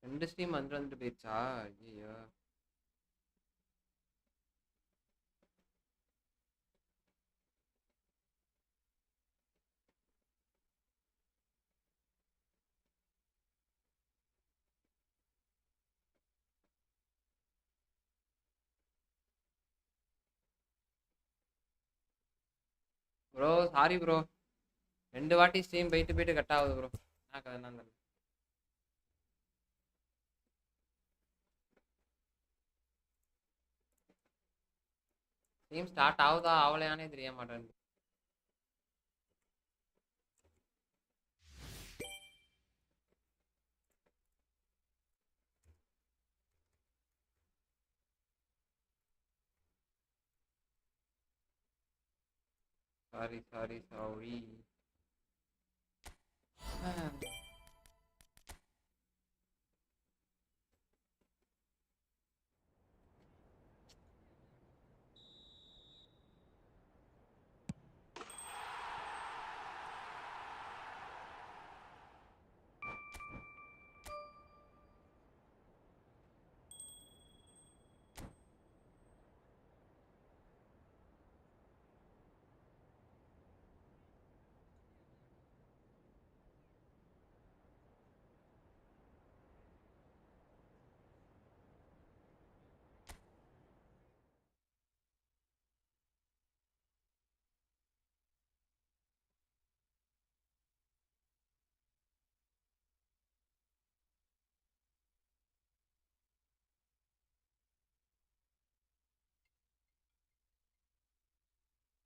2 stream வந்துட்டு போயிடுச்சா? ஐயோ. ப்ரோ சாரி ப்ரோ, 2 வாட்டி ஸ்ட்ரீம் போயிட்டு போயிட்டு கட் ஆகுது ப்ரோ. என்ன கதை என்னன்னு தெரியல. ஸ்ட்ரீம் ஸ்டார்ட் ஆகுதா ஆகலையானே தெரிய மாட்டேன். Sorry sorry sorry.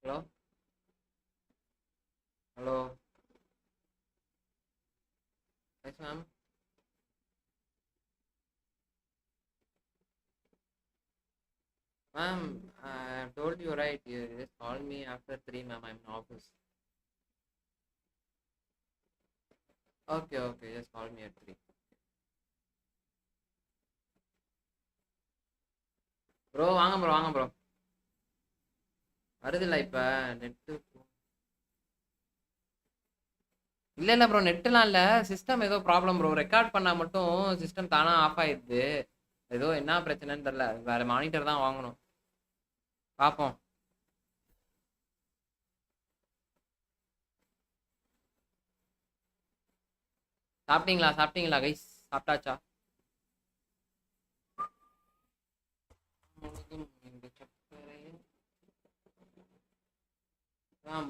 Hello hello. Yes ma'am. Ma'am, I told you right. You just call me after 3, ma'am. I'm in office. Okay, okay. Just call me at 3. Bro வாங்க bro, வாங்க bro. வருதுல்ல இப்ப net? இல்ல bro, நெட்டுலாம் இல்ல. System ஏதோ problem bro. Record பண்ணா மட்டும் system தானா ஆஃப் ஆயிடுது. ஏதோ என்ன பிரச்சனைன்னு தெரியல. வேற மானிட்டர் தான் வாங்கணும். பாப்போம். சாப்பிட்டீங்களா? சாப்பிட்டீங்களா கைஸ்? சாப்பிட்டாச்சா?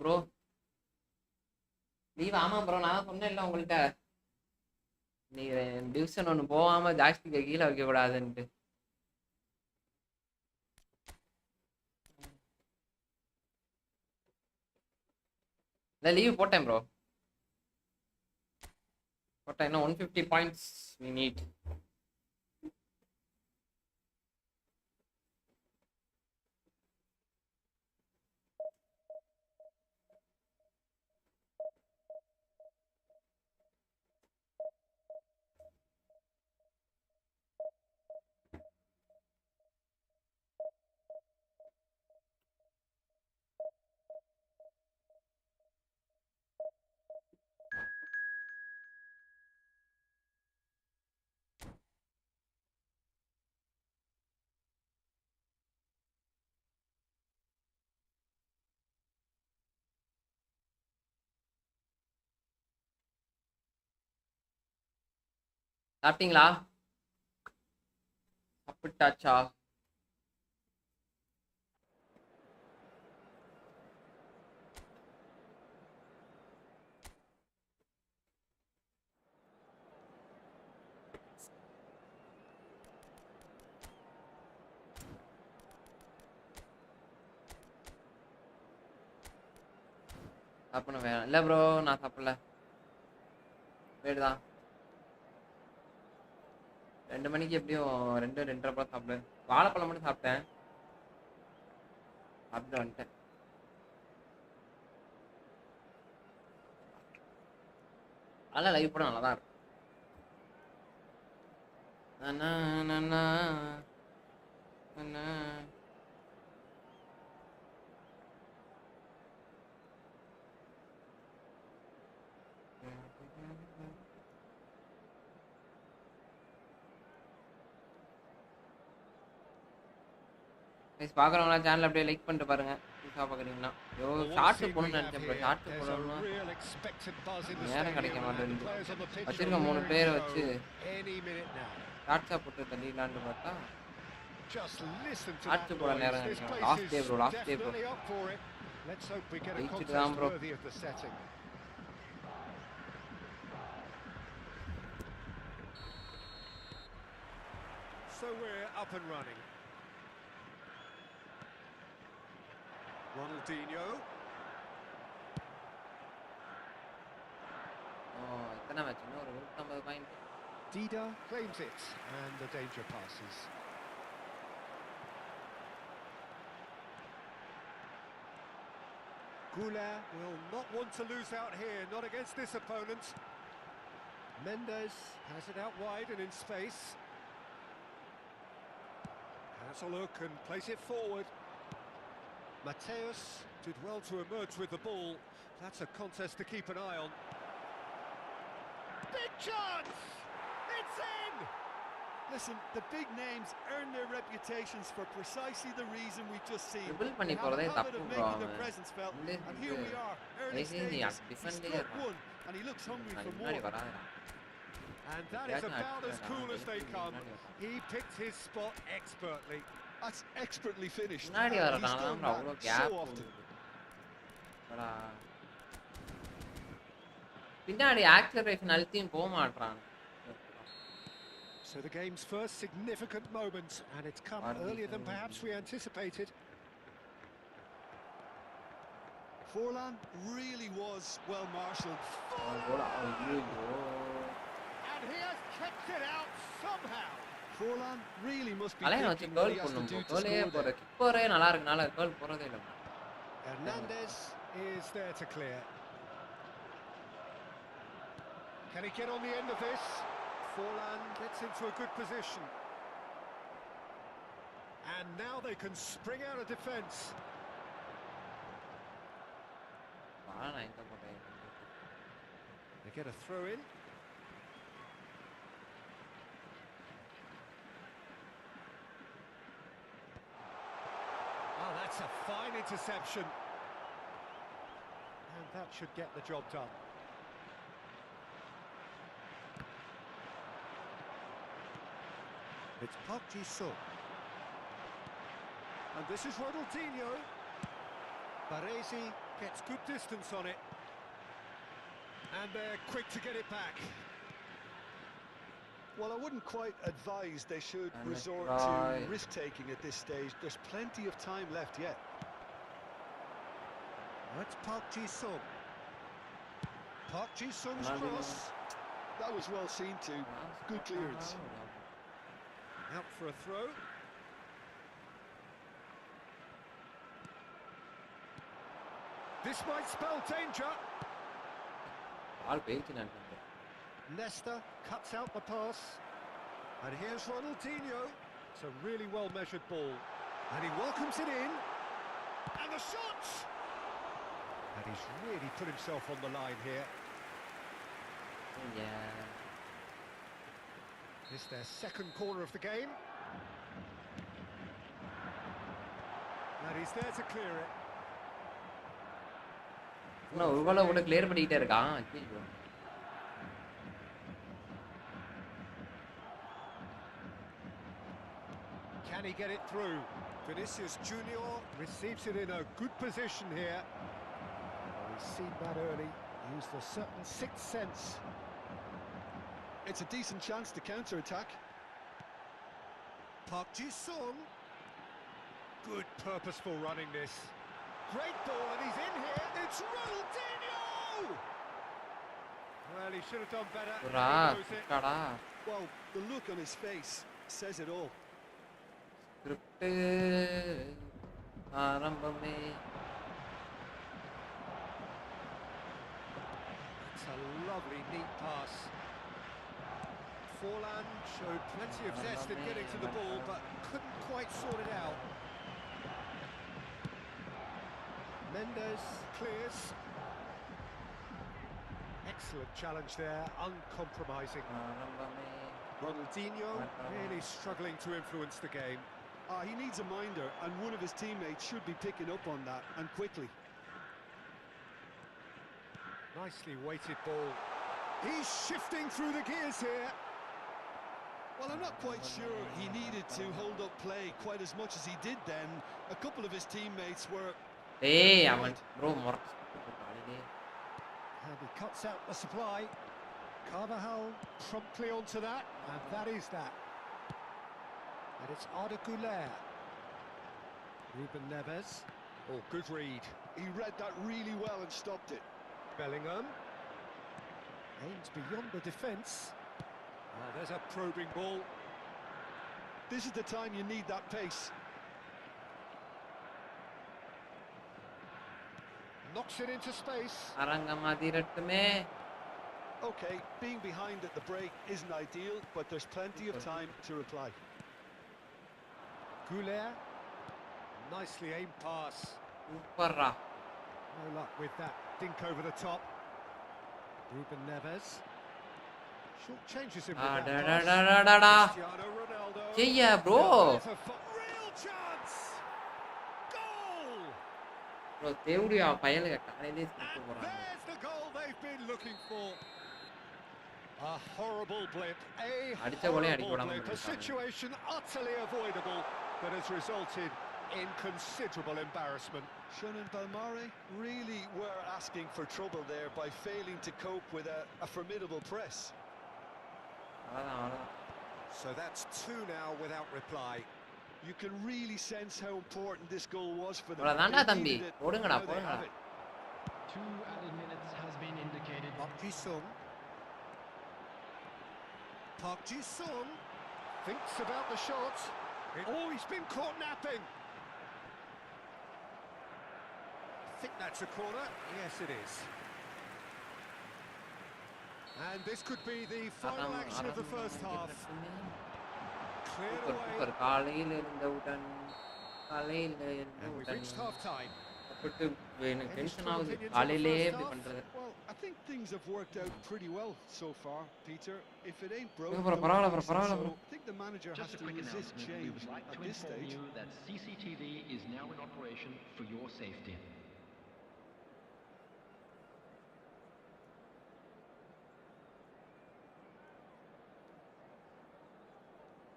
Bro leave. ஆமா ப்ரோ, நான் சொன்னேன்ல உங்கள்கிட்ட, நீ டிவிஷன் ஒன்று போகாம ஜாஸ்திக்கு கீழே வைக்க கூடாதுன்ட்டு. இல்லை லீவ் போட்டேன் ப்ரோ, போட்டேன். இன்னும் 150 பாயிண்ட்ஸ் we need. சாப்பிட்டீங்களா? சாப்பிட்டாச்சா? சாப்பிடணும் வேணாம். இல்லை ப்ரோ, நான் சாப்பிடல. வேடு தான். 2 மணிக்கு எப்படியும் 2 2:30 போல சாப்பிடுவேன். வாழைப்பழம் மட்டும் சாப்பிட்டேன், சாப்பிட்டு வந்துட்டேன். அதெல்லாம் லைவ் போட நல்லா தான் இருக்கும். அண்ணா, அண்ணா, அண்ணா. கைஸ் பார்க்குறவங்களா சேனல் அப்படியே லைக் பண்ணிட்டு பாருங்க புதுசாக பார்க்குறீங்கன்னா ஐயோ ஷார்ட்ஸு போகணும்னு நினச்சேன் ப்ரோ ஷார்ட்ஸு போகணும்னா நேரம் கிடைக்க மாட்டேங்குது வச்சிருக்க 3 பேரை வச்சு ஷார்ட்ஸாக போட்டு தள்ளிடலான்னு பார்த்தா ஷார்ட்ஸு போட நேரம் கிடைக்கும் லாஸ்ட் டே ப்ரோ ஜெயிச்சுட்டு தான் bro So we're up and running. Ronaldinho. எத்தனை மேட்ச் இன்னும் ஒரு 150 point Dida claims it and the danger passes. Goulart will not want to lose out here, not against this opponent. Mendes has it out wide and in space. Has a look and plays it forward. Mateus did well to emerge with the ball. That's a contest to keep an eye on. Big chance! It's in! Listen, the big names earn their reputations for precisely the reason we just seen. Dribble பண்ணி They have போறதே a habit தப்பு of bro making their presence felt, and here we are, early stages. He struck one, and he looks hungry for more. And that is about as cool as they come. He picked his spot expertly. That's expertly finished. முன்னாடி He's வரதுனால done தான் அவ்வளோ that gap so often. பின்னாடி acceleration அழுத்தியும் போக மாட்றான் So the game's first significant moment, and it's come earlier than perhaps we anticipated. Forlan really was well marshalled. And he has kept it out somehow. Forlan really must be align வச்சு thinking what girl he has to பண்ணும் do to கேர்ளே score போற there. கிப்பரே நல்லா இருக்குனால girl போறதே இல்ல Hernandez is there to clear. Can he get on the end of this? Forlan gets into a good position. And now they can spring out of defence. They get a throw in. Oh, that's a fine interception. And that should get the job done. It's Park Ji-sung. And this is Ronaldinho. Baresi gets good distance on it. And they're quick to get it back. Well, I wouldn't quite advise they should resort to risk-taking at this stage. There's plenty of time left yet. That's Park Ji-sung. Park Ji-sung's cross. That was well seen too. Good clearance. Out for a throw. This might spell danger. Nesta cuts out the pass. And here's Ronaldinho. It's a really well-measured ball. And he welcomes it in. And the shot! And he's really put himself on the line here. Yeah. It's their second corner of the game. And he's there to clear it. இன்னும் ஒரு கோலை கூட clear பண்ணிக்கிட்டே இருக்கான் Can he get it through? Vinicius Junior receives it in a good position here. Oh, he's seen that early. Used a certain sixth sense. It's a decent chance to counter-attack. Park Ji-sung. Good purposeful running this. Great ball, and he's in here. It's Ronaldinho! Well, he should have done better. Well, the look on his face says it all. It's a lovely, neat pass. Forlan showed plenty of zest in getting to the ball, but couldn't quite sort it out. Mendes clears. Excellent challenge there, uncompromising. Ronaldinho really struggling to influence the game. He needs a minder, and one of his teammates should be picking up on that, and quickly. Nicely weighted ball. He's shifting through the gears here. Well, I'm not quite sure he needed to hold up play quite as much as he did then. A couple of his teammates were... Hey, bro, And he cuts out the supply. Carvajal promptly onto that, and that is that. And it's Arda Güler. Ruben Neves. Oh, good read. He read that really well and stopped it. Bellingham. Aims beyond the defence. Oh, there's a probing ball. This is the time you need that pace. Knocks it into space. Okay, being behind at the break isn't ideal, but there's plenty of time to reply. Güler. Nicely aimed pass. No luck with that dink over the top. Ruben Neves. Short changes him with that pass. Cristiano Ronaldo. Yeah, bro. Real chance. Goal. Bro, theory of And there's the goal they've been looking for. A horrible blip. A situation utterly avoidable that has resulted in considerable embarrassment. Shonen Balmare really were asking for trouble there by failing to cope with a formidable press. So that's 2 now without reply. You can really sense how important this goal was for them. They needed it. Now they have it. 2 added minutes has been indicated. Park Ji-sung. Park Ji-sung thinks about the shot. Oh, he's been caught napping. I think that's a corner. Yes, it is. And this could be the final action of the first half. Cleared away. And we've reached half-time. Well, I think things have worked out pretty well so far, Peter. If it ain't broken, so I think the manager has to resist change we would like at to this inform stage. you that CCTV is now in operation for your safety.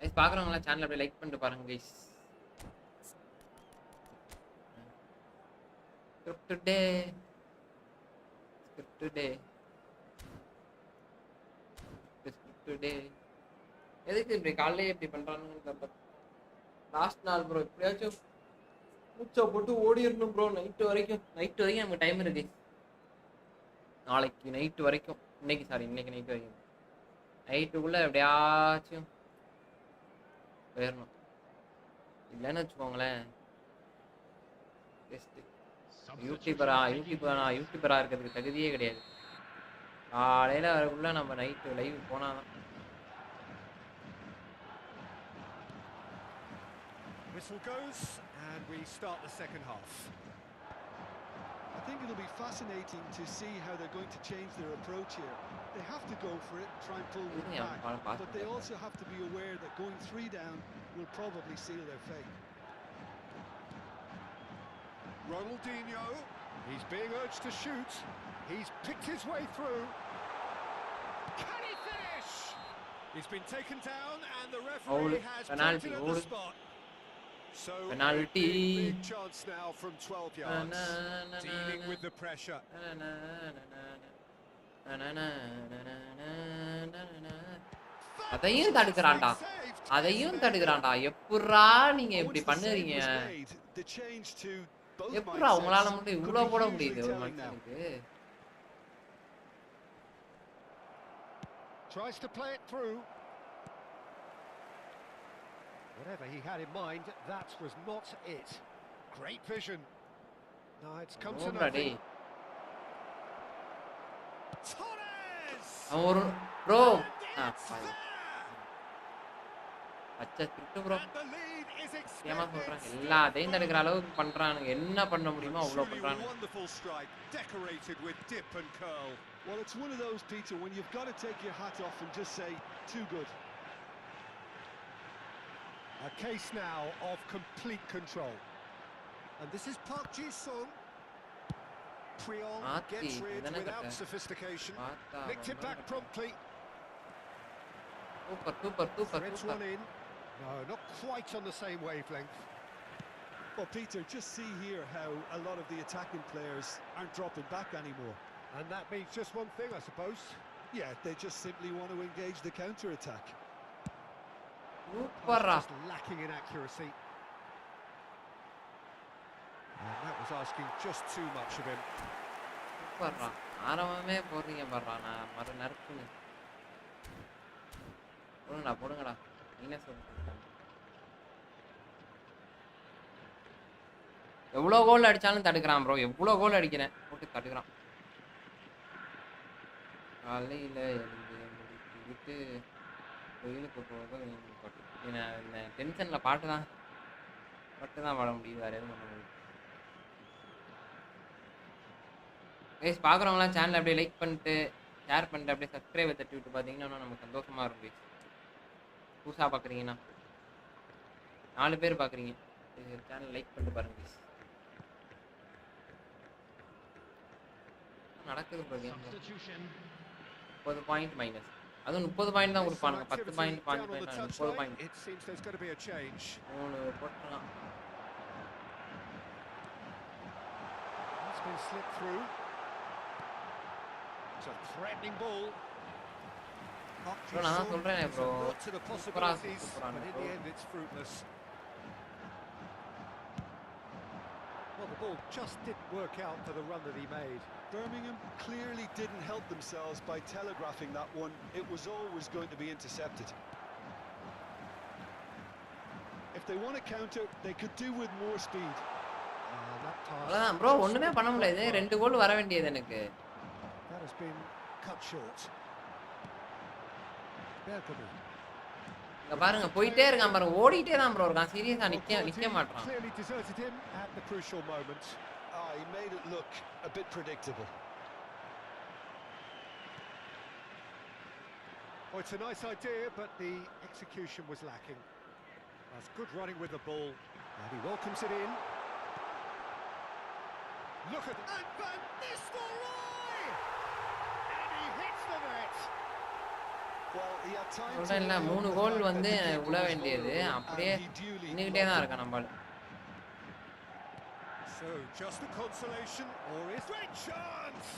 guys பாக்குறவங்க சேனலை அப்படியே like பண்ணிட்டு பாருங்க guys. today எதுக்கு இப்படி காலையிலே இப்படி பண்றானுங்க லாஸ்ட் நாள் ப்ரோ எப்படியாச்சும் மூச்சை போட்டு ஓடிடணும் ப்ரோ நைட்டு வரைக்கும் நமக்கு டைம் இருக்கு நாளைக்கு நைட்டு வரைக்கும் இன்னைக்கு நைட்டு வரைக்கும் நைட்டுக்குள்ள எப்படியாச்சும் போயிடணும் இல்லைன்னு வச்சுக்கோங்களேன் யூடியூபரா இருக்கிறதுக்கு தகுதியே கிடையாது காலையில் வரக்குள்ள நம்ம நைட்டு லைவ் போனாதான் Whistle goes and we start the second half. I think it'll be fascinating to see how they're going to change their approach here. They have to go for it, try and pull it back, but they also have to be aware that going 3 down will probably seal their fate. Ronaldinho, he's being urged to shoot. He's picked his way through. Can he finish? He's been taken down and the referee has pointed at the spot. So penalty. Big chance now from 12 yards. Dealing with the pressure. அதையும் தடுக்கறான்டா எப்பறா நீங்க இப்படி பண்ணுறீங்க எப்பறா உங்களால மட்டும் இவ்ளோ போட முடியுது ஒரு மனுஷனுக்கு Tries to play it through. Whatever he had in mind, that was not it. Great vision. No, it's come to nothing. Torres! Bro! அச்சா திட்டு ப்ரோ ஏமா சொல்றாங்க எல்லாத்தையும் தடுக்கிற அளவுக்கு பண்றானுங்க என்ன பண்ண முடியுமோ அவ்வளோ பண்றானுங்க Wonderful strike, decorated with dip and curl. Well, it's one of those, Peter, when you've got to take your hat off and just say, too good. A case now of complete control. And this is Park Ji-sung. Prion gets rid without sophistication. Nicked it back promptly. Super. Threads one in. No, not quite on the same wavelength. Well, Peter, just see here how a lot of the attacking players aren't dropping back anymore. And that means just one thing, I suppose. Yeah, they just simply want to engage the counter-attack. Just lacking in accuracy. And that was asking just too much of him. ஆரம்பமே போறீங்க பாறா நான் மறு நறுக்குன்னு போடுங்கடா என்ன சொல்றீங்க எவ்வளவு கோல் அடிச்சாலும் தடுக்கறான் ப்ரோ எவ்வளவு கோல் அடிக்கிறேன் போட்டு தடுக்கறான் காலையில எழுந்து முடிச்சிட்டு கோயிலுக்கு போக இந்த டென்ஷன்ல பாட்டு தான் பாட முடியுது வேற எதுவும் பண்ண முடியும் கைஸ் பார்க்குறவங்களாம் சேனல் அப்படியே லைக் பண்ணிட்டு ஷேர் பண்ணிட்டு அப்படியே சப்ஸ்கிரைபை தட்டி விட்டு பார்த்தீங்கன்னா நமக்கு சந்தோஷமாக இருக்கும் கைஸ் புதுசாக பார்க்குறீங்கன்னா 4 பேர் பார்க்குறீங்க சேனல் லைக் பண்ணிட்டு பாருங்க கைஸ் நடக்குது ப்ரோ 30 பாயிண்ட் மைனஸ் அதுவும் 30 பாயிண்ட் தான் கொடுப்பானுங்க 10 பாயிண்ட் 5 பாயிண்ட் 30 பாயிண்ட் 3 போட்டுலாம் been slipped through. It's a threatening ball. Bro, நான் சொல்றேனே bro. To the possibilities, but in the end it's fruitless. Well, the ball just didn't work out for the run that he made. Birmingham clearly didn't help themselves by telegraphing that one. It was always going to be intercepted. If they want to counter, they could do with more speed. அதான் bro ஒண்ணுமே பண்ண முடியாது 2 கோல் வர வேண்டியது எனக்கு That has been cut short. இங்க பாருங்க போயிட்டே இருக்கான் பாருங்க ஓடிட்டே தான் ப்ரோ இருக்கான் சீரியஸா நிக்க மாட்டான் Clearly deserted him at the crucial moment. He made it look a bit predictable. Oh, it's a nice idea, but the execution was lacking. That's good running with the ball, and he welcomes it in. Look at that! And Van Nistelrooy! And he hits the net! Well, he had time to... சொல்றேன்ல 3 கோல் வந்து உள்ள வேண்டியது அப்படியே நின்னுட்டே தான் இருக்கான் நம்மால So, just a consolation or is great chance!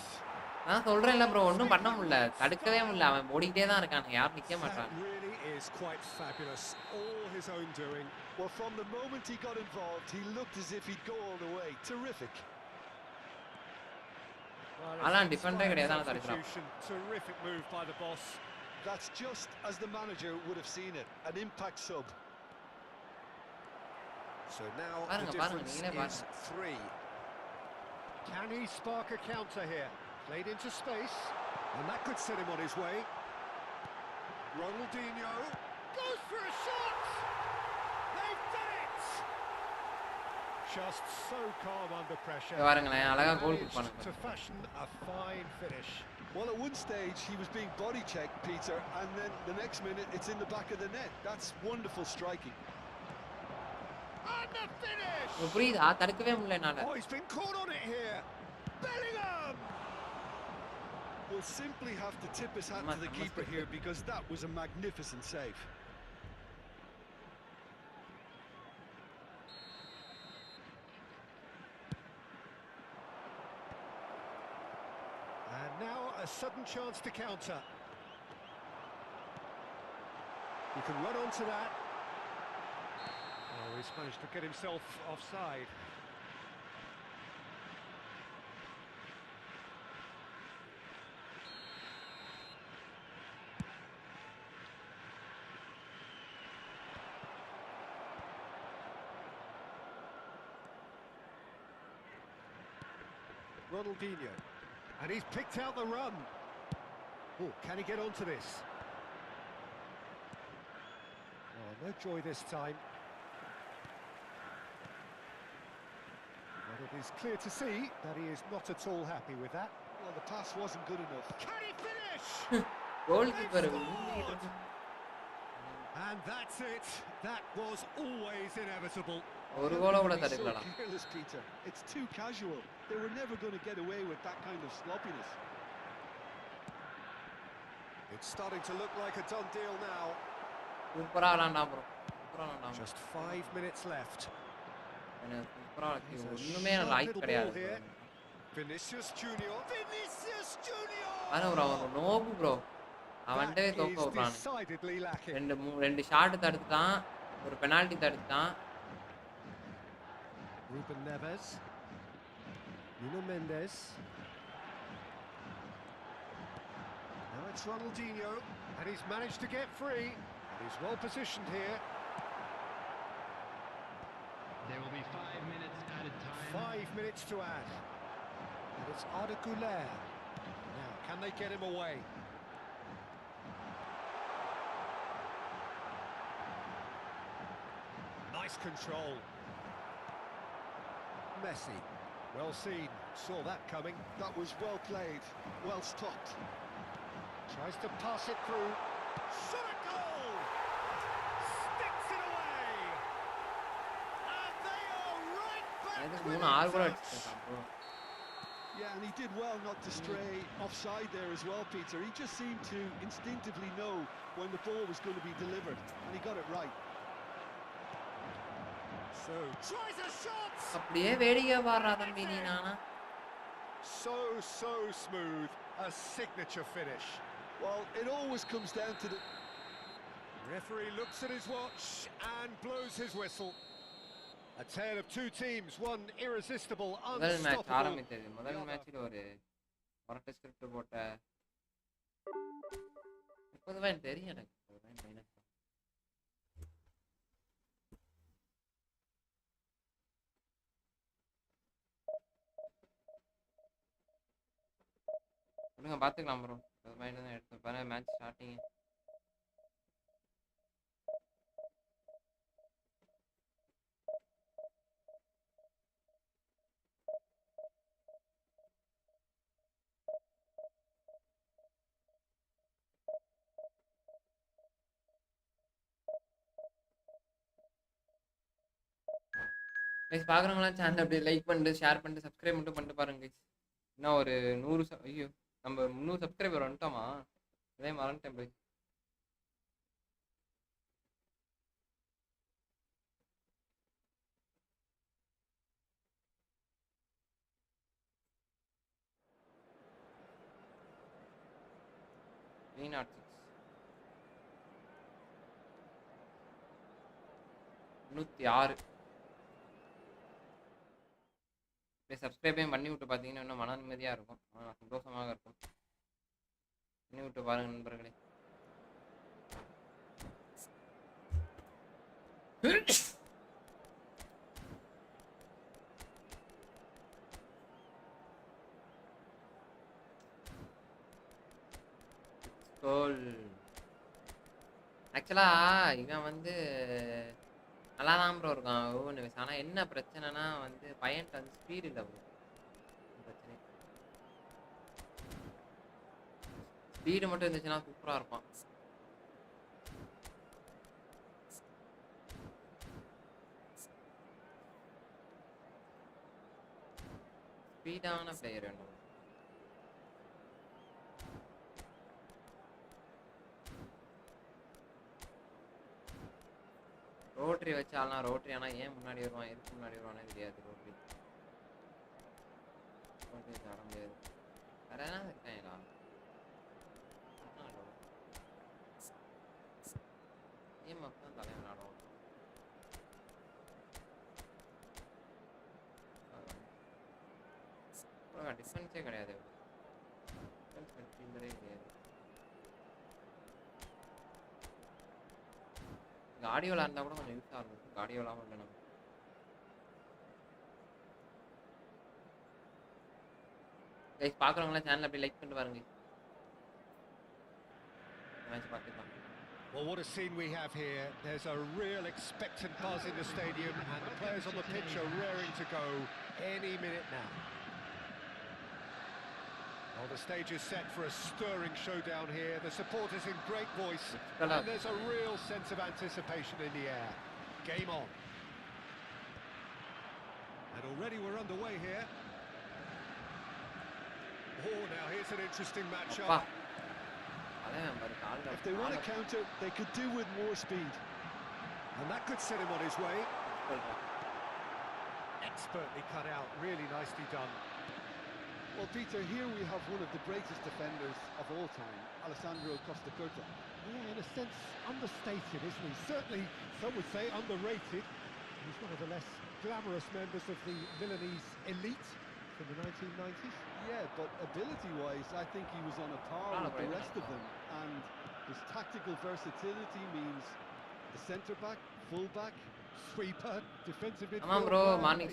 நான் சொல்றேன்ல ப்ரோ ஒண்ணும் பண்ண முடியல தடுக்கவே முடியல அவன் ஓடிட்டே தான் இருக்கான் யாரும் நிக்க மாட்டான் Really is quite fabulous, all his own doing. Well, from the moment he got involved, he looked as if he'd go all the way. Terrific. அதான் டிஃபெண்டரே கிடையாது அதான் தடுக்கறான் Terrific move by the boss. That's just as the manager would have seen it, an impact sub. So now the difference is 3. Can he spark a counter here? Played into space, and that could set him on his way. Ronaldinho goes for a shot! They've done it! Just so calm under pressure. பாருங்களேன் அழகா கோல் கொடுப்பானுங்க To fashion a fine finish. Well, at one stage he was being body checked, Peter, and then the next minute it's in the back of the net. That's wonderful striking. And the finish! புரியுதா தடுக்கவே முடியல என்னால Oh, he's been caught on it here. Bellingham! We'll simply have to tip his hat to the keeper here because that was a magnificent save. And now a sudden chance to counter. He can run onto that. Oh, he's managed to get himself offside. Ronaldinho. And he's picked out the run. Oh, can he get onto this? Oh, no joy this time. But it is clear to see that he is not at all happy with that. Well, the pass wasn't good enough. Can he finish? Goal keeper And that's it. That was always inevitable. ஒரு How கோல can கூட you be so தடுக்கலடா. careless, Peter? It's too casual. They were never going to get away with that kind of sloppiness. It's starting to look like a done deal now. சூப்பரா விளையாண்டா bro. சூப்பரா விளையாண்டா. Just 5 minutes left. எனக்கு சூப்பரா He's a ஒண்ணுமே sharp like little கிடையாது. ball here. Vinicius Junior. Vinicius Junior. ஆனா bro அவன் நோபு ப்ரோ. அவன்டே That தோக்க is விடுறானே. decidedly lacking. ரெண்டு ஷாட் தடுத்துட்டான். ஒரு penalty தடுத்துட்டான். Ruben Neves. Nuno Mendes. Now it's Ronaldinho, and he's managed to get free. And he's well positioned here. There will be 5 minutes added time. 5 minutes to add. And it's Arda Güler. Now, can they get him away? Nice control. Messi. Well seen. Saw that coming. That was well played, well stopped. Tries to pass it through. Shot a goal! Sticks it away! And they are right back எனக்கு with 3-6 கூட it. அடிச்சிட்டான் bro. Yeah, and he did well not to stray offside there as well, Peter. He just seemed to instinctively know when the ball was going to be delivered, and he got it right. So, tries a shot! அப்படியே வேடிக்கை பாடுறா தம்பி நீ நானா. So smooth. A signature finish. Well, it always comes down to the... Referee looks at his watch and blows his whistle. A tale of two teams, one irresistible, முதல் match unstoppable. ஆரம்பித்தது. முதல் மேட்ச்ல ஒரு ஒரட்ட ஸ்கிரிப்ட் போட்ட. இப்போதான் எனக்கு தெரியும் எனக்கு. மைனஸ். சொல்லுங்க பாத்துக்கலாம் ப்ரோ. மைனஸ் தான் எடுத்து பாரு மேட்ச் ஸ்டார்டிங். கைஸ் பார்க்குறவங்களாம் சேனல் அப்படியே லைக் பண்ணிட்டு ஷேர் பண்ணிட்டு சப்ஸ்கிரைப் மட்டும் பண்ணிட்டு பாருங்க கைஸ். இன்னும் ஒரு 100 ஐயோ நம்ம 300 சப்ஸ்கிரைபர் வந்துட்டோமா? அதே மறந்துட்டேன் போய். +6 306 சப்ஸ்கிரைபையும் பண்ணி விட்டு பார்த்தீங்கன்னா இன்னும் மன நிம்மதியாக இருக்கும், சந்தோஷமாக இருக்கும். பண்ணி விட்டு பாருங்க நண்பர்களே. ஆக்சுவலாக இவன் வந்து நல்லா தான் ப்ரோ இருக்கான் ஒவ்வொன்று வயசு. ஆனால் என்ன பிரச்சனைனா வந்து பையன்ட்டு வந்து ஸ்பீடு இல்லை ப்ரோ. பிரச்சனை ஸ்பீடு மட்டும் இருந்துச்சுன்னா சூப்பராக இருப்பான். ஸ்பீடான பிளேயர் வேண்டும். ரோட்ரி வச்சாலாம் ரோட்ரி ஆனால் ஏன் முன்னாடி வருவான், எதுக்கு முன்னாடி வருவானே தெரியாது. ரோட்ரி வச்சு ஆட முடியாது. வேற என்ன இருக்காங்களா? ஏமாப் தான் தலைவன் ஆடுவான். டிஃபென்ஸே கிடையாது, கிடையாது. காடியோலா இருந்தால் கூட கொஞ்சம் யூஸாக இருக்கும். காடியோலாவும் இல்லை நம்ம. கைஸ் பார்க்குறவங்களாம் சேனல் அப்படியே லைக் பண்ணிட்டு பாருங்க. மேட்ச் பார்த்துக்கலாம். Well, what a scene we have here. There's a real expectant buzz in the stadium, and the players on the pitch are raring to go any minute now. Well, the stage is set for a stirring showdown here. The supporters in great voice, and there's a real sense of anticipation in the air. Game on. And already we're underway here. Oh, now here's an interesting matchup. If they want to counter, they could do with more speed. And that could set him on his way. Expertly cut out, really nicely done. Well, Peter, here we have one of the greatest defenders of all time, Alessandro Costa Curta. Yeah, in a sense, understated, isn't he? Certainly, some would say underrated. He's one of the less glamorous members of the Milanese elite from the 1990s. Yeah, but ability-wise, I think he was on a par with the rest of them. And his tactical versatility means the centre-back, full-back, sweeper, defensive midfielder.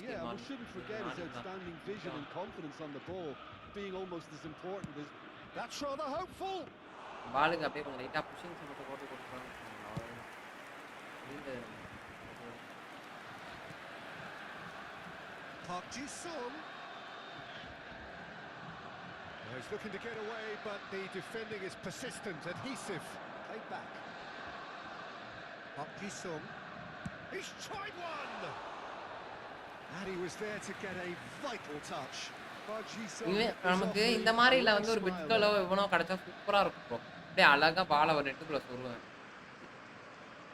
Yeah, we shouldn't forget his outstanding vision and confidence on the ball being almost as important as... That's rather hopeful! பாலுக்கு அப்படியே கொஞ்சம் லைட்டா pushing மட்டும் போட்டு கொடுத்துறாங்க. Park Ji-sung. He's looking to get away, but the defending is persistent, adhesive. Played back. Park Ji-sung. He's tried one! And he was there to get a vital touch. நமக்கு இந்த மாதிரில வந்து ஒரு பிட்களோ இவனோ கிடைச்சா சூப்பரா இருக்கும். அப்படியே அழகா பாலை ஒரு நெட்டுக்குள்ள சொருவேன்.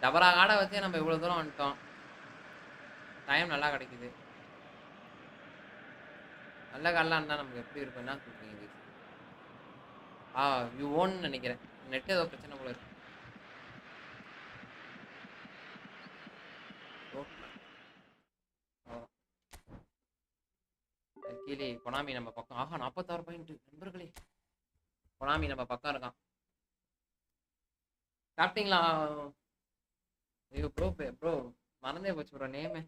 டபரா காட வச்சே நம்ம இவ்வளவு தூரம் வந்துட்டோம். டைம் நல்லா கிடைக்குது. நல்ல கால்லாம் இருந்தா நமக்கு எப்படி இருக்கும் என்ன சொல்றீங்க? யூ ஓன்னு நினைக்கிறேன். நெட் ஏதோ பிரச்சனை போல இருக்கு. கீழே கொனாமி நம்ம பக்கம். 46 பாயிண்ட் நண்பர்களே. கொனாமி நம்ம பக்கம் இருக்கான். சாப்பிட்டீங்களா? ஐயோ ப்ரோ மறந்தே போச்சு ப்ரோ நேமே.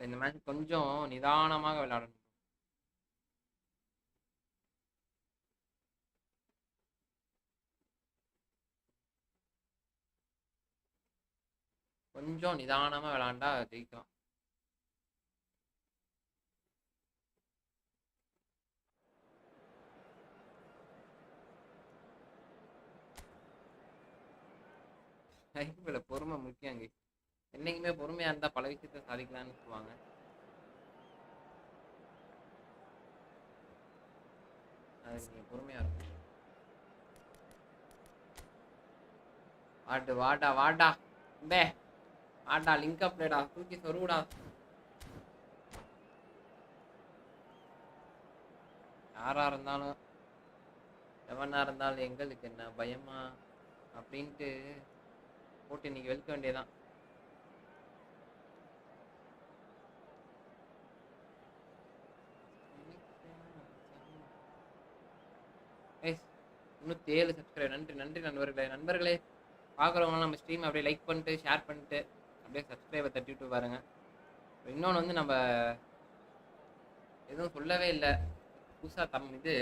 இந்த மேட்ச் கொஞ்சம் நிதானமாக விளையாடணும். கொஞ்சம் நிதானமா விளையாண்டா ஜெயிக்கலாம். லைஃப்ல பொறுமை முக்கியங்க. என்னைக்குமே பொறுமையா இருந்தா பல விஷயத்தை சாதிக்கலாம்னு சொல்லுவாங்க. அதுக்கு நீங்க பொறுமையா இருக்கும். வாடா வாடா பே வாடா லிங்க் அப்டேடா தூக்கி சொருடா. யாரா இருந்தாலும் எவனா இருந்தாலும் எங்களுக்கு என்ன பயமா அப்படின்ட்டு போட்டு இன்னைக்கு வெளுக்க வேண்டியதான். இன்னும் 7 சப்ஸ்கிரைப். நன்றி நண்பர்களே பார்க்குறவங்க நம்ம ஸ்ட்ரீம் அப்படியே லைக் பண்ணிட்டு ஷேர் பண்ணிட்டு அப்படியே சப்ஸ்கிரைபை தட்டிவிட்டு பாருங்க. இன்னொன்று வந்து நம்ம எதுவும் சொல்லவே இல்லை. புதுசாக இது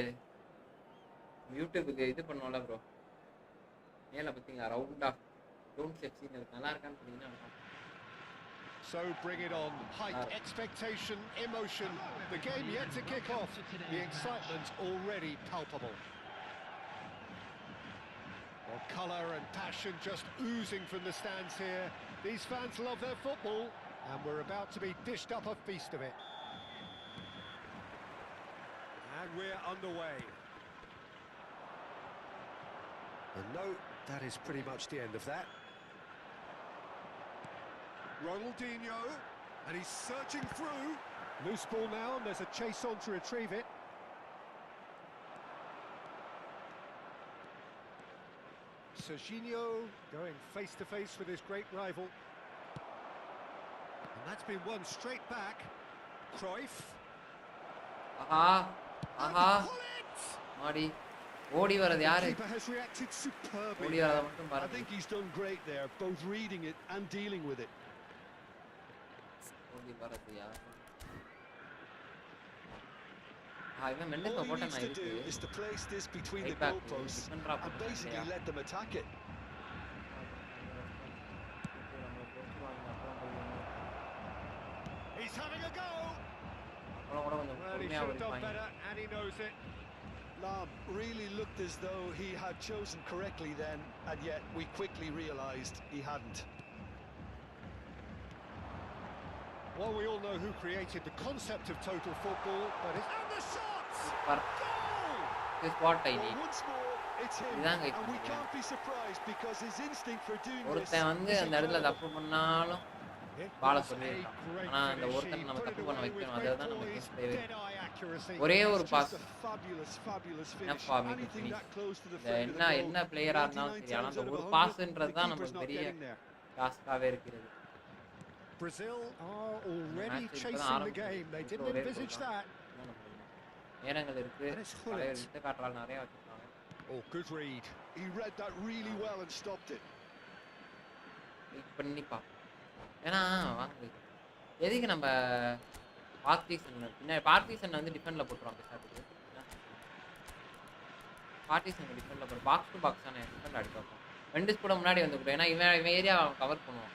யூடியூபுக்கு இது பண்ணோம்ல ப்ரோ. மேலே பார்த்தீங்களா ரவுண்டா டோன்ட் செப்சின்னு இருக்கு. நல்லா இருக்கான்னு சொன்னீங்கன்னா So bring it on. Height, expectation, emotion. The game yet to kick off. The excitement's already palpable. Well, colour and passion just oozing from the stands here. These fans love their football, and we're about to be dished up a feast of it. And we're underway. And no, that is pretty much the end of that. Ronaldinho, and he's searching through. Loose ball now, and there's a chase on to retrieve it. Serginho going face-to-face with his great rival. And that's been won straight back. Cruyff. Madi. ஓடி வரது The யாரு? keeper has reacted superbly. ஓடி வரத மட்டும் I பாருங்க. think he's done great there, both reading it and dealing with it. ஓடி வரது யாரு? இவன் All மெண்டஸ் he போட்டா needs நான் to do இருக்கு. is to place this between the Right back, goalposts defender and basically let them attack it. He's having a go. அப்புறம் கூட கொஞ்சம் Well, he பொறுமையா should have done வருவாங்க. better, and he knows it. Lam really looked as though he had chosen correctly then, and yet we quickly realised he hadn't. Well, we all know who created the concept of total football, but it's... And the shots! Super. Goal! This what I Well, need. once more, it's him, இதாங்க and we இப்போ. can't be surprised because his instinct for doing this ஒருத்தன் வந்து is அந்த இடத்துல incredible. தப்பு பண்ணாலும் It Bala was a சொல்லிருக்கான். great ஆனா அந்த finish. ஒருத்தன் He நம்ம put தப்பு it பண்ண away with வைக்கணும். great அதுதான் நம்ம poise, கேம் தேவை. dead-eye accuracy. ஒரே ஒரு It's pass. just a fabulous finish. என்னப்பா make Anything finish. that close to the இந்த frame of the என்ன goal. என்ன பிளேயரா இருந்தாலும் 99 சரி ஆனா times அந்த out of ஒரு 100, பாஸ்ன்றது the தான் keeper's நமக்கு not பெரிய getting there. டாஸ்காவே இருக்கிறது. Brazil are already match chasing இப்பதான் the game. They didn't ஒரே envisage goal that. நேரங்கள் இருக்கு. And it's full தலைவர் it. விட்டு காட்டுறாள் நிறைய வச்சிருக்காங்க. Oh, good read. He read that really well and stopped it. Wait பண்ணிப்பா. ஏன்னா வாங்க எதுக்கு நம்ம பார்ட்டிசன் பின்னாடி பார்ட்டிசன் வந்து டிஃபெண்ட்ல போட்டுருவாங்க பேசாதுக்கு. பார்ட்டிசன் டிஃபெண்ட்ல போட்டு பாக்ஸ் டு பாக்ஸ் தானே டிஃபெண்ட் அடி பார்ப்போம். வெண்டிஸ் கூட முன்னாடி வந்துக்கிட்டோம். ஏன்னா இவன் ஏரியா கவர் பண்ணுவான்.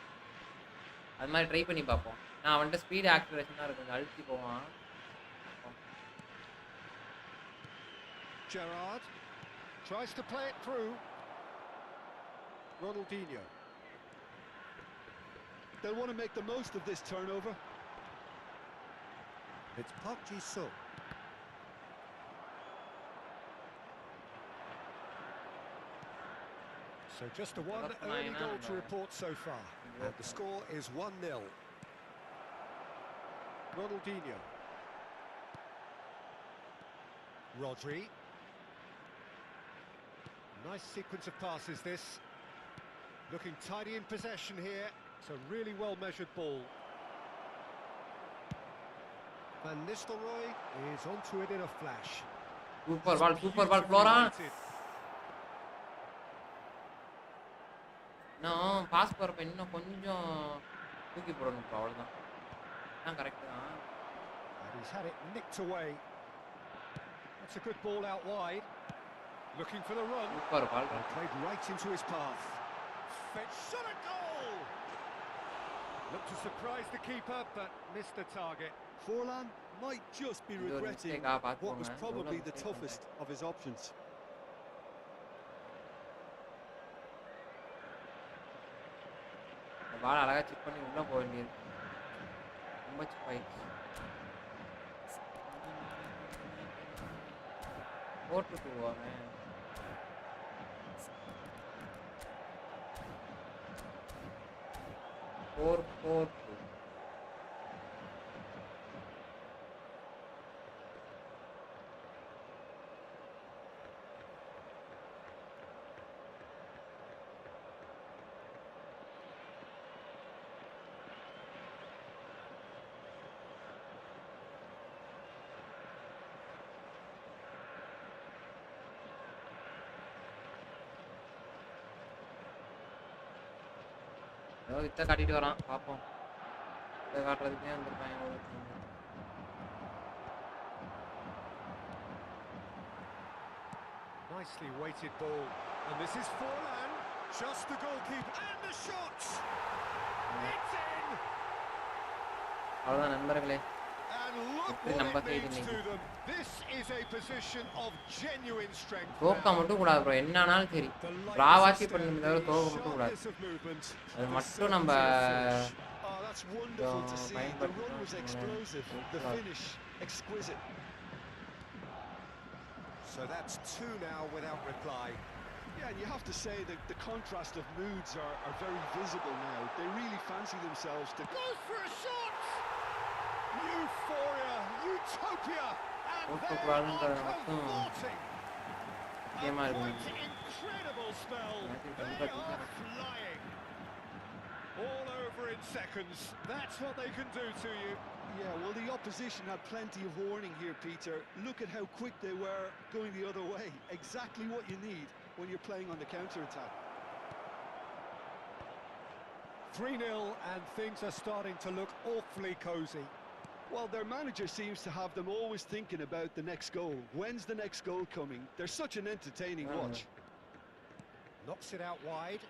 அது மாதிரி ட்ரை பண்ணி பார்ப்போம். நான் அவன்கிட்ட ஸ்பீடு ஆக்டிவேஷனாக இருக்கும் கொஞ்சம் அழுத்தி போவான். Gerrard tries to play it through. Ronaldinho. They'll want to make the most of this turnover. It's Park Ji-sung. So just a one early goal to report so far. And the score is 1-0. Ronaldinho. Rodri. Nice sequence of passes this. Looking tidy in possession here. It's a really well-measured ball. Van Nistelrooy is onto it in a flash. Super ball, Flora. இன்னும் pass போறப்ப இன்னும் கொஞ்சம் தூக்கி போடணும் அவ்வளவுதான். நான் correct தான். And he's had it nicked away. That's a good ball out wide. Looking for the run. Super ball. Played right into his path. Fetch shot a goal. Looked to surprise the keeper, but missed the target. Forlan might just be regretting what was probably the toughest of his options. பால் அழகா check பண்ணி உள்ள போக வேண்டியது. ரொம்ப சிப்பாயிடுச்சு. போட்டு போவாங்க. 4-4-2. வித்த காட்டிட்டு வரான் பார்ப்போம். வித்த காட்டுறதுக்கே வந்திருப்பாங்க. Nicely weighted ball, and this is Forlan, just the goalkeeper, and the shot! It's in! அவ்வளோதான் நண்பர்களே. And look what it means to them. This is a position of genuine strength. தோக்க மட்டும் கூடாது ப்ரோ, என்னன்னாலும் சரி. ராவாச்சி பண்ணி தவிர தோக்க மட்டும் கூடாது. அது மட்டும் நம்ம So that's two now without reply. Yeah, and you have to say that the contrast of moods are very visible now. They really fancy themselves to go for a shot. Euphoria, utopia, and they are cavorting. A quite incredible spell. They are flying. All over over in seconds. That's what they can do to you. Yeah, well, the opposition had plenty of warning here, Peter. Look at how quick they were going the other way. Exactly what you need when you're playing on the counter-attack. 3-0, and things are starting to look awfully cosy. Well, their manager seems to have them always thinking about the next goal. When's the next goal coming? They're such an entertaining watch. Knocks it out wide.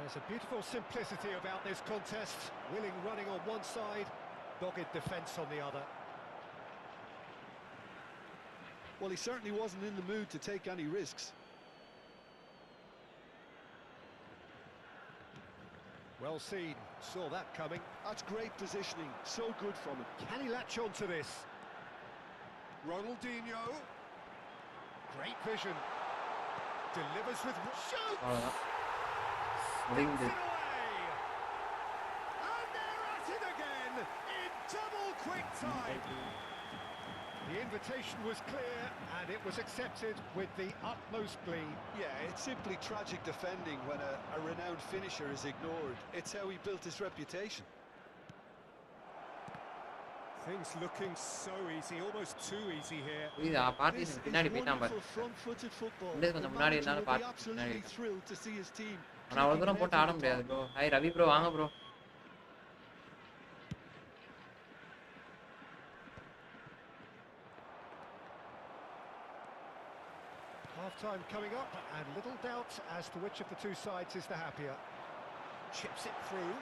There's a beautiful simplicity about this contest. Willing running on one side, dogged defence on the other. Well, he certainly wasn't in the mood to take any risks. Well seen, saw that coming. That's great positioning, so good from him. Can he latch on to this? Ronaldinho. Great vision. Delivers with... Shoots! Sticks it away! And they're at it again, in double quick time. The invitation was clear, and it was accepted with the utmost glee. Yeah, it's simply tragic defending when a renowned finisher is ignored. It's how he built his reputation. Things looking so easy, almost too easy here. This is wonderful front-footed football. The manager will be absolutely thrilled to see his team. Hi Ravi bro, vaanga bro. Half-time coming up, and little doubt as to which of the two sides is the happier. Chips it through.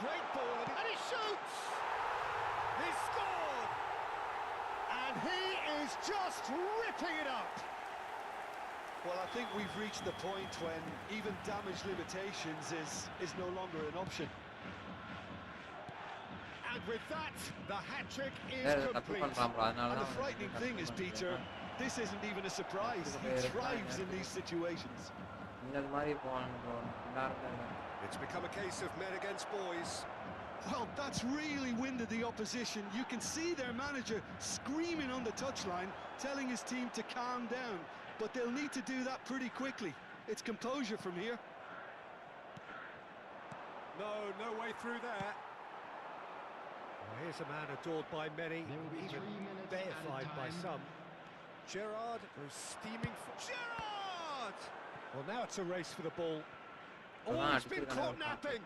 Great ball, and he shoots! He scored! And he is just ripping it up! Well, I think we've reached the point when even damage limitations is no longer an option. And with that, the hat-trick is complete. And the frightening thing is, Peter, this isn't even a surprise. He thrives in these situations. It's become a case of men against boys. Well, that's really winded the opposition. You can see their manager screaming on the touchline, telling his team to calm down. But they'll need to do that pretty quickly. It's composure from here. No way through there. Well, here's a man adored by many, even deified by some. Gerrard goes steaming for... Gerrard! Well, now it's a race for the ball. Oh, he's been caught napping.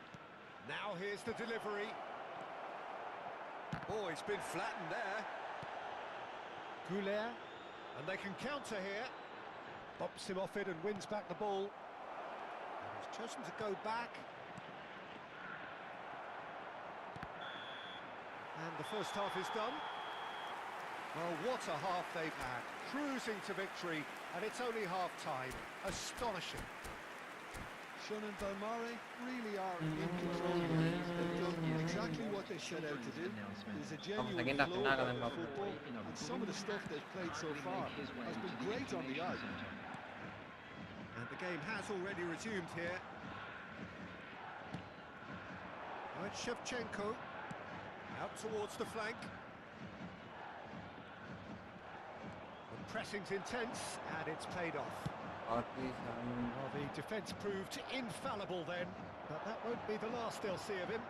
Now here's the delivery. Oh, he's been flattened there. Goulet, and they can counter here. Bumps him off it and wins back the ball. And he's chosen to go back. And the first half is done. Well, what a half they've had. Cruising to victory, and it's only half-time. Astonishing. Shun and Belmare really are in control of things. They've done exactly what they set out to do. There's a genuine flow of football, and some of the stuff they've played so far has been great on the eye. And the game has already resumed here. Now it's Shevchenko. Out towards the flank. The pressing's intense, and it's paid off. Well, the defence proved infallible then, but that won't be the last they'll see of him.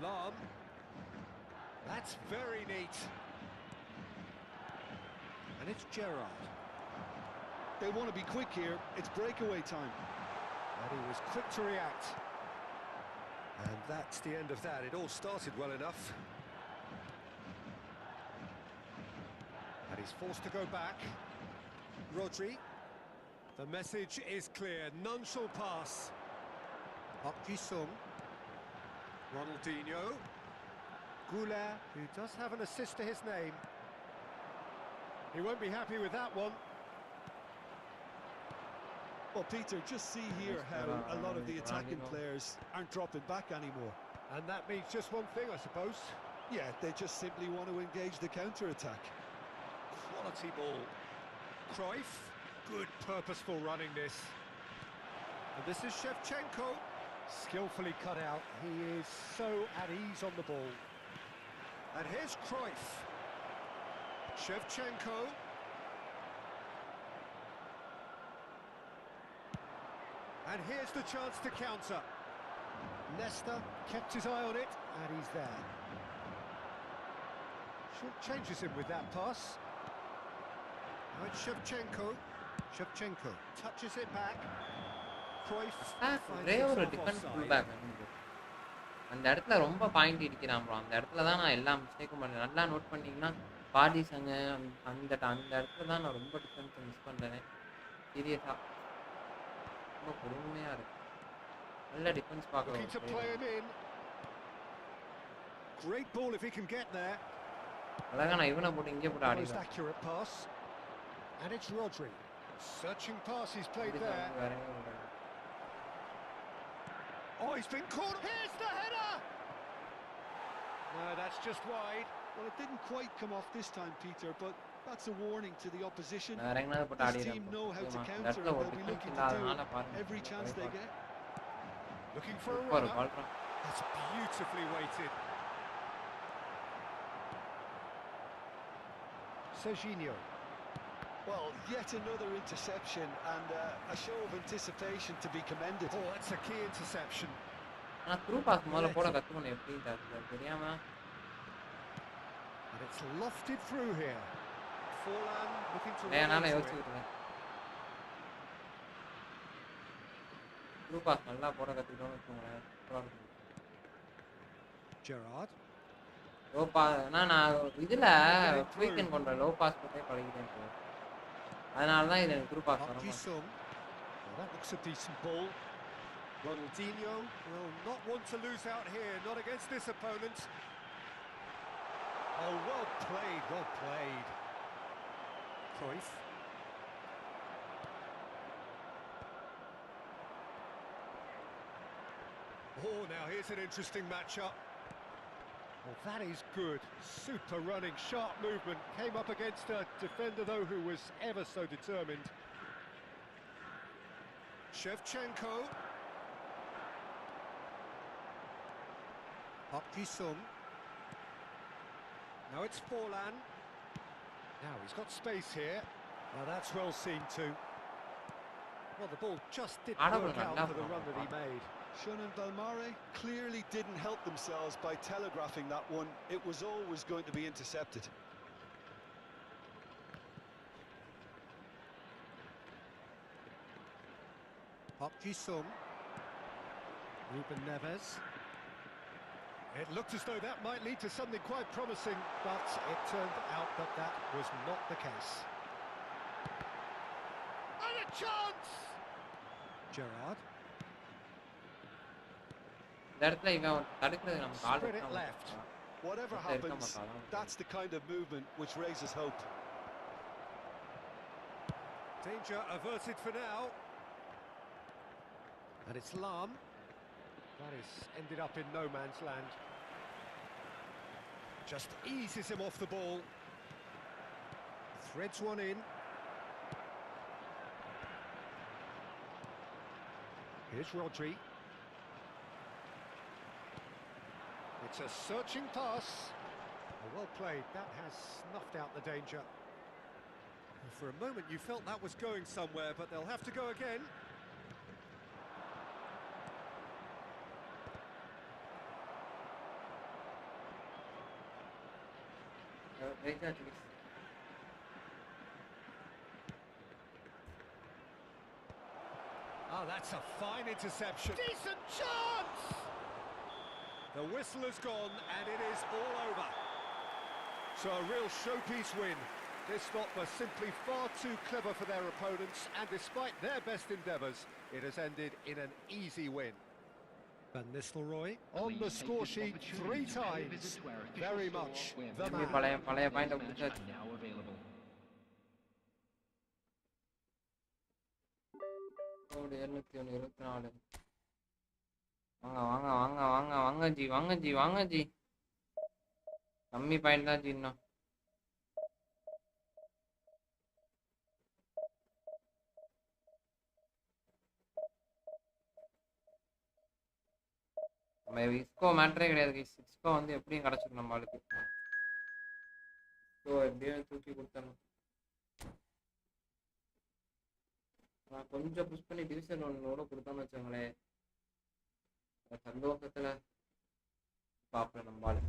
Lam. That's very neat. And it's Gerrard. They want to be quick here. It's breakaway time. And he was quick to react. And that's the end of that. It all started well enough. And he's forced to go back. Rodri. The message is clear. None shall pass. Park Ji-sung. Ronaldinho. Goulet, who does have an assist to his name. He won't be happy with that one. Well, Peter, just see here how a lot of the attacking players aren't dropping back anymore. And that means just one thing, I suppose. Yeah, they just simply want to engage the counter-attack. Quality ball. Cruyff. Good purposeful running this. And this is Shevchenko. Skillfully cut out. He is so at ease on the ball. And here's Cruyff. Shevchenko. And here's the chance to counter. Nesta kept his eye on it, and he's there. Changes him with that pass. Now it's Shevchenko. Shevchenko touches it back. Cruyff finds ஒரே ஒரு himself defence full offside. Back அந்த இடத்துல ரொம்ப point இடிக்கிறான் bro. அந்த இடத்துல தான் நான் எல்லா மிஸ்டேக்கும் பண்ணுறேன். நல்லா நோட் பண்ணிங்கன்னா பாடிஸங்க அந்த இடத்துல தான் நான் ரொம்ப டிஃபென்ஸை மிஸ் பண்ணுறேன். சீரியஸாக ரொம்ப பொறுமையாக இருக்கு. நல்ல டிஃபென்ஸ் Looking to play பார்க்குறோம். him in. Great ball if he can get there. அழகா நான் இவனை போட்டு இங்கே போட்டு Most ஆடிடுவேன். accurate pass. And it's Rodri. Searching pass he's played there. Oh, he's been caught. Here's the header. No, that's just wide. Well, it didn't quite come off this time, Peter, but that's a warning to the opposition. வேற எங்கனாவது போட்டு This team know how to ஆடிடுவேன். இந்த counter, இடத்துல and ஒரு they'll be defence looking to இல்லாதனால do பாருங்க. every chance they get. Looking for a ஒரு runner. பால்றான். That's beautifully weighted. Serginho. Well, yet another interception and a show of anticipation to be commended. Oh, that's a key interception. ஆனால் through pass முதல்ல போட கற்றுக்கணும். எப்படி தெரியாம And it's lofted through here. Forlan looking to நிறைய run நாள் into it. யோசிச்சுட்டு இருக்கேன். த்ரூ பாஸ் நல்லா போட கற்றுக்கிட்டோம்னு வச்சுக்கோங்களேன். Gerrard. லோ பாஸ் ஆனால் நான் இதில் வீக்கெண்ட் கொண்ட லோ பாஸ் போட்டே பழகிட்டேன் bro. அதனால தான் இது எனக்கு த்ரூ பாஸ் வர மாட்டேன். Well, that looks a decent ball. Ronaldinho will not want to lose out here, not against this opponent. Oh, well played, well played. Cruyff. Oh, now here's an interesting matchup. Well, that is good. Super running, sharp movement. Came up against a defender, though, who was ever so determined. Shevchenko. Park Ji-sung. Now it's Forlan. Now he's got space here. Now that's well seen too. Well, the ball just didn't work out for the run that he made. Shun and Belmare clearly didn't help themselves by telegraphing that one. It was always going to be intercepted. Park Ji-sung. Ruben Neves. It looked as though that might lead to something quite promising, but it turned out that that was not the case. And a chance! Gerrard. இந்த இடத்துல இவன் தடுக்கிறது நமக்கு ஆள் Spread it left. Whatever happens, that's the kind of movement which raises hope. Danger averted for now. And it's Lam. That has ended up in no man's land. Just eases him off the ball. Threads one in. Here's Rodri. It's a searching pass. Oh, well played. That has snuffed out the danger. For a moment you felt that was going somewhere, but they'll have to go again. Oh, that's a fine interception. Decent chance! The whistle has gone and it is all over. So a real showpiece win. This lot were simply far too clever for their opponents, and despite their best endeavours, it has ended in an easy win. Van Nistelrooy on the score sheet 3 times. Very much the man. பழைய பாயிண்ட புடிச்சாச்சு. Now available. 724. வாங்க G கம்மி point தான் G இன்னும். நம்ம இஸ்கோ மேட்டரே கிடையாது. இஸ்கோ வந்து எப்படியும் கிடைச்சிடும் நம்ம ஆளுக்கு. ஸோ எப்படியும் தூக்கி கொடுத்தணும். நான் கொஞ்சம் புஷ் பண்ணி டிவிஷன் 1 கொடுத்தோன்னு வச்சோங்களேன், சந்தோஷத்துல பார்ப்பேன் நம்மளால.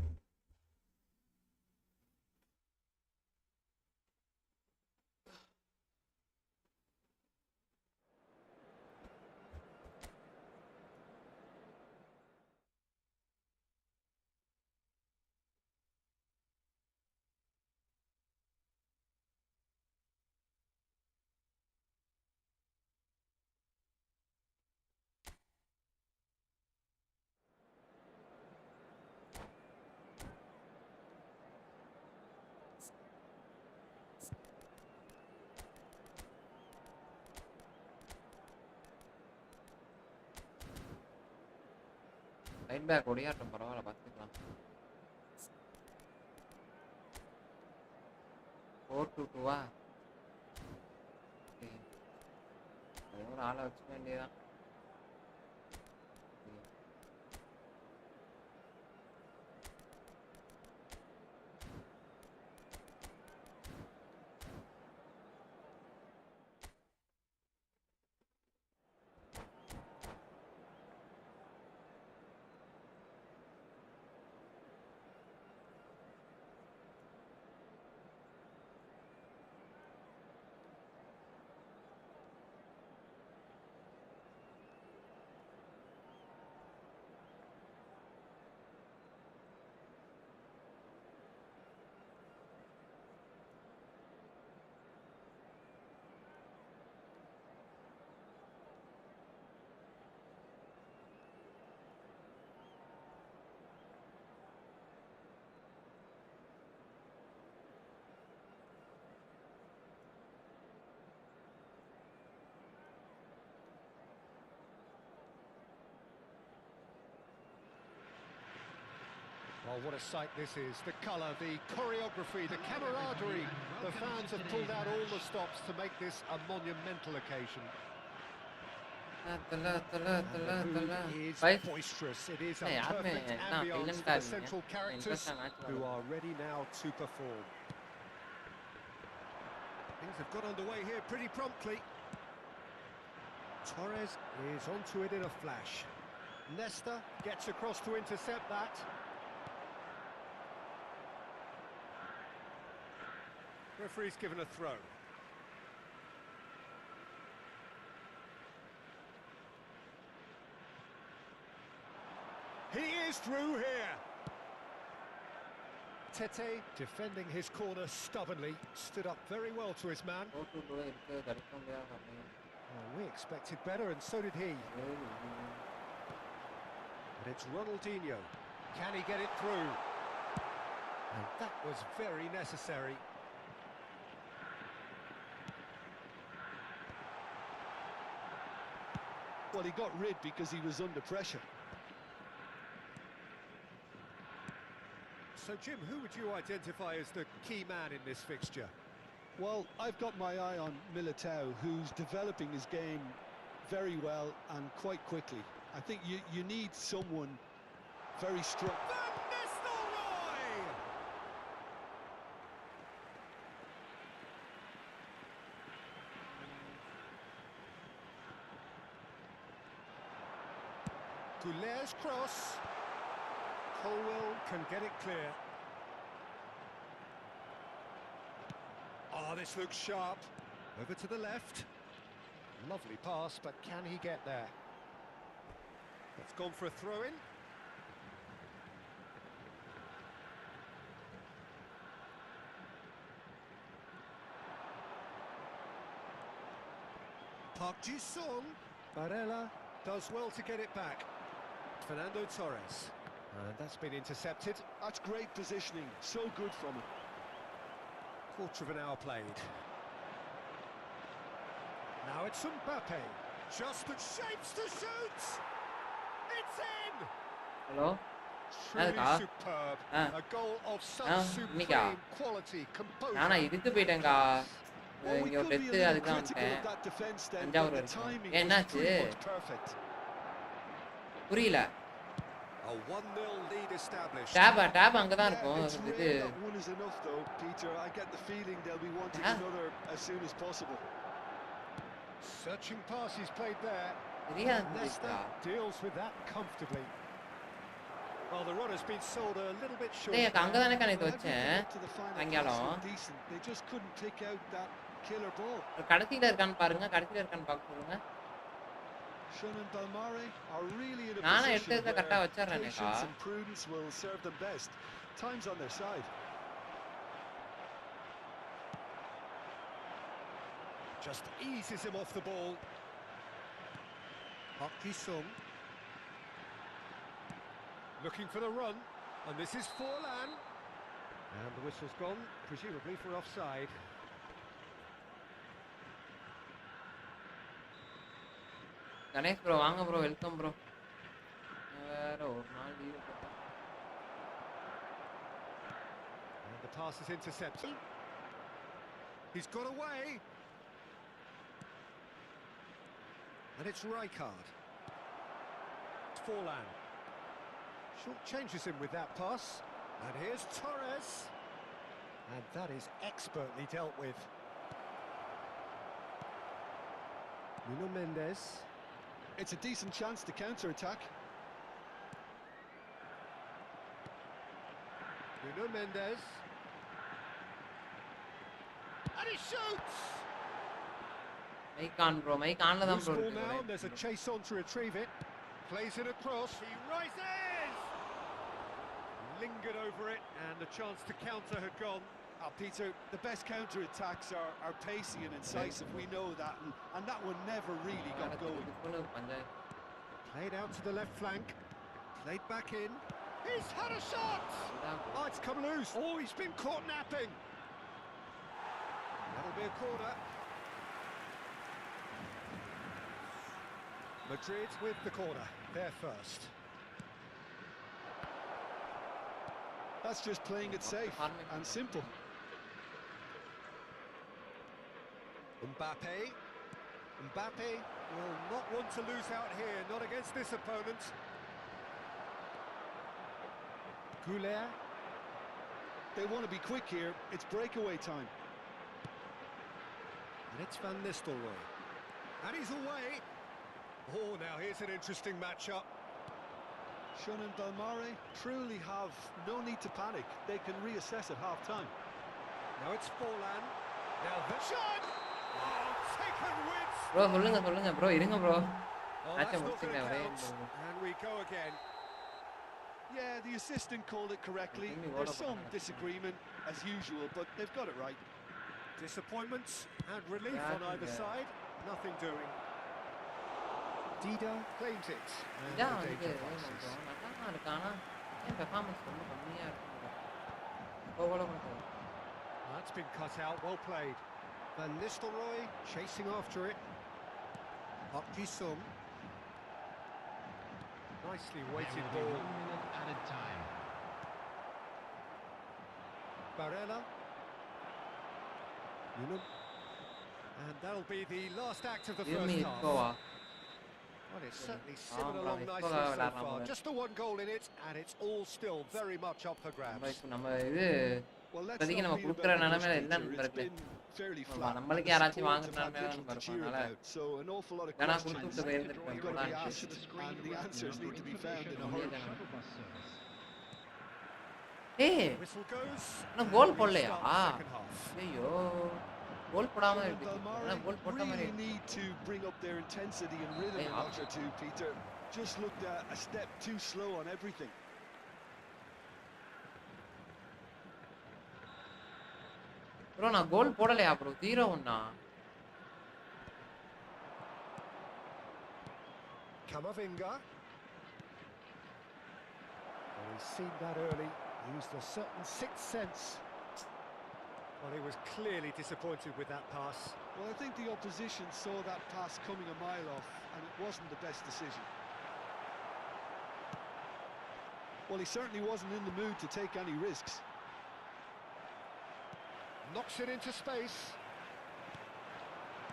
ரைட் பேக் ஒடியாட்டம் பரவாயில்ல, பார்த்துக்கலாம். 4-2-2 அதே ஒரு ஆளை வச்சுக்க வேண்டியதான். Well, what a sight this is. The colour, the choreography, the camaraderie. The fans have pulled out all the stops to make this a monumental occasion. It is boisterous. It is a perfect ambience for the central characters who are ready now to perform. Things have got underway here pretty promptly. Torres is onto it in a flash. Nesta gets across to intercept that. Referee's given a throw. He is through here. Tete, defending his corner stubbornly, stood up very well to his man. Oh, we expected better, and so did he. And it's Ronaldinho. Can he get it through? And that was very necessary. Well, he got rid because he was under pressure. So, Jim, who would you identify as the key man in this fixture? Well, I've got my eye on Militao, who's developing his game very well and quite quickly. I think you need someone very strong. Goulet's cross. Colwell can get it clear. Oh, this looks sharp. Over to the left. Lovely pass, but can he get there? It's gone for a throw-in. Park Ji-sung. Barella does well to get it back. Fernando Torres. And that's been intercepted. That's great positioning. So good from him. Quarter of an hour played. Now it's Mbappe. Just the shapes to shoot. It's in. Hello? Truly superb. A goal of such supreme quality, composure. நானா இதுக்கு போயிட்டேங்கா. Well, we இங்க ஒரு could be a death little அதுக்கு தான் critical of வந்துட்டேன். that defence then, but Thanjavur the இருக்கு. timing was என்னாச்சு? pretty much perfect. புரியல. A 1-0 lead established. டேப் அங்க தான் Yeah, இருக்கும். it's இது rare that one is enough though, Peter. I get the feeling they'll be wanting another as soon as possible. Searching pass is played there. தெரியாது Leicester deals with that comfortably. Well, the run has been sold a little bit short. டேய் அங்க தானே connect Well, வச்சேன். everything up to the final pass சாயங்காலம் was decent. They just couldn't pick out that killer ball. கடைசில இருக்கான்னு பாருங்க. கடைசில இருக்கான்னு பார்க்க சொல்லுங்க. Shun and Balmare are really in a நானே position எடுத்தத where கரெக்ட்டா வச்சறேனேக்கா. patience and prudence will serve them best. Time's on their side. Just eases him off the ball. Park Ji-sung. Looking for the run, and this is Forlan. And the whistle's gone, presumably for offside. Ganesh bro வாங்க bro, welcome bro. வேற ஒரு நாள் leave போட்டா. And the pass is intercepted. He's got away. And it's Rijkaard. It's Forlan. Short changes him with that pass. And here's Torres. And that is expertly dealt with. Nuno Mendes. It's a decent chance to counter-attack. Nuno Mendes. And he shoots! Mic on bro, mic ஆன்ல தான் bro Loose ball இருக்கு. now, there's a chase on to retrieve it. Plays it across, he rises! Lingered over it, and the chance to counter had gone. Peter, the best counter-attacks are pacey and incisive, we know that, and that one never really got going. Played out to the left flank, played back in. He's had a shot! Oh, it's come loose. Oh, he's been caught napping. That'll be a corner. Madrid with the corner, they're first. That's just playing it safe and simple. Mbappe will not want to lose out here, not against this opponent. Goulet. They want to be quick here, it's breakaway time. And it's Van Nistelrooy. And he's away. Oh, now here's an interesting matchup. Shun and Balmare truly have no need to panic. They can reassess at half-time. Now it's Forlan. Now the shot! Oh, taken with... bro சொல்லுங்க bro, இருங்க bro. Oh, மேட்சை that's not முடிச்சிங்க going to ஒரே. count. And we go again. Yeah, the assistant called it correctly. There's some disagreement, as usual, but they've got it right. Disappointments and relief on either side. Nothing doing. Dida claims it. And இதான் the வந்து danger passes. நல்லா தான் இருக்கு, ஆனா ஏன் performance ரொம்ப கம்மியா இருக்கு. போகல மாட்டேன். That's been cut out, well played. Van Nistelrooy chasing after it. Park Ji-sung. Nicely weighted There will ball. be 1 minute added time. Barella. Unum. And that'll be the last act of the first இருமி half. இப்போவா? Well, it's certainly simmered bro, along it's nicely got a so lot far. more. Just the one goal in it, and it's all still very much up for grabs. நம்ம இது Well, let's இப்போதைக்கு not நம்ம beat கொடுக்குற about the bush, நிலைமையில Peter. இல்லைன்னு It's பாருங்களேன். been fairly ஆமா, flat. நம்மளுக்கே The யாராச்சும் supports வாங்குற have had நிலைமையில little நம்ம to cheer இருக்கோம். அதனால about, so an awful lot of வேணா questions கொடுத்துட்டு போயிருந்துருக்கோம். have got to be இப்போதான் asked, and the answers need to be found in a hurry. Shuttle bus service. ஏய் Whistle goes. இன்னும் கோல் and we போடலையா? start the second half. ஐயோ கோல் போடாம Shun and இருக்கு. Balmare ஆனா கோல் போட்ட மாதிரி really need to bring up their intensity and rhythm Hey, a notch or two, Peter. Just looked a step too slow on everything. Bro நான் கோல் போடலையா bro? 0-1. Camavinga. Well, he's seen that early. Used a certain sixth sense. Well, he was clearly disappointed with that pass. Well, I think the opposition saw that pass coming a mile off, and it wasn't the best decision. Well, he certainly wasn't in the mood to take any risks. Knocks it into space.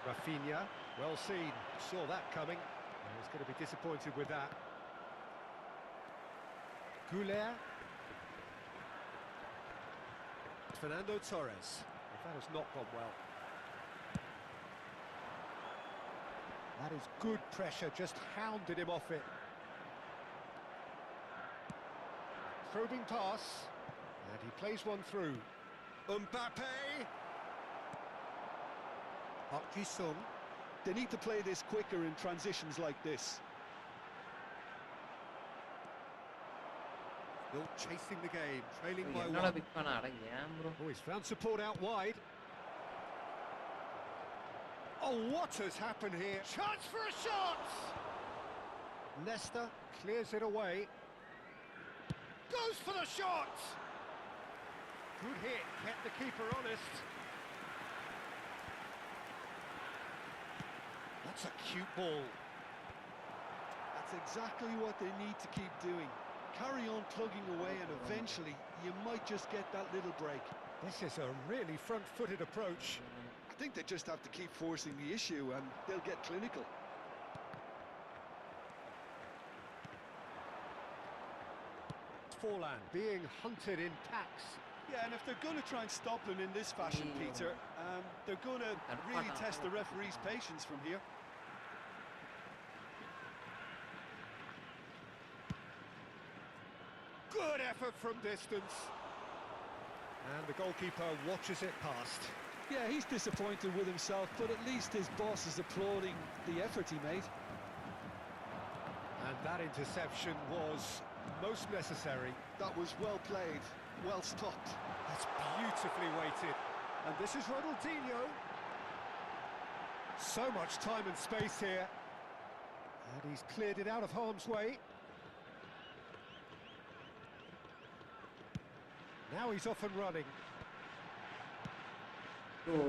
Rafinha, well seen. Saw that coming. And he's going to be disappointed with that. Goulet. Fernando Torres. Well, that has not gone well. That is good pressure, just hounded him off it. Probing pass. And he plays one through. Mbappe! Park Ji-sung. They need to play this quicker in transitions like this. Still chasing the game, trailing by என்னடா one. Big பண்ண அட ஏன் bro Oh, he's found support out wide. Oh, what has happened here? Chance for a shot! Leicester clears it away. Goes for the shot! Good hit, kept the keeper honest. That's a cute ball. That's exactly what they need to keep doing. Carry on plugging away and eventually you might just get that little break. This is a really front-footed approach. I think they just have to keep forcing the issue and they'll get clinical. Forlan being hunted in packs. Yeah, and if they're going to try and stop him in this fashion, Peter, they're going to really test the referee's patience from here. Good effort from distance. And the goalkeeper watches it past. Yeah, he's disappointed with himself, but at least his boss is applauding the effort he made. And that interception was most necessary. That was well played, well stopped. That's beautifully weighted. And this is Ronaldinho. So much time and space here. And he's cleared it out of harm's way. Now he's off and running. And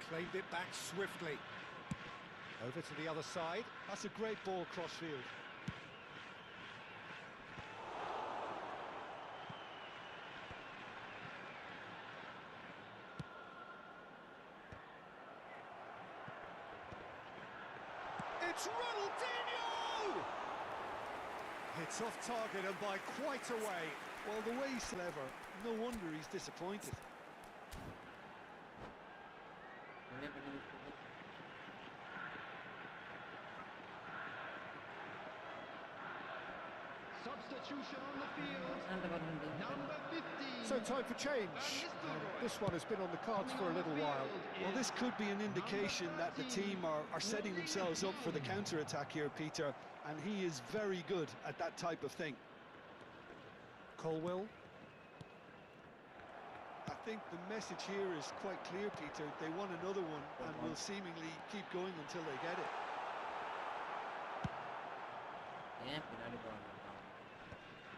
claimed it back swiftly. Over to the other side. That's a great ball cross-field. It's Ronaldinho! It's off target and by quite a way. Well, the way he's clever, no wonder he's disappointed. Substitution on the field. Number 15. So time for change. This one has been on the cards for a little while. Well, this could be an indication that the team are setting themselves up for the counter-attack here, Peter, and he is very good at that type of thing. Colwell. I think the message here is quite clear, Peter. They want another one and will seemingly keep going until they get it.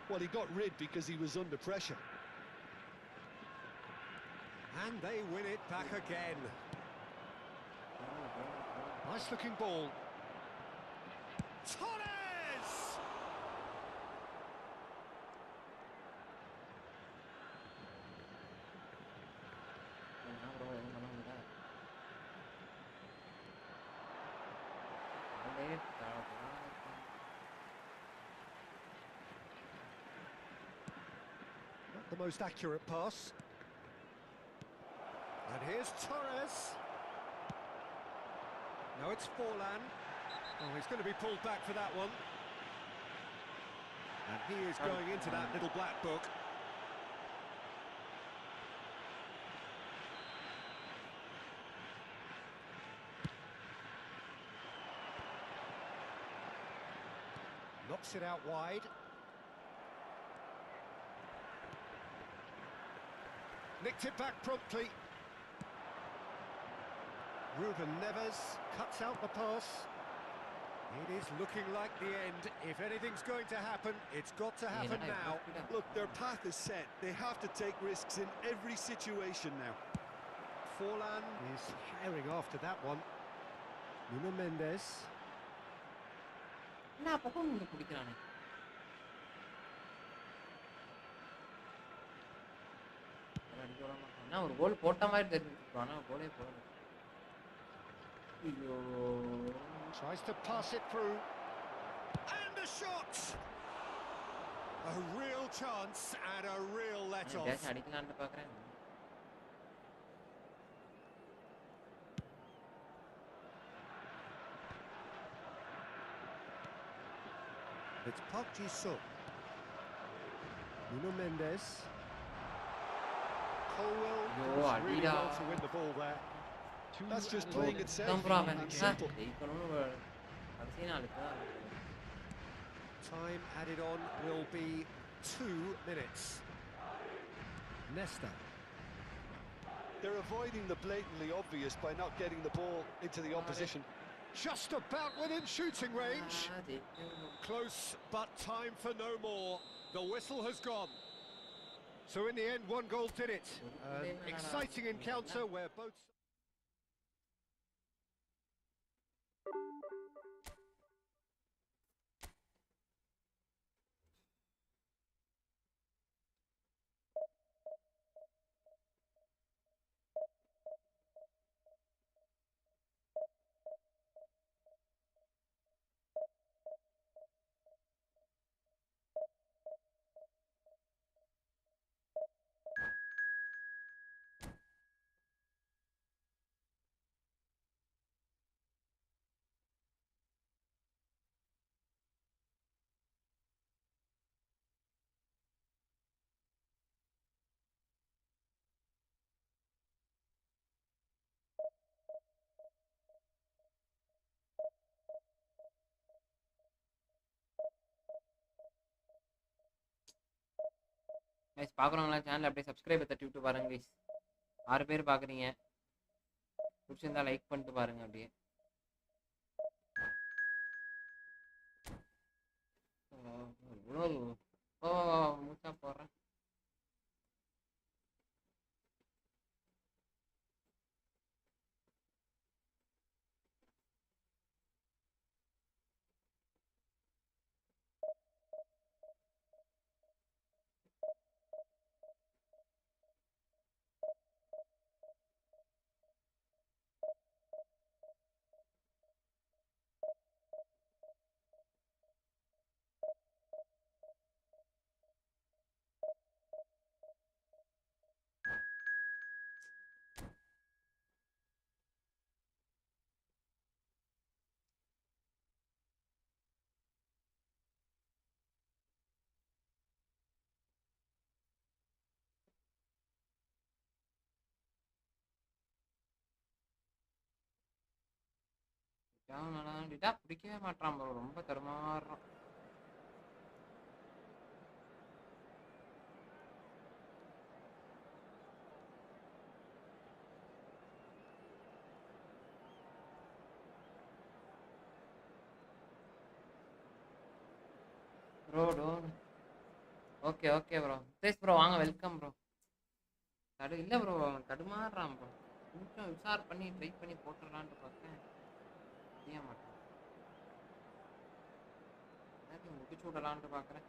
Well, he got rid because he was under pressure. And they win it back again. Nice looking ball. Torres! Not the most accurate pass. And here's Torres. Now it's Forlan. Oh, he's going to be pulled back for that one. And he is going into that little black book. Knocks it out wide. Nicked it back promptly. Ruben Neves cuts out the pass. It is looking like the end. If anything's going to happen, it's got to happen now. Look, their path is set. They have to take risks in every situation now. Forlan is firing after that one. Nuno Mendes. ஒரு கோல் போட்ட மாதிரி தெரிஞ்சிருக்கு ஆனா கோலே போடல. Tries to pass it through. And a shot! A real chance and a real let off. Patch அடிக்கலாம்னு பார்க்கறேன். It's Park Ji-sung. Nuno Mendes. Colwell does really well to win the ball there. That's just playing it safe and simple. Time added on will be 2 minutes. Nesta. They're avoiding the blatantly obvious by not getting the ball into the opposition. Just about within shooting range. Close, but time for no more. The whistle has gone. So in the end, one goal did it. An exciting encounter where both... guys பார்க்குறவங்களா channel அப்படியே subscribe தட்டி விட்டு பாருங்க guys. 6 பேர் பார்க்குறீங்க. பிடிச்சிருந்தா like பண்ணிட்டு பாருங்க அப்படியே. மூச்சா போடுறேன். பிடிக்கவே மாட்டான் ப்ரோ, ரொம்ப தருமாறான். ப்ரோ டோன். Okay okay bro. தேஸ் ப்ரோ வாங்க, வெல்கம் ப்ரோ. இல்லை ப்ரோ, தடுமாறுறான் ப்ரோ. கொஞ்சம் விசார் பண்ணி ட்ரை பண்ணி போட்டுடலான்ட்டு பார்த்தேன், செய்ய மாட்டேன். முடிச்சு விடலான்ட்டு பார்க்குறேன்.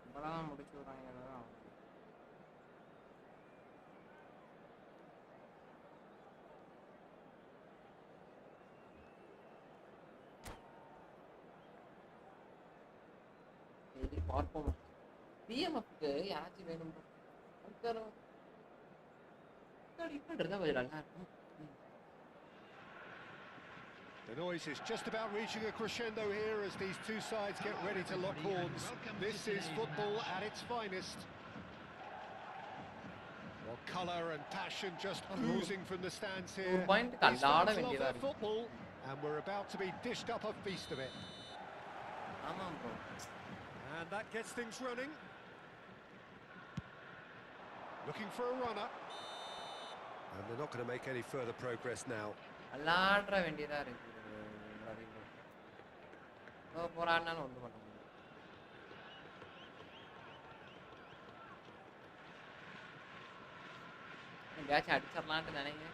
இப்போதான் முடிச்சு விட்றாங்க. தான் சரி பார்ப்போம். பிஎம்எஃப்க்கு யாராச்சும் வேணும் இருந்தால் கொஞ்சம் நல்லா இருக்கும். The noise is just about reaching a crescendo here as these two sides get ready to lock horns. This is football at its finest. Well, colour and passion just oozing from the stands here. These fans love their football, and we're about to be dished up a feast of it. And that gets things running. Looking for a runner. And they're not going to make any further progress now. விளாடுற வேண்டியதா இருக்கு. போராடினாலும் ஒன்று பண்ண முடியும். எங்கேயாச்சும் அடிச்சிடலான்ட்டு நினைக்கிறேன்.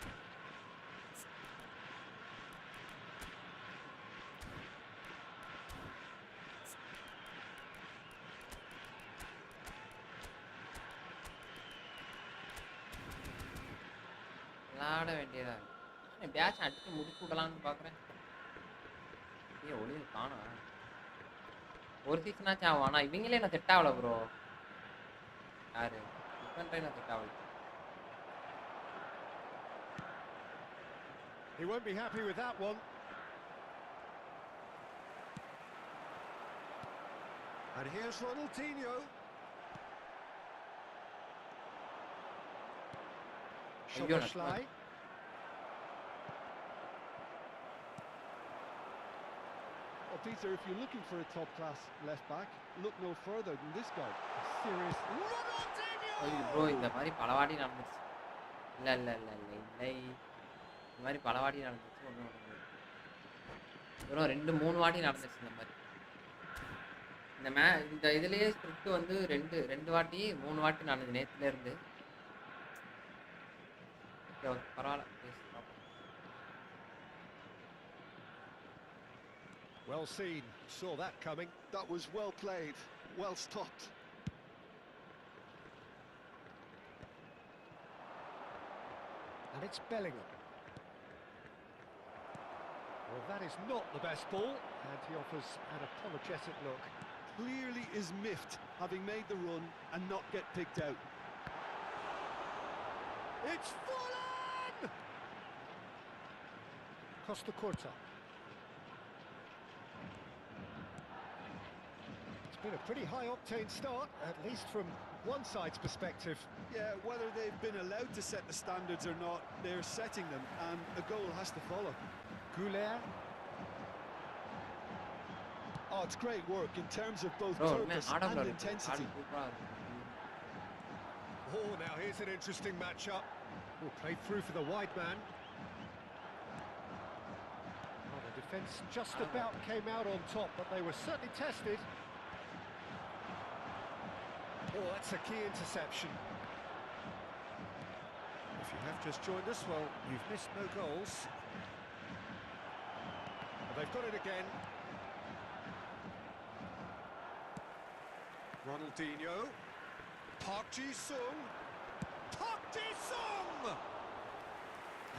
விளாட வேண்டியதா இருக்கு. பேட்ச் அடிச்சு முடிச்சு விடலான்னு பார்க்குறேன். ஒளியை காணோம். ஒரு சீசனாச்சும் ஆகும். ஆனா இவங்களே நான் செட் ஆகல ப்ரோ. யாரு டிஃபெண்டரே நான் செட் ஆகல. He won't be happy with that one. And here's Ronaldinho. Szoboszlai. Well, Peter, if you're looking for a top-class left-back, look no further than this guy. A serious... ஐயோ bro இந்த மாதிரி பலவாடி நடந்துச்சு. இல்லை இல்லை இல்லை இல்லை இல்லை இந்த மாதிரி பலவாடி நடந்துச்சு. ஒன்றும் வெறும் 2-3 வாட்டி நடந்துச்சு இந்த மாதிரி. இந்த இதுலேயே ஸ்கிரிப்ட் வந்து 2 வாட்டி 3 வாட்டி நடந்தது நேற்றுலேருந்து. பரவாயில்ல. Well seen, saw that coming. That was well played, well stopped. And it's Bellingham. Well, that is not the best ball, and he offers an apologetic look. Clearly is miffed, having made the run and not get picked out. It's Fulham! Costa Curta. It's been a pretty high-octane start, at least from one side's perspective. Yeah, whether they've been allowed to set the standards or not, they're setting them, and a goal has to follow. Goulet. Oh, it's great work in terms of both Bro, purpose and intensity. Oh, now here's an interesting matchup. Oh, played through for the wide man. Oh, the defence just about came out on top, but they were certainly tested. Oh, that's a key interception. If you have just joined us, well, you've missed no goals. But they've got it again. Ronaldinho. Park Ji-sung. Park Ji-sung!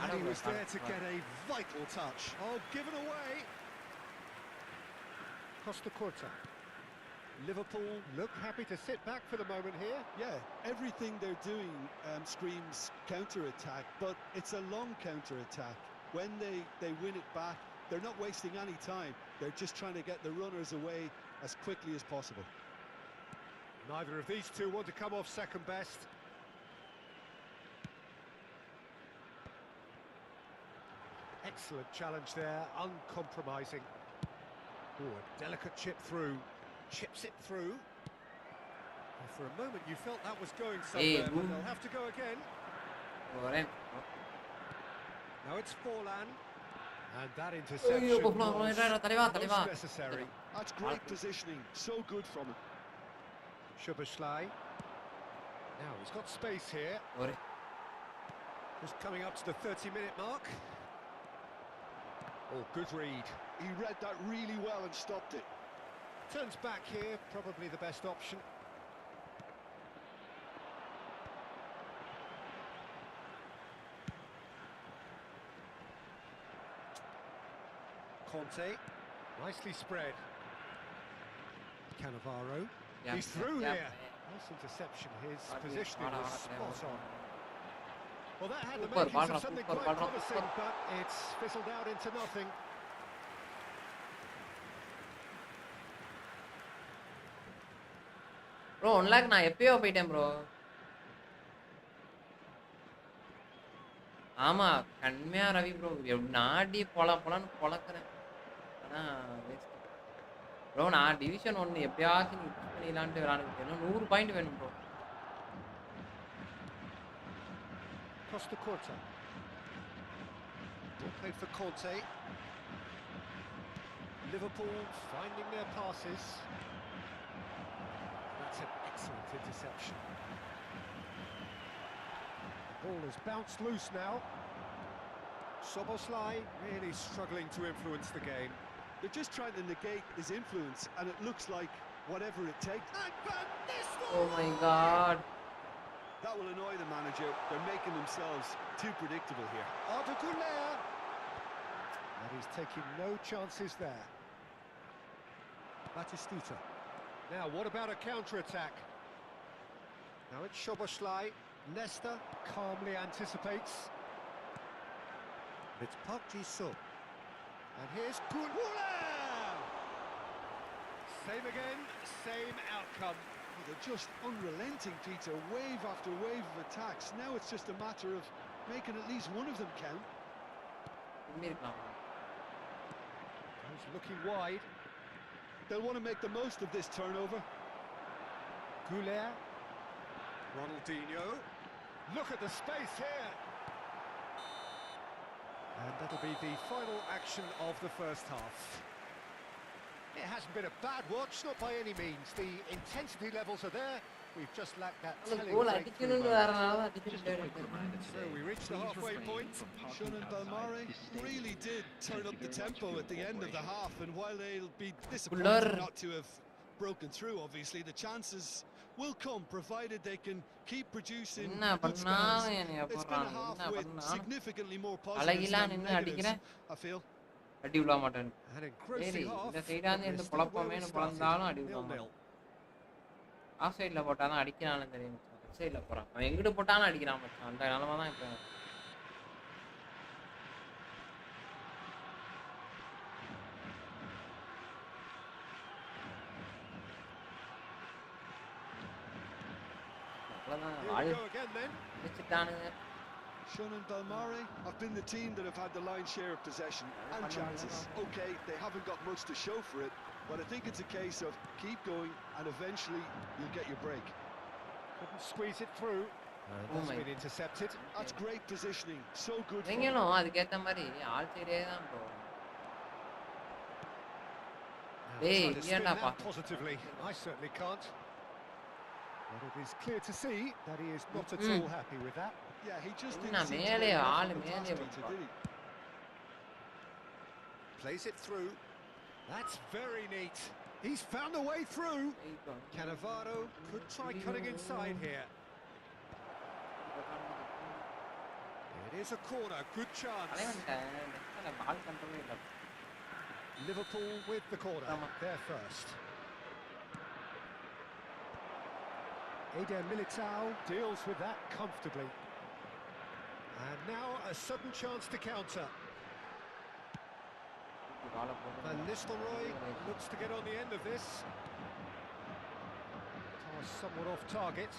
And he was there to get a vital touch. Oh, given away. Costa Curta. Liverpool look happy to sit back for the moment here. Yeah, everything they're doing screams counter-attack, but it's a long counter-attack. When they win it back, they're not wasting any time. They're just trying to get the runners away as quickly as possible. Neither of these two want to come off second best. Excellent challenge there, uncompromising. Oh, a delicate chip through. Chips it through. Well, for a moment you felt that was going somewhere, but they'll have to go again. Now it's Forlan. And that interception was necessary. That's great positioning, so good from him. Szoboszlai. Now he's got space here. Just coming up to the 30-minute mark. Oh, good read. He read that really well and stopped it. Turns back here, probably the best option. Conte, nicely spread. Cannavaro, he's through here. Nice interception, his positioning was spot on. Well, that had the makings of something quite promising, but it's fizzled out into nothing. Bro, 1 lakh நான் எப்பயோ போயிட்டேன் bro. ஆமா கண்மையா Ravi bro நாடி போலான்னு பொளக்குறேன். ஆனா waste bro. நான் division 1 எப்பயாச்சும் நீ புஷ் பண்ணிடலான்ட்டு விளையாடுறேன். இன்னும் 100 பாயிண்ட் வேணும் bro. Costa Curta. Played for Conte. Liverpool finding their passes. That's an excellent interception. The ball has bounced loose now. Szoboszlai really struggling to influence the game. They're just trying to negate his influence, and it looks like whatever it takes. Oh my God. That will annoy the manager. They're making themselves too predictable here. Arda Güler. And he's taking no chances there. Batistuta. Now, what about a counter-attack? Now it's Szoboszlai. Nesta calmly anticipates. It's Park Ji-sung. And here's Gulula! Same again, same outcome. Well, they're just unrelenting, Peter. Wave after wave of attacks. Now it's just a matter of making at least one of them count. He's looking wide. They'll want to make the most of this turnover. Goulet. Ronaldinho. Look at the space here. And that'll be the final action of the first half. It hasn't been a bad watch, not by any means. The intensity levels are there. We've just lacked that telling breakthrough moment. So we reached the halfway point. Shonan Belmare really did turn up the tempo at the end of the half, and while they'll be disappointed not to have broken through, obviously, the chances will come, provided they can keep producing good spells. It's been a half with significantly more positives than negatives, I feel. An engrossing half, but we're still where we started, 0-0. Of சைடில் போட்டால் தான் அடிக்கிறான்னு தெரியும். Left சைடில் போகிறான், அவன் எங்கிட்டு போட்டாலும் அடிக்கிறான் மச்சான். அந்த நிலமை தான் இப்போ. Shonan Belmare have been the team that have had the lion's share of possession and chances. Okay, they haven't got much to show for it, but I think it's a case of keep going and eventually you'll get your break. Couldn't squeeze it through. That's been intercepted. That's great positioning. So good. அதுக்கேற்ற மாதிரி all சைடே தான் bro. Positively, I certainly can't. But it is clear to see that he is not at all happy with that. Yeah, he just didn't seem to be able to did he? Plays it through. That's very neat. He's found a way through. Cannavaro could try cutting inside here. It is a corner, good chance. Liverpool with the corner, there first. Eder Militao deals with that comfortably. And now a sudden chance to counter. Van Nistelrooy looks to get on the end of this. Pass somewhat off target.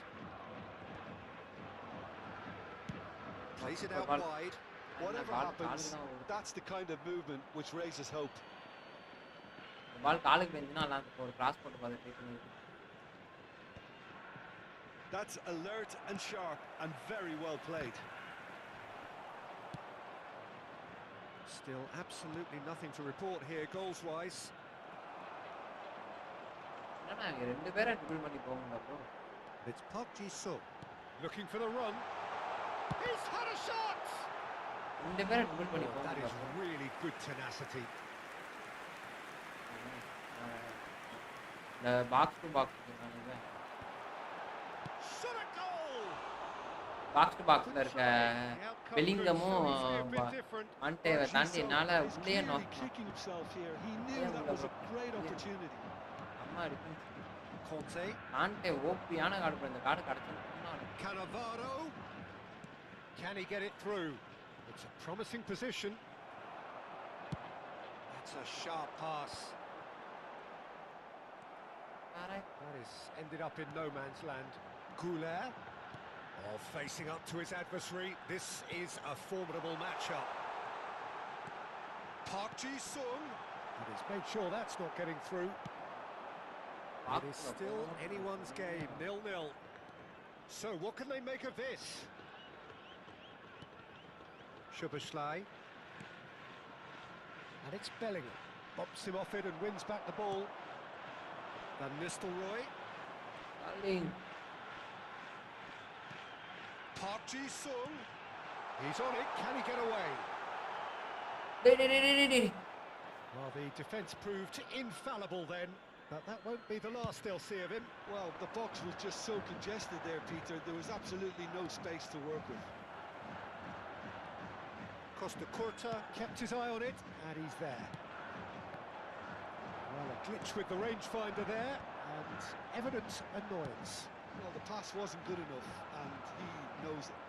Plays it out wide. Whatever happens, that's the kind of movement which raises hope. That's alert and sharp and very well played. Still absolutely nothing to report here goals-wise. It's Park Ji-sung looking for the run. He's had a shot! That is really good tenacity. The box to box. Box to பாக்ஸ்ல இருக்க பெலிங்கமும் மாண்டேவை தாண்டி என்னால உள்ளே அம்மா இருக்கு. Monte ஓபியான card போய் இந்த card கிடைச்சா Cannavaro, can he get it through? It's a promising position. That's a sharp pass. That is ended up in no man's land. Goulet. Oh, facing up to his adversary, this is a formidable matchup. Park Ji-sung, but he's made sure that's not getting through. It is still anyone's game, 0-0. So what can they make of this? Szoboszlai, and it's Bellingham, bops him off it and wins back the ball. Van Nistelrooy. Park Ji-sung, he's on it, can he get away? Well, the defence proved infallible then, but that won't be the last they'll see of him. Well, the box was just so congested there, Peter, there was absolutely no space to work with. Costa Curta kept his eye on it, and he's there. Well, a glitch with the rangefinder there, and evident annoyance. Well, the pass wasn't good enough, and he knows it.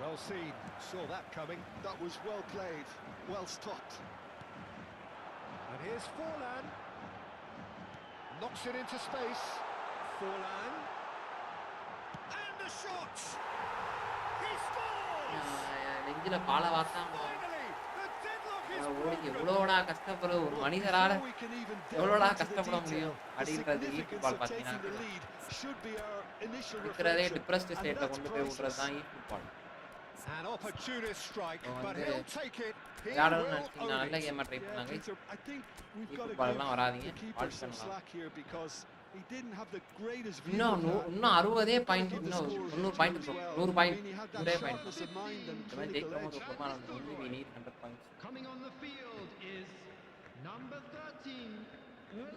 Well seen, saw that coming. That was well played, well stopped. And here's Forlan. Knocks it into space. Forlan. And the shot! He scores! நெஞ்சில காலை வாத்தாம Finally, the deadlock is ஓடி broken. எவ்வளோடா கஷ்டப்படுற ஒரு மனிதரால Before we can even delve எவ்வளோடா into the கஷ்டப்பட detail, முடியும் the அப்படின்றது significance ஈஃபுட்பால் of taking the பார்த்தீங்கன்னா lead should be our initial இருக்கிறதே reflection, டிப்ரெஸ்ட் and ஸ்டேட்ல that's கொண்டு போய் விடுறது priceless. தான் ஈஃபுட்பால் An opportunist strike, Oh, but and he'll take it. He விளையாடணும்னு will நினைச்சீங்கன்னா own நல்ல it. கேமா ட்ரை Yeah, பண்ணாங்க Peter, I think we've got to ஈஃபுட்பால் எல்லாம் give வராதீங்க the keeper வாட்ச் some பண்ணலாம் slack here because he didn't have the greatest view இன்னும் of that. இன்னும் 60 பாயிண்ட் Give the இன்னும் scorers 100 a point chance bro well. 100 I point mean, he had that 100 point sharpness of mind and இந்த மாதிரி clinical ஜெயிக்கிற போது edge. ரொம்ப நம்ம வந்து we need 100 points Coming on the field is number 13,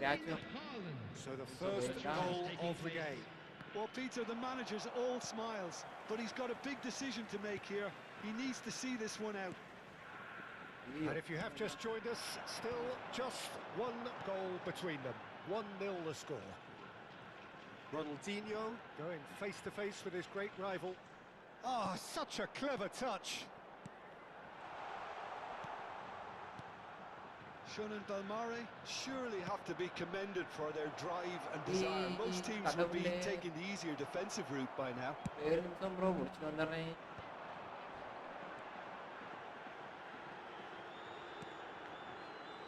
Gotcha. Erling Haaland. So the first Yeah. goal of the game. Well, Peter, the manager's all smiles, but he's got a big decision to make here. He needs to see this one out. And if you have just joined us, still just one goal between them. 1-0 the score. Ronaldinho going face to face with his great rival. Ah, such a clever touch. Shun and Belmare surely have to be commended for their drive and desire. Most teams would be taking the easier defensive route by now. ஒரு நிமிஷம் bro முடிச்சிட்டு வந்துடுறேன்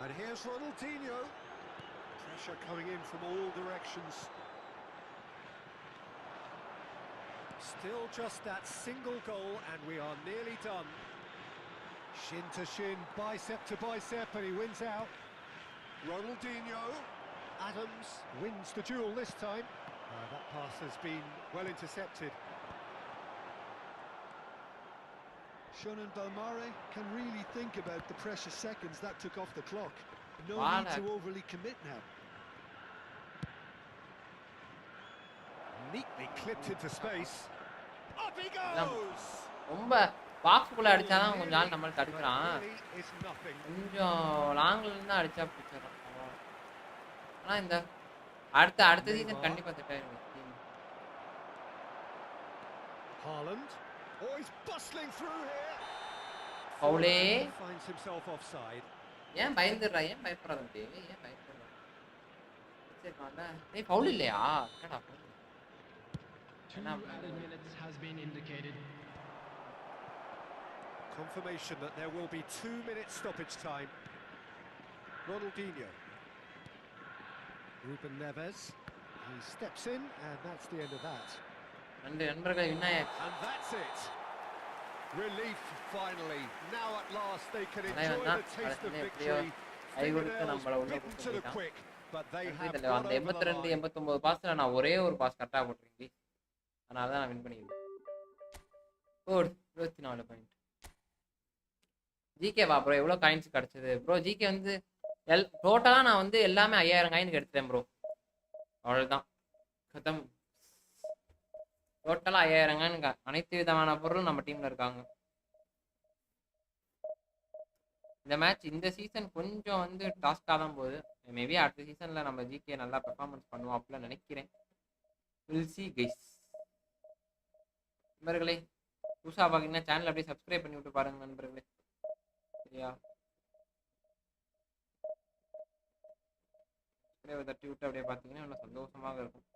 And here's Ronaldinho. Pressure coming in from all directions. Still just that single goal and we are nearly done. Shin to shin, bicep to bicep, and he wins out. Ronaldinho. Adams wins the duel this time. That pass has been well intercepted. Shun and Belmare can really think about the precious seconds that took off the clock. No Wow, need to overly commit now. Neatly clipped into space. Up he Yum. goes! ரொம்ப பாக்ஸ்குள்ள அடிச்சாதான் கொஞ்சம் ஆள் நம்மள தடுக்குறான் Really is nothing. கொஞ்சம் லாங்ல இருந்து அடிச்சா பிடிச்சிடறான் ஆனா இந்த அடுத்த சீசன் கண்டிப்பா செட் ஆயிருங்க Haaland. Oh, he's bustling through here. பவுலே Finds himself offside. ஏன் பயந்துடுறா ஏன் பயப்படுறாங்க ஏன் பயப்படுறா சரி வாடா ஏய் பவுல் இல்லையா என்னடா Two added minutes has been indicated. Confirmation that there will be 2 minutes stoppage time. Ronaldinho. Ruben Neves. He steps in, and that's the end of that. நண்பர்கள் Vinayak And that's it. Relief finally. Now at last they can அதான் enjoy தான் the taste of எப்படியோ victory. கை கொடுத்து Fingernails நம்மள உள்ள bitten to the கூட்டிட்டான் quick, but they நன்றி have தலைவா got அந்த over the 82 line. 89 பாஸ்ல நான் ஒரே ஒரு பாஸ் கரெக்டா போட்டிருக்கேன் அதனால தான் நான் வின் பண்ணிருக்கேன் கோட் 24 பாயிண்ட் ஜிகே வா ப்ரோ எவ்வளவு காயின்ஸ் கிடைச்சது ப்ரோ ஜிகே வந்து டோட்டலா நான் வந்து எல்லாமே 5000 காயினுக்கு எடுத்துட்டேன் ப்ரோ அவ்வளவுதான் கதம் டோட்டலா 5000 காயினுக்கு அனைத்து விதமான பொருளும் நம்ம டீம்ல இருக்காங்க இந்த மேட்ச் இந்த சீசன் கொஞ்சம் வந்து டாஸ்கா தான் போகுது மேபி அடுத்த சீசன்ல நம்ம ஜிகே நல்லா பெர்ஃபார்மன்ஸ் பண்ணுவோம் அப்படிலாம் நினைக்கிறேன் வில் see guys நண்பர்களே புதுசா பாத்தீங்கன்னா சேனல் அப்படியே சப்ஸ்கிரைப் பண்ணி விட்டு பாருங்க நண்பர்களே சரியா சப்ஸ்கிரைப் தட்டி விட்டு அப்படியே பாத்தீங்கன்னா இன்னும் சந்தோஷமாக இருக்கும்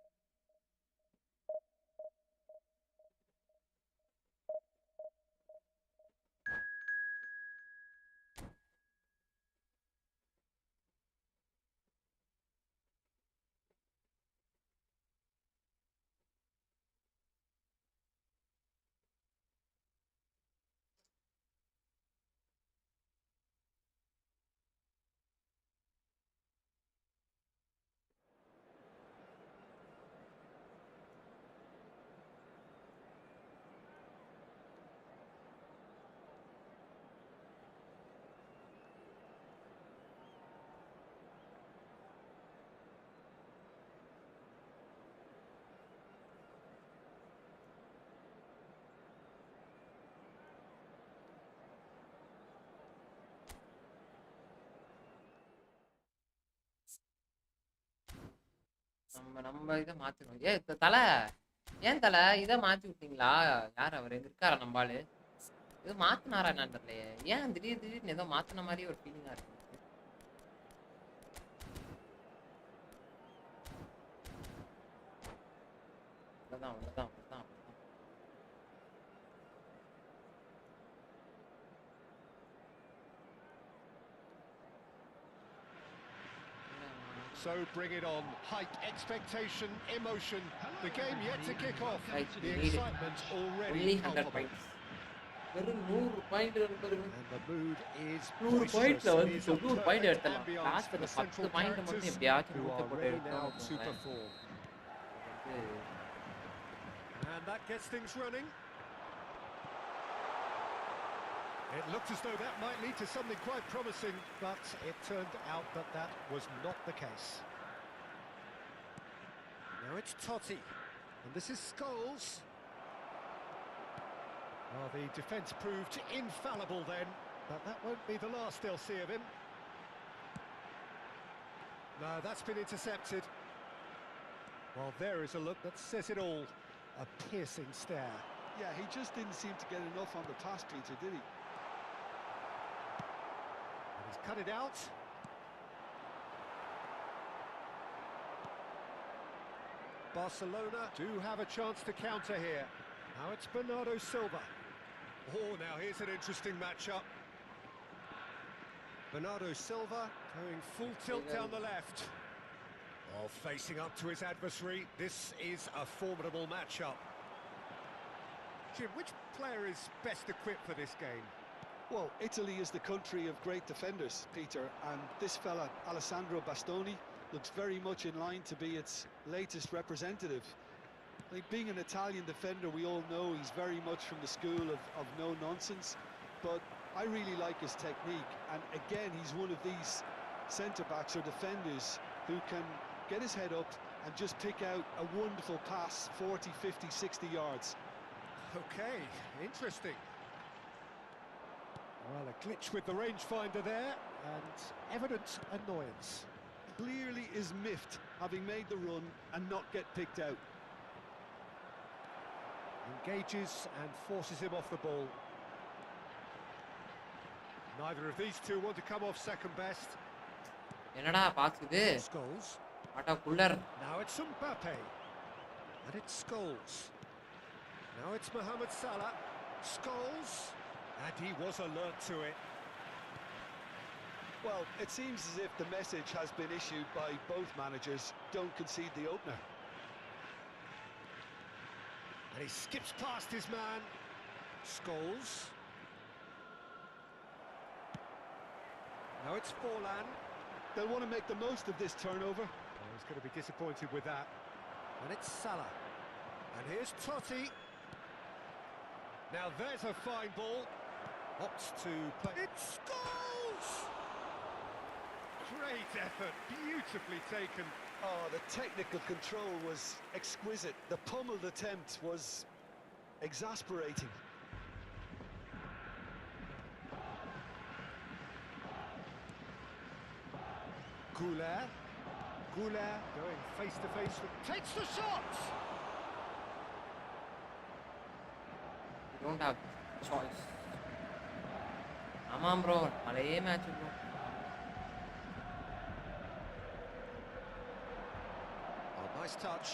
நம்ம இதை மாத்திரும். தல ஏன் தல இதை மாத்தி விட்டீங்களா? யார் அவர் எங்க இருக்காரா நம்பாளு? இது மாத்தினாரா என்னன்னு தெரியலையே. ஏன் திடீர்னு ஏதோ மாத்தின மாதிரி ஒரு ஃபீலிங்கா இருக்கு. அவ்வளவுதான் அவ்வளவுதான் அவ்வளவுதான். So bring it on. Hype, expectation, emotion. The game yet to kick off. Right, The excitement already only 100 palpable. points. வெறும் 100 point And the mood is 100 boisterous. பாயிண்ட்ல It வந்து is a 100 point perfect எடுத்தலாம். ambience last for அந்த the 10 central point மட்டும் characters எப்படியாச்சும் who மூச்சை are போட்டு ready now எடுத்தோம்னு to வச்சுக்கோங்களேன். perform. And that gets things running. It looked as though that might lead to something quite promising, but it turned out that that was not the case. Now it's Totti, and this is Scholes. Well, the defence proved infallible then, but that won't be the last they'll see of him. No, that's been intercepted. Well, there is a look that says it all. A piercing stare. Yeah, he just didn't seem to get enough on the pass, Peter, did he? And he's cut it out. Barcelona do have a chance to counter here. Now it's Bernardo Silva. Oh, now here's an interesting matchup. Bernardo Silva going full tilt down the left. Oh, facing up to his adversary. This is a formidable matchup. Jim, which player is best equipped for this game? Well, Italy is the country of great defenders, Peter, and this fella, Alessandro Bastoni, looks very much in line to be its latest representative. I think being an Italian defender, we all know he's very much from the school of no-nonsense, but I really like his technique, and again, he's one of these centre-backs or defenders who can get his head up and just pick out a wonderful pass, 40, 50, 60 yards. Okay, interesting. Well, a glitch with the rangefinder there, and evident annoyance. Clearly is miffed, having made the run and not get picked out. Engages and forces him off the ball. Neither of these two want to come off second best. என்னடா boss இது? Scholes. ஆட்டா குள்ளர். Now it's Mbappe. And it's Scholes. Now it's Mohamed Salah. Scholes. And he was alert to it. Well, it seems as if the message has been issued by both managers, don't concede the opener. And he skips past his man. Scholes. Now it's Forlan. They'll want to make the most of this turnover. Oh, he's going to be disappointed with that. And it's Salah. And here's Totti. Now there's a fine ball. Opts to play. It's Scholes! Great effort, beautifully taken. Oh, the technical control was exquisite. The pummeled attempt was exasperating. Goulet. Goulet going face to face with... Takes the shot! You don't have choice. ஆமாம் bro, பழைய match bro. Oh, nice touch.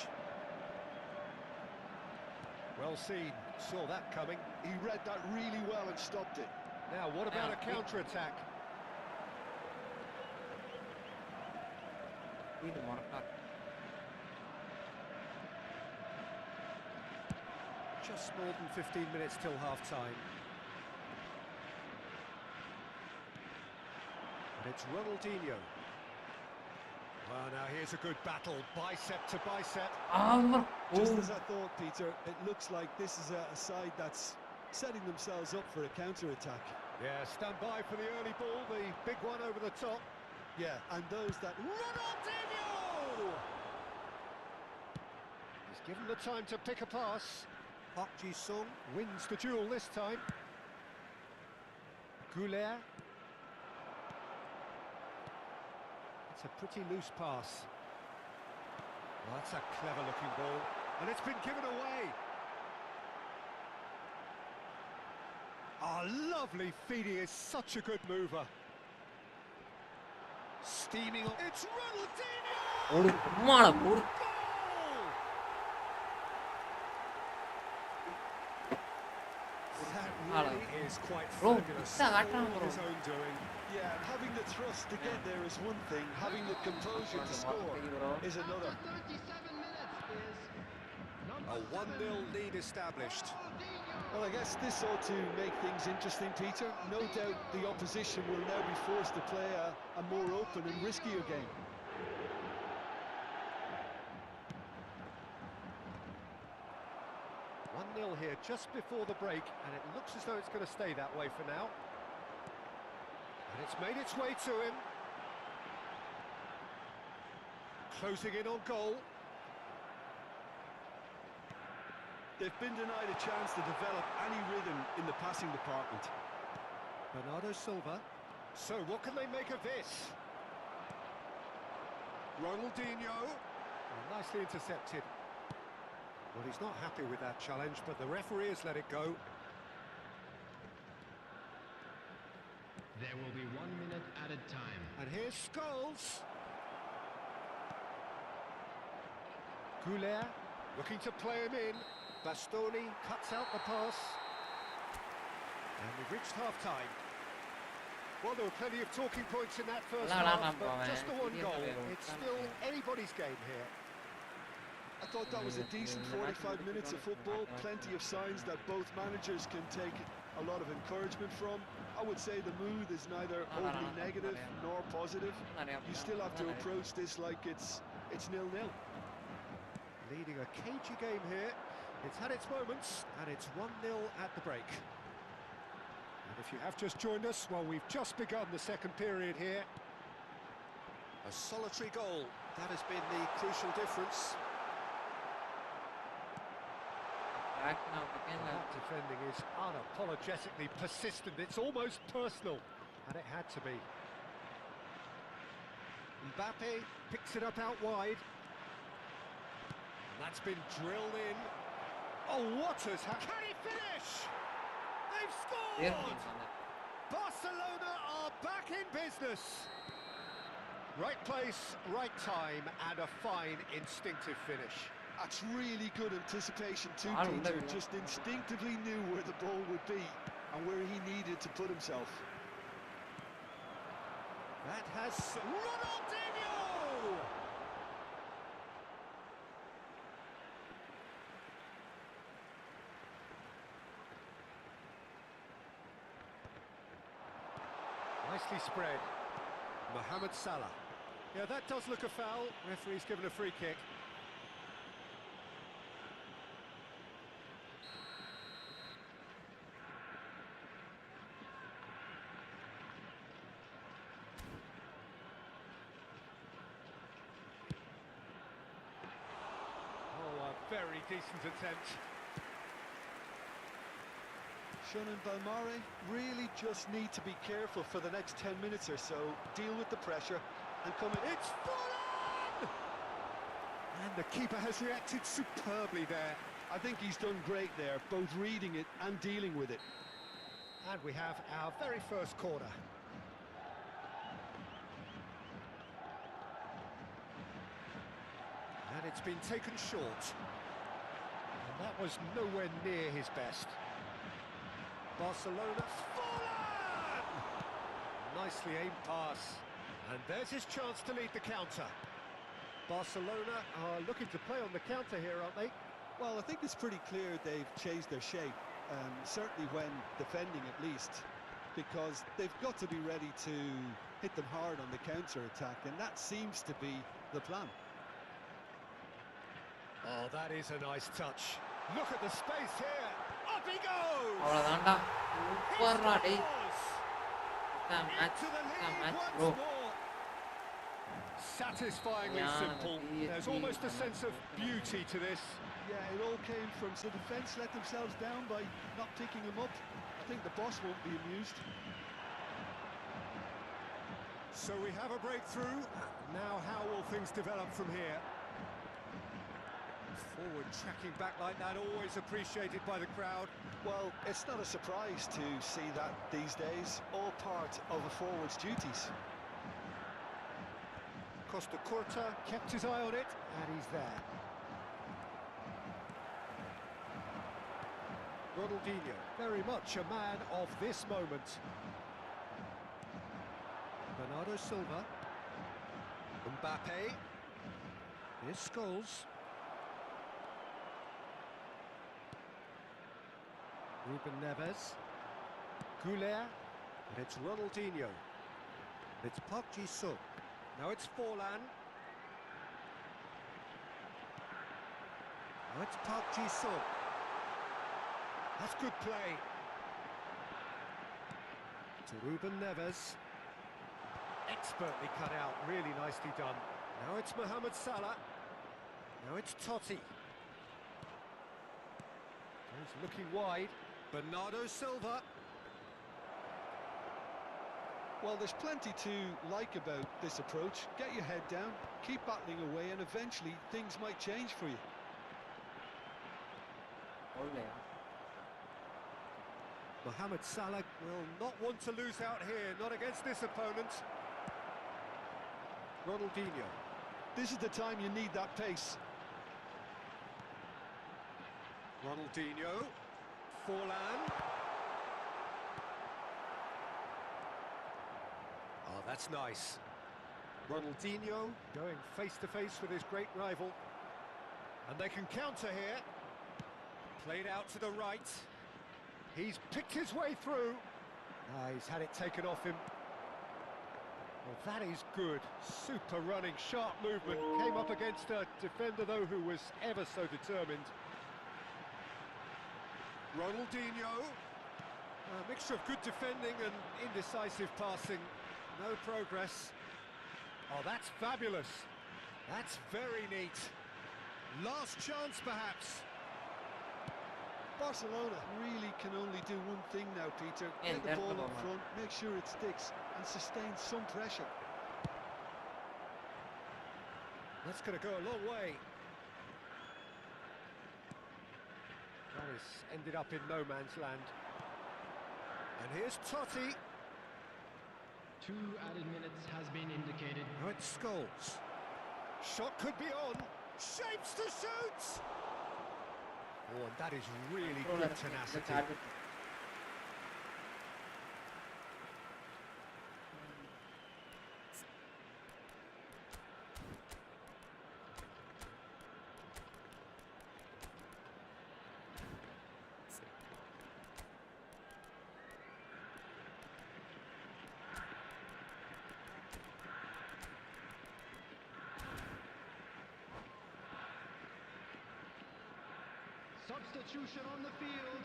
Well seen, saw that coming. He read that really well and stopped it. Now, what about a counter-attack? வீடு மொரட்டா. Just more than 15 minutes till half-time. And it's Ronaldinho. Well, now here's a good battle, bicep to bicep. Just as I thought, Peter, it looks like this is a side that's setting themselves up for a counter-attack. Yeah, stand by for the early ball, the big one over the top. Yeah, and those that... Ronaldinho! He's given the time to pick a pass. Park Ji-sung wins the duel this time. Goulet. It's a pretty loose pass. Well, that's a clever-looking ball, and it's been given away. Oh, lovely feeding, is such a good mover. Steaming on. It's Ronaldinho! Goal! That really is quite fabulous. All his own doing. Yeah, and having the thrust to get there is one thing, having the composure to score is another. 37 minutes is A 1-0 lead established. Well, I guess this ought to make things interesting, Peter. No doubt the opposition will now be forced to play a more open and riskier game. Here just before the break, and it looks as though it's going to stay that way for now. And it's made its way to him. Closing in on goal. They've been denied a chance to develop any rhythm in the passing department. Bernardo Silva. So what can they make of this? Ronaldinho. Well, nicely intercepted. Well, he's not happy with that challenge, but the referee has let it go. there will be 1 minute at a time. And here's Scholes. Goulet looking to play him in. Bastoni cuts out the pass. And we've reached half-time. Well, there were plenty of talking points in that first half, but just the one goal. It's still anybody's game here. I thought that was a decent 45 minutes of football, plenty of signs that both managers can take a lot of encouragement from. I would say the mood is neither overly negative nor positive. You still have to approach this like it's 0-0. Leading a cagey game here. It's had its moments, and it's 1-0 at the break. And if you have just joined us, well, we've just begun the second period here. A solitary goal, that has been the crucial difference. That defending is unapologetically persistent. It's almost personal, and it had to be. Mbappe picks it up out wide. And that's been drilled in. Oh, what has happened? Can he finish? They've scored! Barcelona are back in business. Right place, right time, and a fine instinctive finish. That's really good anticipation too, Peter. Just instinctively knew where the ball would be and where he needed to put himself. That has Ronaldinho! Nicely spread. Mohamed Salah. Yeah, that does look a foul. Referee's given a free kick. Very decent attempt. Sean and Balmare really just need to be careful for the next 10 minutes or so, deal with the pressure and come in. It's full on! And the keeper has reacted superbly there. I think he's done great there, both reading it and dealing with it. And we have our very first corner. And it's been taken short. And that was nowhere near his best. Barcelona, Fallen! Nicely aimed pass. And there's his chance to lead the counter. Barcelona are looking to play on the counter here, aren't they? Well, I think it's pretty clear they've changed their shape, certainly when defending at least, because they've got to be ready to hit them hard on the counter-attack, and that seems to be the plan. Oh, that is a nice touch. Look at the space here. Up he goes! அவ்வளவுதான்டா சூப்பர்ரா டேய் Into the lead once more. Satisfyingly simple. There's almost a sense of beauty to this. Yeah, it all came from the defence let themselves down by not picking him up. I think the boss won't be amused. So we have a breakthrough. Now how will things develop from here? Forward tracking back like that, always appreciated by the crowd. Well, it's not a surprise to see that these days, all part of a forward's duties. Costa Curta kept his eye on it, and he's there. Ronaldinho, very much a man of this moment. Bernardo Silva. Mbappe. Here's Scholes. Ruben Neves. Goulet. And it's Ronaldinho. It's Park Ji-sung. Now it's Forlan. Now it's Park Ji-sung. That's good play. To Ruben Neves. Expertly cut out, really nicely done. Now it's Mohamed Salah. Now it's Totti. He's looking wide. Bernardo Silva. Well, there's plenty to like about this approach. Get your head down, keep battling away, and eventually things might change for you. Mohamed Salah will not want to lose out here, not against this opponent. Ronaldinho. This is the time you need that pace. Ronaldinho. Forlan. Oh, that's nice. Ronaldinho going face-to-face with his great rival. And they can counter here. Played out to the right. He's picked his way through. He's had it taken off him. Well, that is good. Super running, sharp movement. Came up against a defender, though, who was ever so determined. Ronaldinho. A mixture of good defending and indecisive passing. No progress. Oh, that's fabulous. That's very neat. Last chance, perhaps. Barcelona really can only do one thing now, Peter. Get the ball up front, make sure it sticks, and sustain some pressure. That's going to go a long way. That has ended up in no man's land. And here's Totti. 2 added minutes has been indicated. Now it's Scholes. Shot could be on. Shapes to shoot! Oh, and that is really good tenacity. Substitution on the field.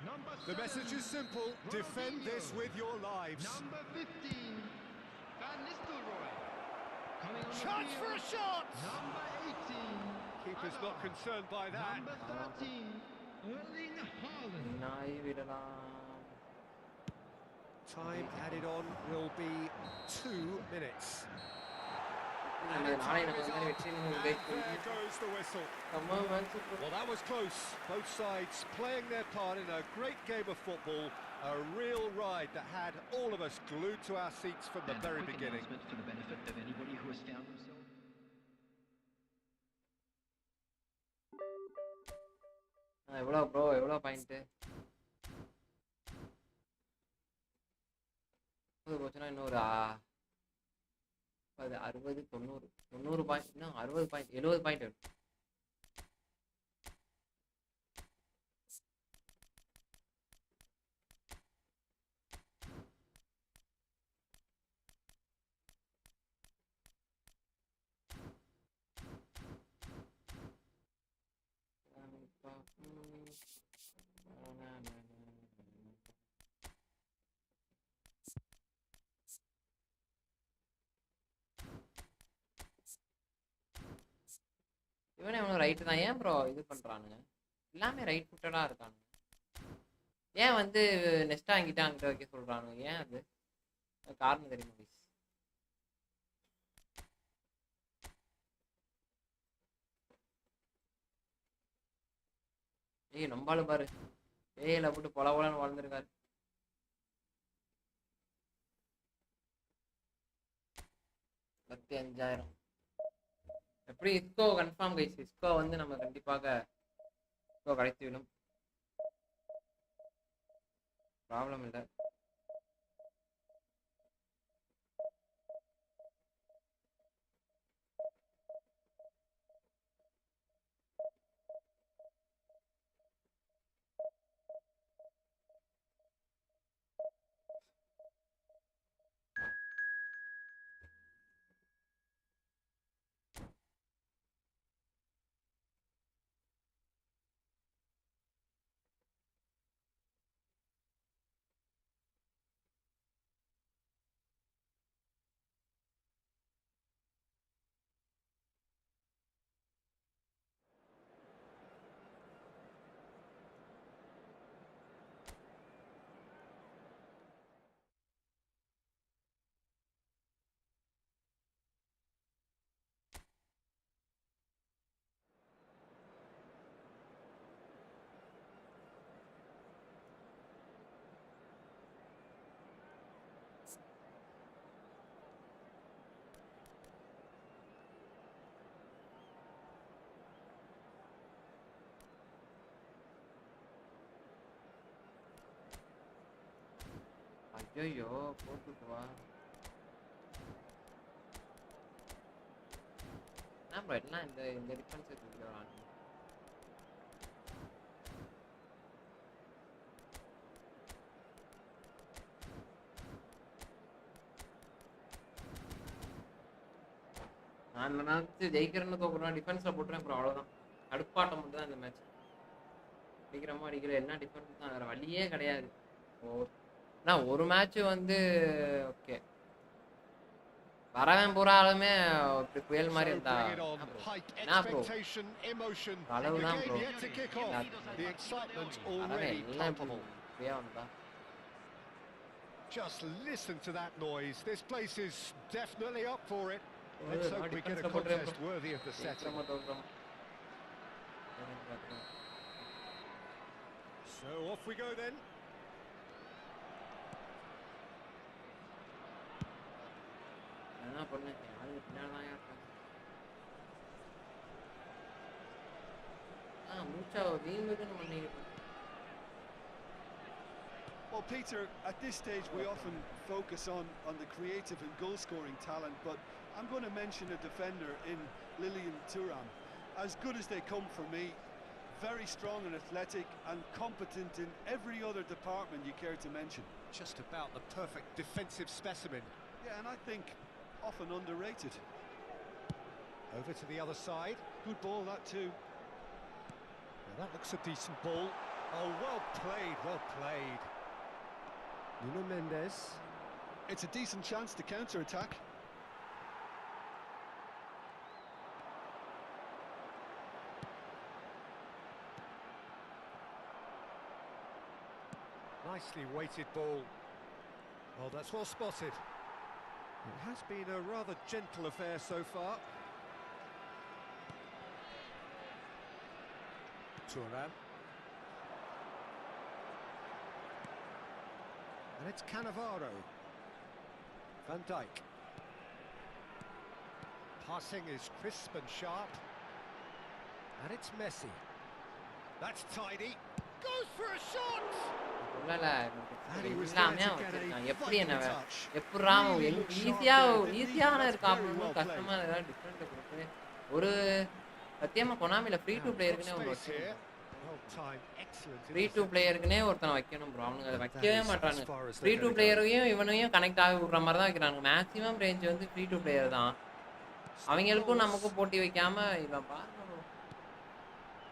Number 7. The message is simple. Defend this with your lives. Number 15. Van Nistelrooy. Coming on Chance the for field. a shot! Number 18. Keeper's not concerned by that. Number 13. Erling Haaland. Time added on will be 2 minutes. And There there goes the whistle. Well, that was close. Both sides playing their part in a great game of football. A real ride that had all of us glued to our seats from the very beginning. For the benefit of anybody who has found themselves. எவ்வளவு bro எவ்வளவு point போச்சுன்னா இன்னொரு 60 90 point இன்னும் 60 point 70 point வரும். இவனே அவனும் right தான். ஏன் ப்ரோ இது பண்ணுறானுங்க? எல்லாமே ரைட் ஃபுட்டடாக இருக்கானுங்க. ஏன் வந்து நெக்ஸ்ட்டாக அங்கிட்ட வைக்க சொல்கிறானுங்க? ஏன் அது காரணம் தெரியுமா? ப்ளீஸ் ஏய் நம்பால பாரு ஏயில போட்டு பொலவலன்னு வாழ்ந்துருக்காரு. 5,000 எப்படி இஸ்கோ கன்ஃபார்ம் கைஸ். இஸ்கோ வந்து நம்ம கண்டிப்பாக இஸ்கோ கிடைத்து விடும், ப்ராப்ளம் இல்லை. ஐயோ போட்டுட்டு வா. நான் ப்ரோ எல்லாம் இந்த டிஃபென்ஸ் எடுத்துட்டு வரான். நான் நினைச்சு ஜெயிக்கிறேன்னு தோக்குறேன், டிஃபென்ஸ்ல போட்டுறேன் அப்புறம் அவ்வளோதான். அடுப்பாட்டம் மட்டும் தான் இந்த மேட்ச். அடிக்கிறமா அடிக்கிற என்ன டிஃபென்ஸ் தான், வேற வழியே கிடையாது. நான் ஒரு மேட்ச் வந்து ஓகே வரவன் பூராலுமே இப்படி புயல் மாதிரி இருந்தா என்ன ப்ரோ அளவுதான் ப்ரோ. வரவன் எல்லாம் இப்போ இப்படியே வந்தா. Just listen to that noise. This place is definitely up for it. Let's hope we get a contest worthy of the setting. So off we go then. என்ன பண்ணு யாரு பின்னாடி தான் மூச்சா வீம்புக்குன்னு பண்ணிக்கிட்டு. Well, Peter, at this stage we often focus on the creative and goal-scoring talent, but I'm going to mention a defender in Lilian Thuram. As good as they come for me, very strong and athletic and competent in every other department you care to mention. Just about the perfect defensive specimen. Yeah, and I think often underrated. Over to the other side. Good ball that too. Now that looks a decent ball. Oh, well played, well played. Nuno Mendes. It's a decent chance to counter-attack. Nicely weighted ball. Oh, that's well spotted. It has been a rather gentle affair so far. Thuram. And it's Cannavaro. Van Dijk. Passing is crisp and sharp. And it's Messi. That's tidy. Goes for a shot! எப்படி என்ன எப்படா ஈஸியான இருக்கா அப்படின்னு கஷ்டமா ஏதாவது different கொடுத்து ஒரு சத்தியமா கொனாமில ஃப்ரீ டு பிளேயருக்குனே ஒன்று வச்சிருக்கேன். ஃப்ரீ டு பிளேயருக்குனே ஒருத்தனை வைக்கணும் ப்ரோ. அவனுங்க அதை வைக்கவே மாட்டானுங்க. ஃப்ரீ டு பிளேயரையும் இவனையும் கனெக்ட் ஆகி விடுற மாதிரி தான் வைக்கிறாங்க. மேக்ஸிமம் ரேஞ்ச் வந்து ஃப்ரீ டு பிளேயர் தான். அவங்களுக்கும் நமக்கும் போட்டி வைக்காம இவன் பாருங்க.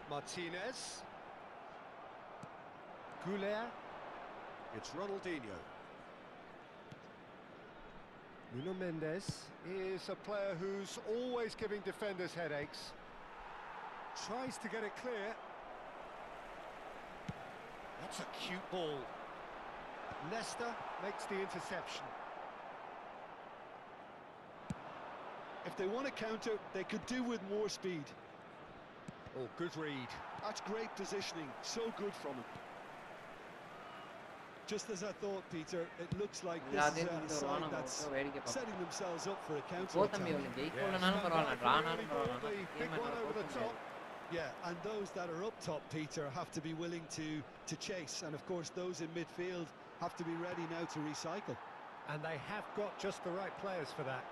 Martinez. Goulet. It's Ronaldinho. Nuno Mendes is a player who's always giving defenders headaches. Tries to get it clear. That's a cute ball. Nesta makes the interception. If they want to counter, they could do with more speed. Oh, good read. That's great positioning, so good from him. Just as I thought, Peter, it looks like this is a side that's setting themselves up for a counter-attack. Yeah, and those that are up top, Peter, have to be willing to chase, and of course those in midfield have to be ready now to recycle. And they have got just the right players for that.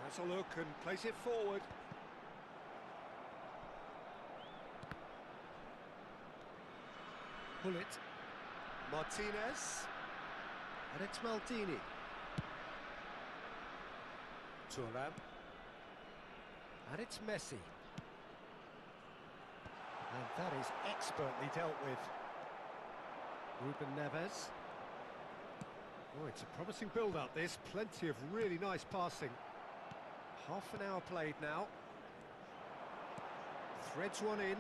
Has a look and plays it forward. Pull it. Martinez. And it's Maldini. Thuram. And it's Messi. And that is expertly dealt with. Ruben Neves. Oh, it's a promising build-up, this. Plenty of really nice passing. Half an hour played now. Threads one in.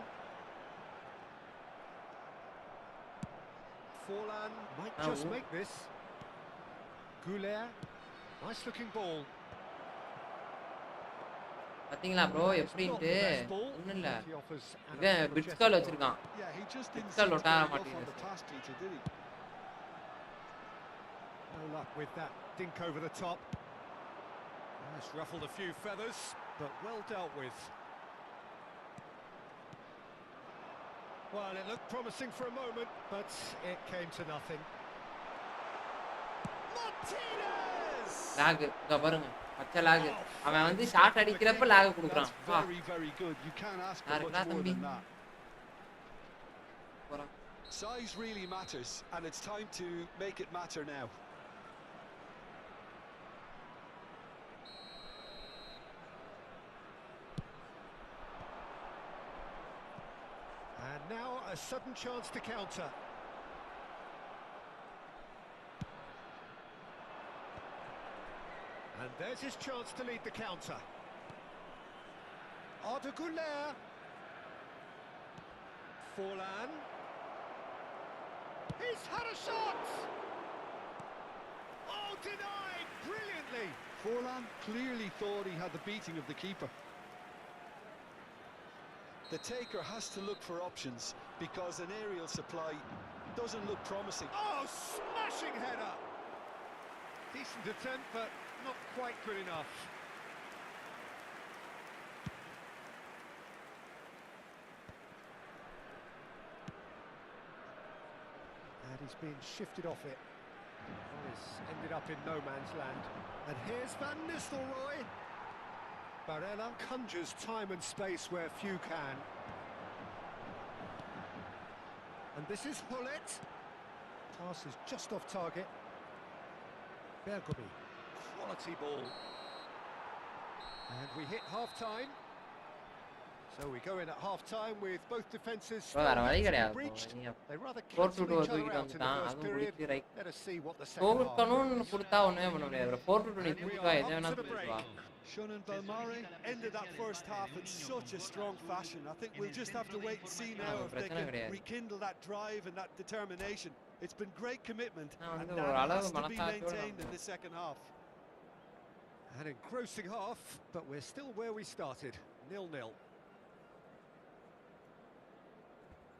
Forlan might just make this. Goulet. Nice-looking ball. பாத்தீங்களா bro எப்படின்ட்டு ஒண்ணும் இல்ல இவன் பிட்ஸ்கால் வச்சிருக்கான் பிட்ஸ்கால் ஒட்ட மாட்டேங்குது No luck with that dink over the top. It's ruffled a few feathers, but well dealt with. Well, it looked promising for a moment, but it came to nothing. Martinez! Lock இங்க பாருங்க பச்சை lock அவன் வந்து shot அடிக்கிறப்ப lock கொடுக்குறான் Very, very good. You can't ask for much more than that. Size really matters, and it's time to make it matter now. And now a sudden chance to counter. And there's his chance to lead the counter. Arda Güler. Forlan. He's had a shot! Oh, denied brilliantly! Forlan clearly thought he had the beating of the keeper. The taker has to look for options because an aerial supply doesn't look promising. Oh, smashing header! Decent attempt, but not quite good enough. And he's been shifted off it. Oh, he's ended up in no man's land. And here's Van Nistelrooy. Barella conjures time and space where few can. And this is Hullet. Pass is just off target. Bergomi. Quality ball. And we hit half-time. So we go in at half-time with both defences breached. They rather cancel each other out in the first period. Let us see what the second half brings. Shun and Belmare ended that first half in such a strong fashion. I think we'll just have to wait and see now if they can rekindle that drive and that determination. It's been great commitment, and that has to be maintained in the second half. An engrossing half, but we're still where we started, 0-0.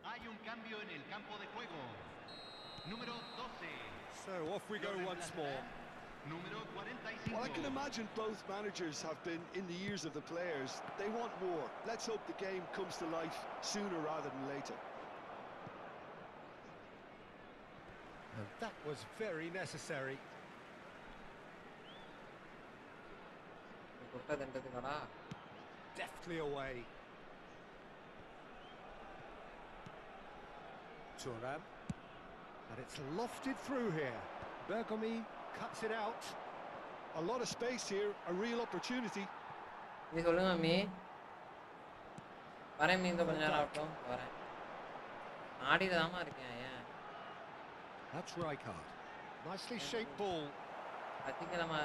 Hay un cambio en el campo de juego. Número 12. So off we go once more. Número 45. Well, I can imagine both managers have been in the ears of the players. They want more. Let's hope the game comes to life sooner rather than later. And that was very necessary. Deftly away. Thuram. And it's lofted through here. Bergomi cuts it out. A lot of space here, a real opportunity. நீ சொல்லுங்க me வரேன் me இந்த கொஞ்ச நேரம் ஆகட்டும் வரேன் ஆடிதாமா இருக்கேன் ஏன் That's Rijkaard. Nicely shaped ball. அத்திக்கலாமா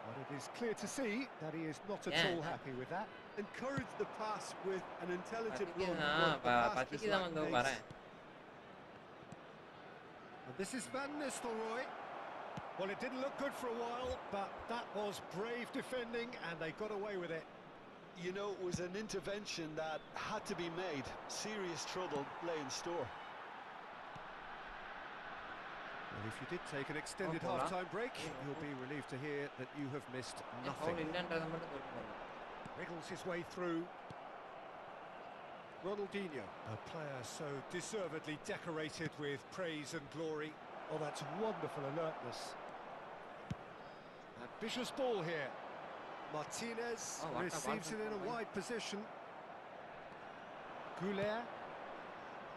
But it is clear to see that he is not at all happy with that. Encourage the pass with an intelligent run. பத்திக்குதான் வந்து வரேன். And this is Van Nistelrooy. Well, it didn't look good for a while, but that was brave defending, and they got away with it. You know, it was an intervention that had to be made. Serious trouble lay in store. Well, if you did take an extended half-time break, you'll be relieved to hear that you have missed nothing. Wriggles his way through. Ronaldinho, a player so deservedly decorated with praise and glory. Oh, that's wonderful alertness. Ambitious ball here. Martinez receives it in a wide position. Goulet.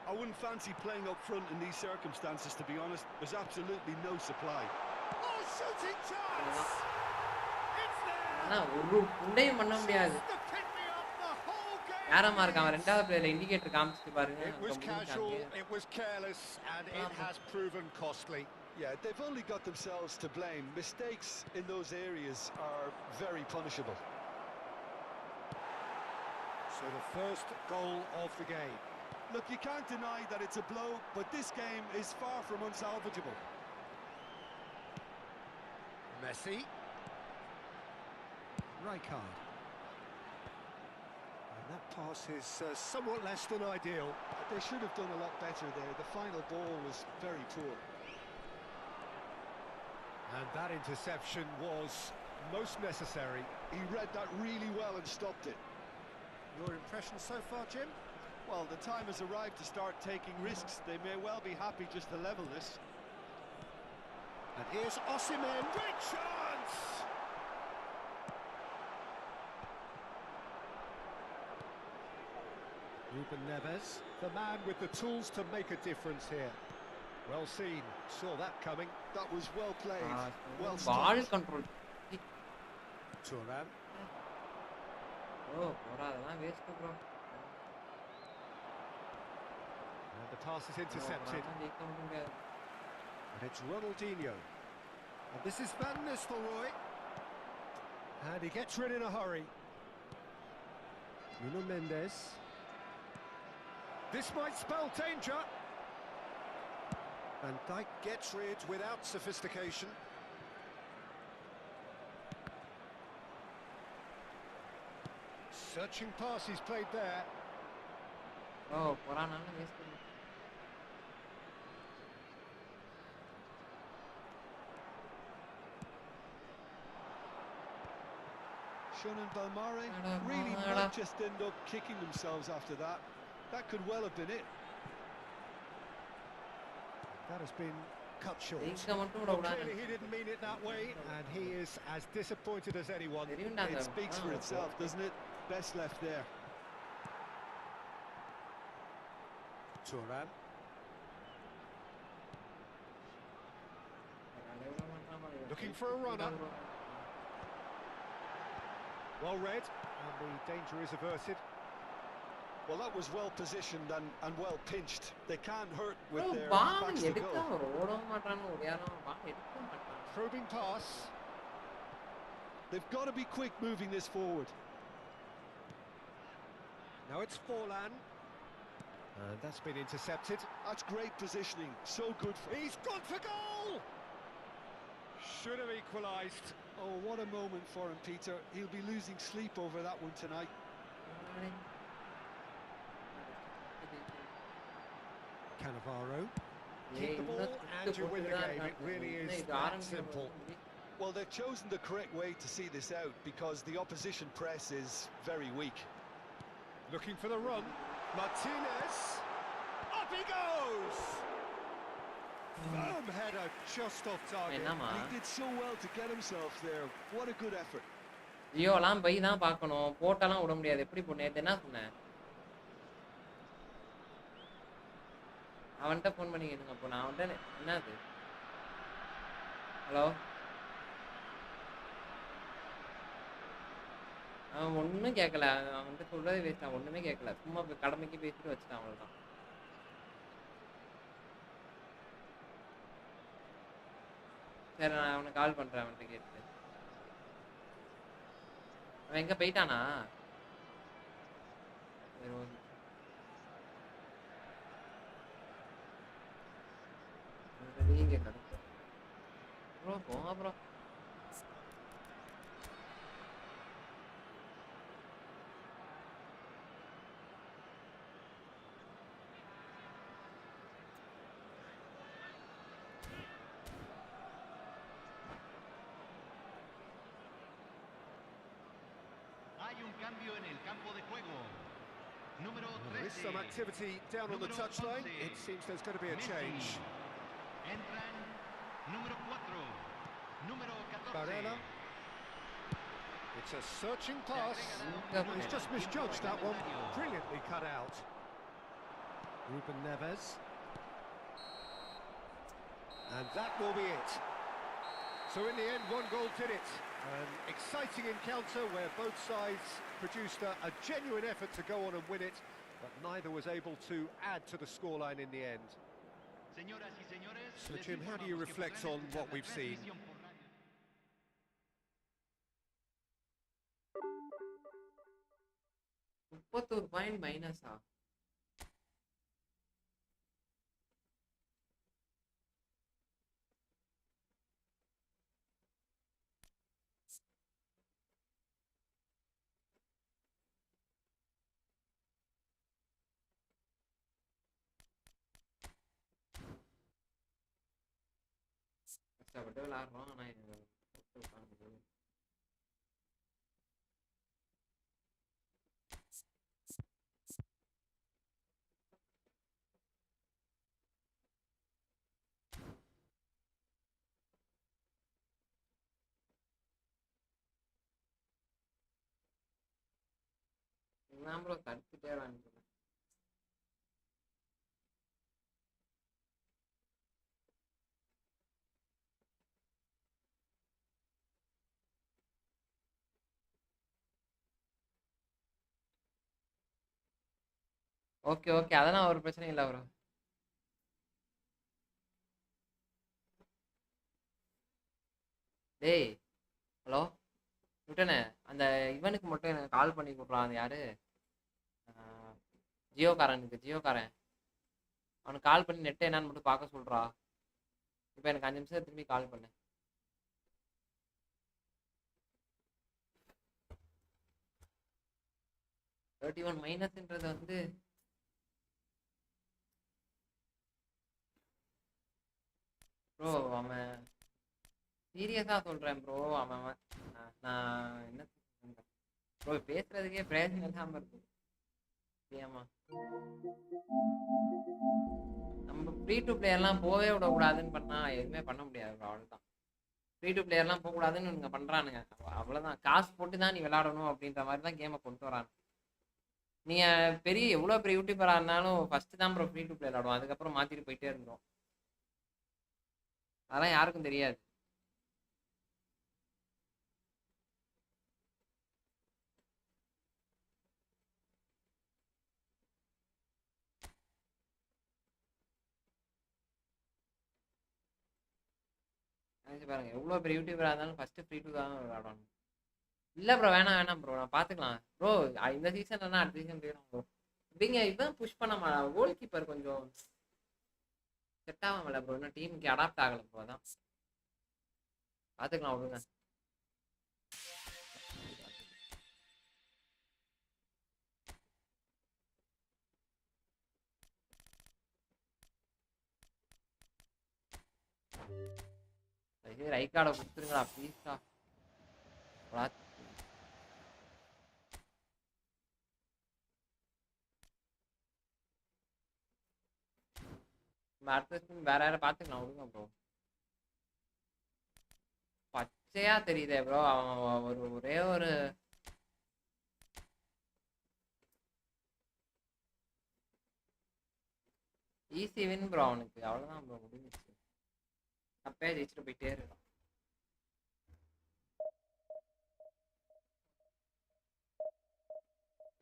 I wouldn't fancy playing up front in these circumstances, to be honest. There's absolutely no supply. Oh, shooting chance! It's there! ஆனா ஒரு புண்டையும் பண்ண முடியாது. யாரமா இருக்கான் ரெண்டாவது பிளேயர்ல indicator காமிச்சிட்டு பாருங்க. It was casual, it was careless, and it has proven costly. Yeah, they've only got themselves to blame. Mistakes in those areas are very punishable. So the first goal of the game. Look, you can't deny that it's a blow, but this game is far from unsalvageable. Messi. Rijkaard. And that pass is somewhat less than ideal. They should have done a lot better there. The final ball was very poor. And that interception was most necessary. He read that really well and stopped it. Your impression so far, Jim? Well, the time has arrived to start taking risks. They may well be happy just to level this. And here's Osimhen. Great chance! Ruben Neves, the man with the tools to make a difference here. Well seen, saw that coming. That was well played, well ball stopped. control. Thuram. Oh, அதெல்லாம் waste bro. And the pass is intercepted. And it's Ronaldinho. And this is Van Nistelrooy. And he gets rid in a hurry. Nuno Mendes. This might spell danger. Van Dijk gets rid without sophistication. Searching pass he's played there. Oh, போறானால waste. Shun and Balmare really might just end up kicking themselves after that. That could well have been it. That has been cut short. Well, clearly he didn't mean it that way, and he is as disappointed as anyone. It speaks for itself, doesn't it? Best left there. Thuram. Looking for a runner. Well read, and the danger is averted. Well, that was well positioned and well pinched. They can't hurt with their ball backs to எடுக்க goal. ஓட மாட்டானோ ஒரு யாரும் ball எடுக்க மாட்டான். Probing pass. They've got to be quick moving this forward. Now it's Forlan. And that's been intercepted. That's great positioning. So good for... He's gone for goal! Should have equalised. Oh, what a moment for him, Peter. He'll be losing sleep over that one tonight. Cannavaro. Keep the ball and you win the game. It really is that simple. Well, they've chosen the correct way to see this out because the opposition press is very weak. Looking for the run. Martinez. Up he goes! Firm header just off target. He did so well to get himself there. What a good effort. ஐயோலாம் பை தான் பார்க்கணும். போட்டாலாம் விட முடியாது. எப்படி போனேன் என்ன சொன்னேன்? அவன்கிட்ட ஃபோன் பண்ணி கேளுங்க அப்போ நான் அவன்கிட்ட என்னது ஹலோ அவன் ஒன்றும் கேட்கல அவன்கிட்ட சொல்றதே வேஸ்ட் அவன் ஒன்றுமே கேட்கல சும்மா கடமைக்கு பேசிட்டு வச்சுட்டான் அவ்வளோதான் சரி நான் அவனுக்கு கால் பண்ணுறேன் அவன்கிட்ட கேட்டு அவன் எங்கே போயிட்டானா சரி ஓகே நீங்க கரெக்ட் ப்ரோ போங்க bro cambio en el campo de juego. Número There is 13. some activity down on the Número touchline. 11. It seems there's going to be a Messi. change. Entran número 4. Número 14. Barella. It's a searching pass. Yep. He's just misjudged that one. Brilliantly cut out. Ruben Neves. And that will be it. So in the end, one goal did it. An exciting encounter where both sides produced a genuine effort to go on and win it, but neither was able to add to the scoreline in the end. Señoras y señores, So les Jim, how do you informamos que reflect podrán on escuchar what la we've seen? transmisión por radio. $31 மைனஸா? கஷ்டப்பட்டு விளையாடுறோம், ஆனா இது போட்டு உட்கார்ந்து. நான் bro தடுத்துட்டே விளையாண்டுருக்கேன். Okay okay, அதெல்லாம் ஒரு பிரச்சனையும் இல்லை ப்ரோ. டேய் ஹலோ விட்டனே, அந்த இவனுக்கு மட்டும் எனக்கு கால் பண்ணி கொடுறான். அது யாரு? ஜியோக்காரன் அவனுக்கு கால் பண்ணி நெட் என்னன்னு மட்டும் பார்க்க சொல்றா. இப்போ எனக்கு 5 நிமிஷம் திரும்பி கால் பண்ணு. -31 வந்து ப்ரோ அவன் சீரியஸா சொல்றேன் ப்ரோ. அவன் நான் என்ன ப்ரோ பேசுறதுக்கே பிரயோஜனம் இல்லாம இருக்கு. ஏமா நம்ம ஃப்ரீ டு பிளேயர்லாம் போவே விடக்கூடாதுன்னு பண்ணா எதுவுமே பண்ண முடியாது ப்ரோ. அவ்வளோதான், ஃப்ரீ டு பிளேயர்லாம் போகக்கூடாதுன்னு இவங்க பண்றானுங்க. அவ்வளோதான், காசு போட்டு தான் நீ விளையாடணும் அப்படின்ற மாதிரி தான் கேமை கொண்டு வராங்க. நீங்க எவ்வளோ பெரிய யூடியூபராக இருந்தாலும் ஃபர்ஸ்ட் தான் ப்ரோ ஃப்ரீ டு பிளே விளையாடுவோம், அதுக்கப்புறம் மாத்திட்டு போயிட்டே இருந்தோம். அதெல்லாம் யாருக்கும் தெரியாது. நினைச்சு பாருங்க, எவ்வளோ பெரிய யூடியூபராக இருந்தாலும் ஃபர்ஸ்ட் ஃப்ரீ டு தான் விளையாடணும். இல்லை ப்ரோ, வேணாம் ப்ரோ, நான் பார்த்துக்கலாம் ப்ரோ. இந்த சீசன்லாம் அடுத்த சீசன் போயிடும் ப்ரோ. இவன் புஷ் பண்ண மாட்டான். கோல் கீப்பர் கொஞ்சம் செட் ஆகாமல ப்ரோ, இன்னும் டீமுக்கு அடாப்ட் ஆகலை ப்ரோ. அதான் பார்த்துக்கலாம் விடுங்க. ரைட் கார்டை கொடுத்துருங்களா ப்ளீஸ்டா. அடுத்த வேற யாரை பார்த்துக்கலாம் விடுங்க ப்ரோ. பச்சையா தெரியுதே ப்ரோ, அவன் ஒரே ஒரு ஈஸி வின் ப்ரோ அவனுக்கு. அவ்வளோதான் ப்ரோ, முடிஞ்சிச்சு. அப்பயே ஜெயிச்சுட்டு போயிட்டே இருக்கான்.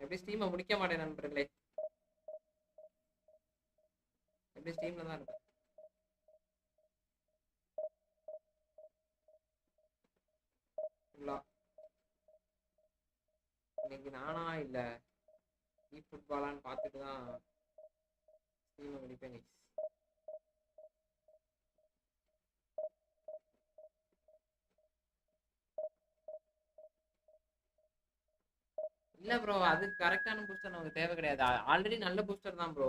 எப்படி ஸ்டீமை முடிக்க மாட்டேன் நண்பர்களே, எப்படி ஸ்டீம்ல தான் இருப்பேன். இன்னைக்கு நானா இல்லை ஃபுட்பாலான்னு பார்த்துட்டு தான் ஸ்டீமை முடிப்பேன். இல்லை ப்ரோ, அது கரெக்டான பூஸ்டர் நமக்கு தேவை கிடையாது. ஆல்ரெடி நல்ல பூஸ்டர் தான் ப்ரோ.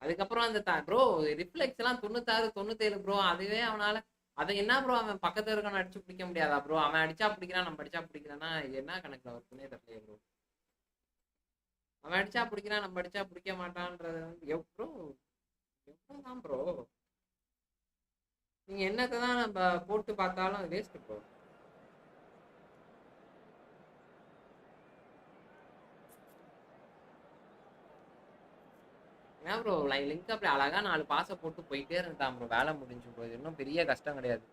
அதுக்கப்புறம் அந்த ப்ரோ ரிஃப்ளெக்ஸ் எல்லாம் 96 97 ப்ரோ. அதுவே அவனால அதை என்ன ப்ரோ, அவன் பக்கத்துல இருக்கான அடிச்சு பிடிக்க முடியாதா ப்ரோ? அவன் அடிச்சா பிடிக்கிறான், நம்ம அடிச்சா பிடிக்கிறான்னா என்ன கணக்குல வருதுன்னே தெரியல ப்ரோ. அவன் அடிச்சா பிடிக்கிறான், நம்ம அடிச்சா பிடிக்க மாட்டான்றது வந்து எவ்வளோதான் ப்ரோ. நீங்க என்னத்தை தான் நம்ம போட்டு பார்த்தாலும் அது வேஸ்ட் ப்ரோ. ஏன் ப்ரோ லிங்க் அப்படி அழகா 4 பாஸை போட்டு போயிட்டே இருந்தான் ப்ரோ, வேலை முடிஞ்சு ப்ரோ. இது இன்னும் பெரிய கஷ்டம் கிடையாது.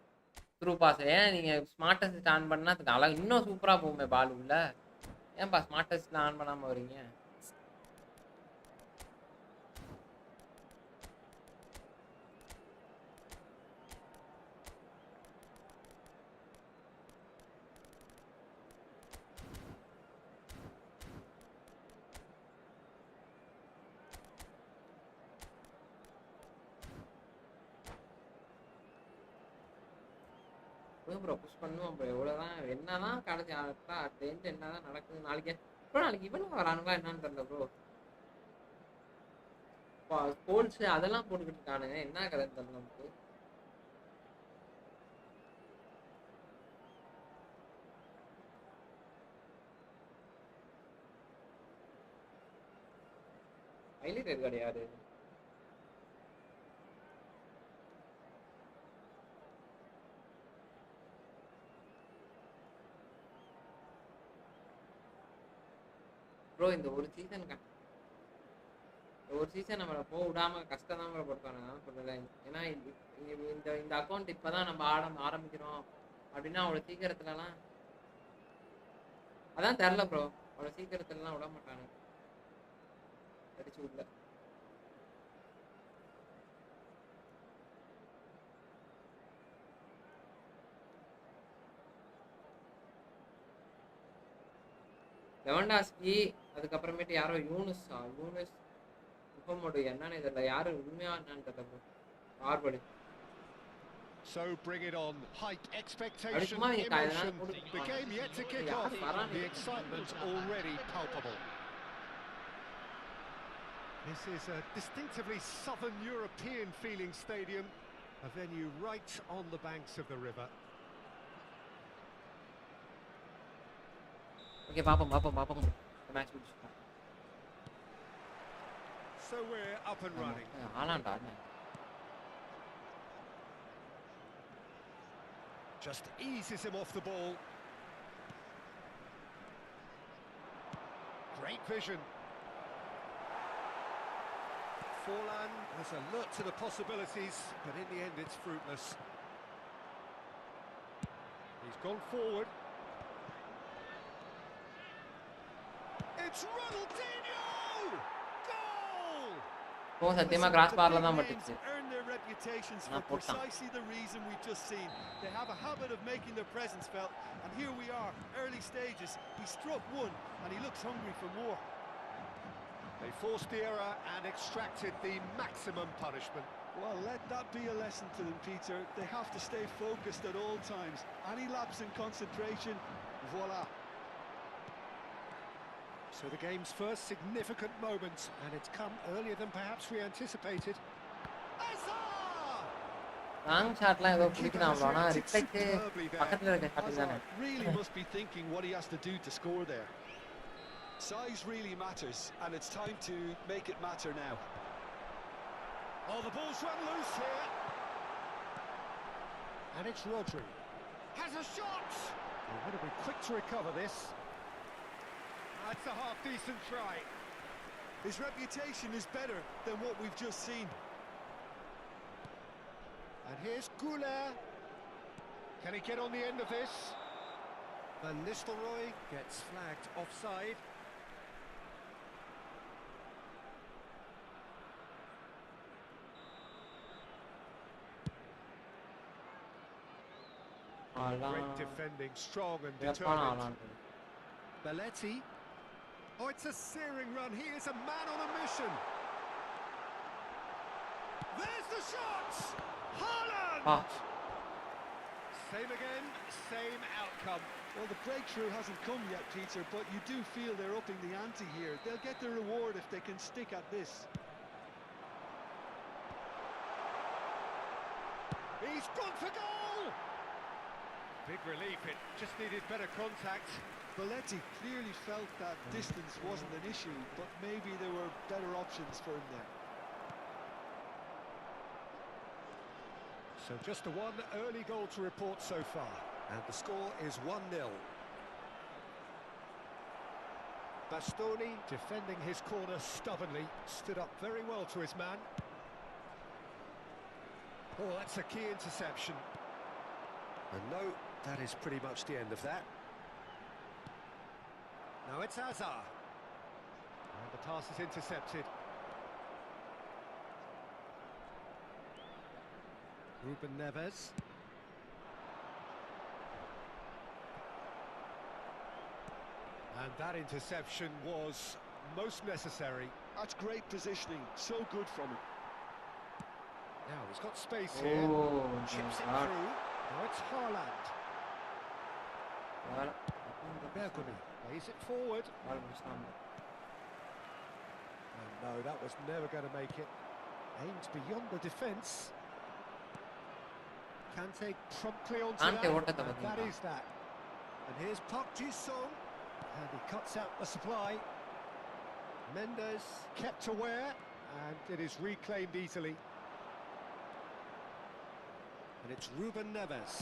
த்ரூ பாஸ் ஏன் நீங்க ஸ்மார்ட்டஸ்ட் ஆன் பண்ணா அதுக்கு அழகா இன்னும் சூப்பரா போகுமே பால் உள்ள. ஏன்பா ஸ்மார்ட்டஸ்ட்ல ஆன் பண்ணாம வரீங்க? ப்ரோ புஷ் பண்ணுவோம் ப்ரோ. எவ்வளோதான் என்னதான் கடைசி ட்ரெண்ட் என்னதான் நடக்குது நாளைக்கு ப்ரோ. நாளைக்கு இவனும் வரானுங்களா என்னன்னு தெரியல ப்ரோ. ஸ்போர்ட்ஸ் அதெல்லாம் போட்டுக்கிட்டு இருக்கானுங்க, என்ன கதை தெரியல நமக்கு. ஹைலைட் கிடையாது. ப்ரோ இந்த ஒரு சீசன் நம்மளை போக விடாம கஷ்டம் தான் படுத்தாங்க சொல்லல. ஏன்னா இந்த அக்கௌண்ட் இப்பதான் நம்ம ஆரம்பிக்கிறோம் அப்படின்னா அவ்வளோ சீக்கிரத்துலலாம் அதான் தெரில ப்ரோ. அவ்வளோ சீக்கிரத்துலலாம் விட மாட்டானுங்க, அடிச்சு விடல. லெவன்டாஸ்கி அதுக்கப்புறமேட்டு யாரோ யூனிஸ் முகமோடு என்னன்னு தெரியல, யாரு உண்மையா என்னன்னு தெரியல. ஆர்படி So bring it on. Height, expectation, emotion. The game yet to kick off. The excitement already palpable. This is a distinctively southern European feeling stadium, a venue right on the banks of the river. Okay, பாப்போம். Match முடிச்சிட்டோம். So we're up and running. ஆளாண்டா. Just eases him off the ball. Great vision. Forlan is alert to the possibilities, but in the end it's fruitless. He's gone forward. It's Ronaldinho! Goal! Oh, சத்தியமா cross பார்ல தான் பட்டுச்சு. Earn their reputations for precisely the reason we've just seen. They have a habit of making their presence felt, and here we are, early stages. He struck one, and he looks hungry for more. They forced the error and extracted the maximum punishment. Well, let that be a lesson to them, Peter. They have to stay focused at all times. Any lapse in concentration, voila. So the game's first significant moment, and it's come earlier than perhaps we anticipated. Long ஷாட்லாம் ஏதோ பிடிக்கலாம் bro, ஆனா reflect பக்கத்துல இருக்க shot தானே. Really must be thinking what he has to do to score there. Size really matters, and it's time to make it matter now. Oh, the ball's run loose here. And it's Rodri. Has a shot! He would have been quick to recover this. That's a half-decent try. His reputation is better than what we've just seen. And here's Goulet. Can he get on the end of this? Van Nistelrooy gets flagged offside. Great defending, strong and determined. Belletti. Oh, it's a searing run. He is a man on a mission. There's the shot! Haaland! Same again, same outcome. Well, the breakthrough hasn't come yet, Peter, but you do feel they're upping the ante here. They'll get their reward if they can stick at this. He's gone for goal! Big relief, it just needed better contact. Belletti clearly felt that distance wasn't an issue, but maybe there were better options for him there. So just the one early goal to report so far, and the score is 1-0. Bastoni defending his corner stubbornly, stood up very well to his man. Oh, that's a key interception. And no, that is pretty much the end of that. Now it's Hazard. And the pass is intercepted. Ruben Neves. And that interception was most necessary. That's great positioning, so good from him. Now he's got space here. Oh, Chips it God. through. Now it's Haaland. Well, Bergami plays it forward. well, And no, that was never going to make it. Aimed beyond the defence. Kante promptly onto Kante that. ஓட்டத்தை And that பாத்தீங்களா? is that. And here's Park Ji-sung. And he cuts out the supply. Mendes kept aware. And it is reclaimed easily. And it's Ruben Neves.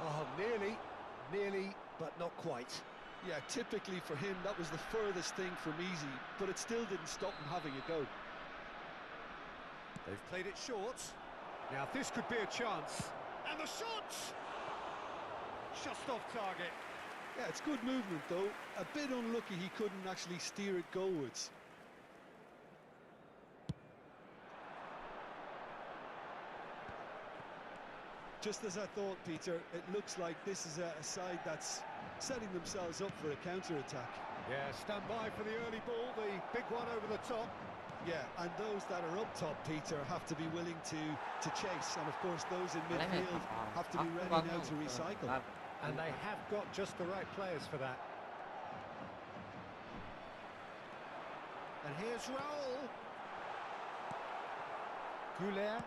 Oh, nearly, but not quite. Yeah, typically for him, that was the furthest thing from easy, but it still didn't stop him having a go. They've played it short. Now this could be a chance. And the shot! Just off target. Yeah, it's good movement, though. A bit unlucky he couldn't actually steer it goalwards. Just as I thought, Peter, it looks like this is a side that's setting themselves up for a counter-attack. Yeah, stand by for the early ball, the big one over the top. Yeah, and those that are up top, Peter, have to be willing to chase. And of course, those in midfield have to be ready now to recycle. And they have got just the right players for that. And here's Raul. Goulet.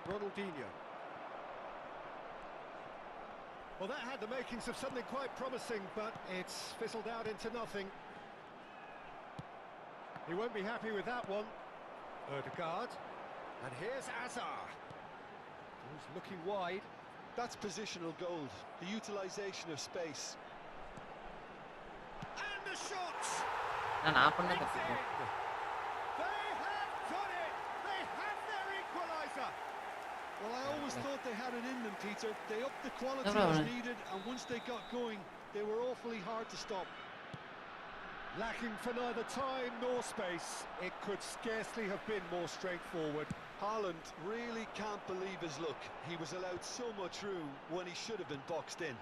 Ronaldinho. Well, that had the makings of something quite promising, but it's fizzled out into nothing. He won't be happy with that one. Ødegaard. And here's Hazard. He's looking wide. That's positional gold, the utilisation of space. And the shot! நான் பண்ண It's தப்பு. in. They have done it! They have their equaliser! Well, I always thought they had it in them, Peter. They upped the quality No, no, as no. needed, and once they got going, they were awfully hard to stop. Lacking for neither time nor space, it could scarcely have been more straightforward. Haaland really can't believe his luck. He was allowed so much room when he should have been boxed in.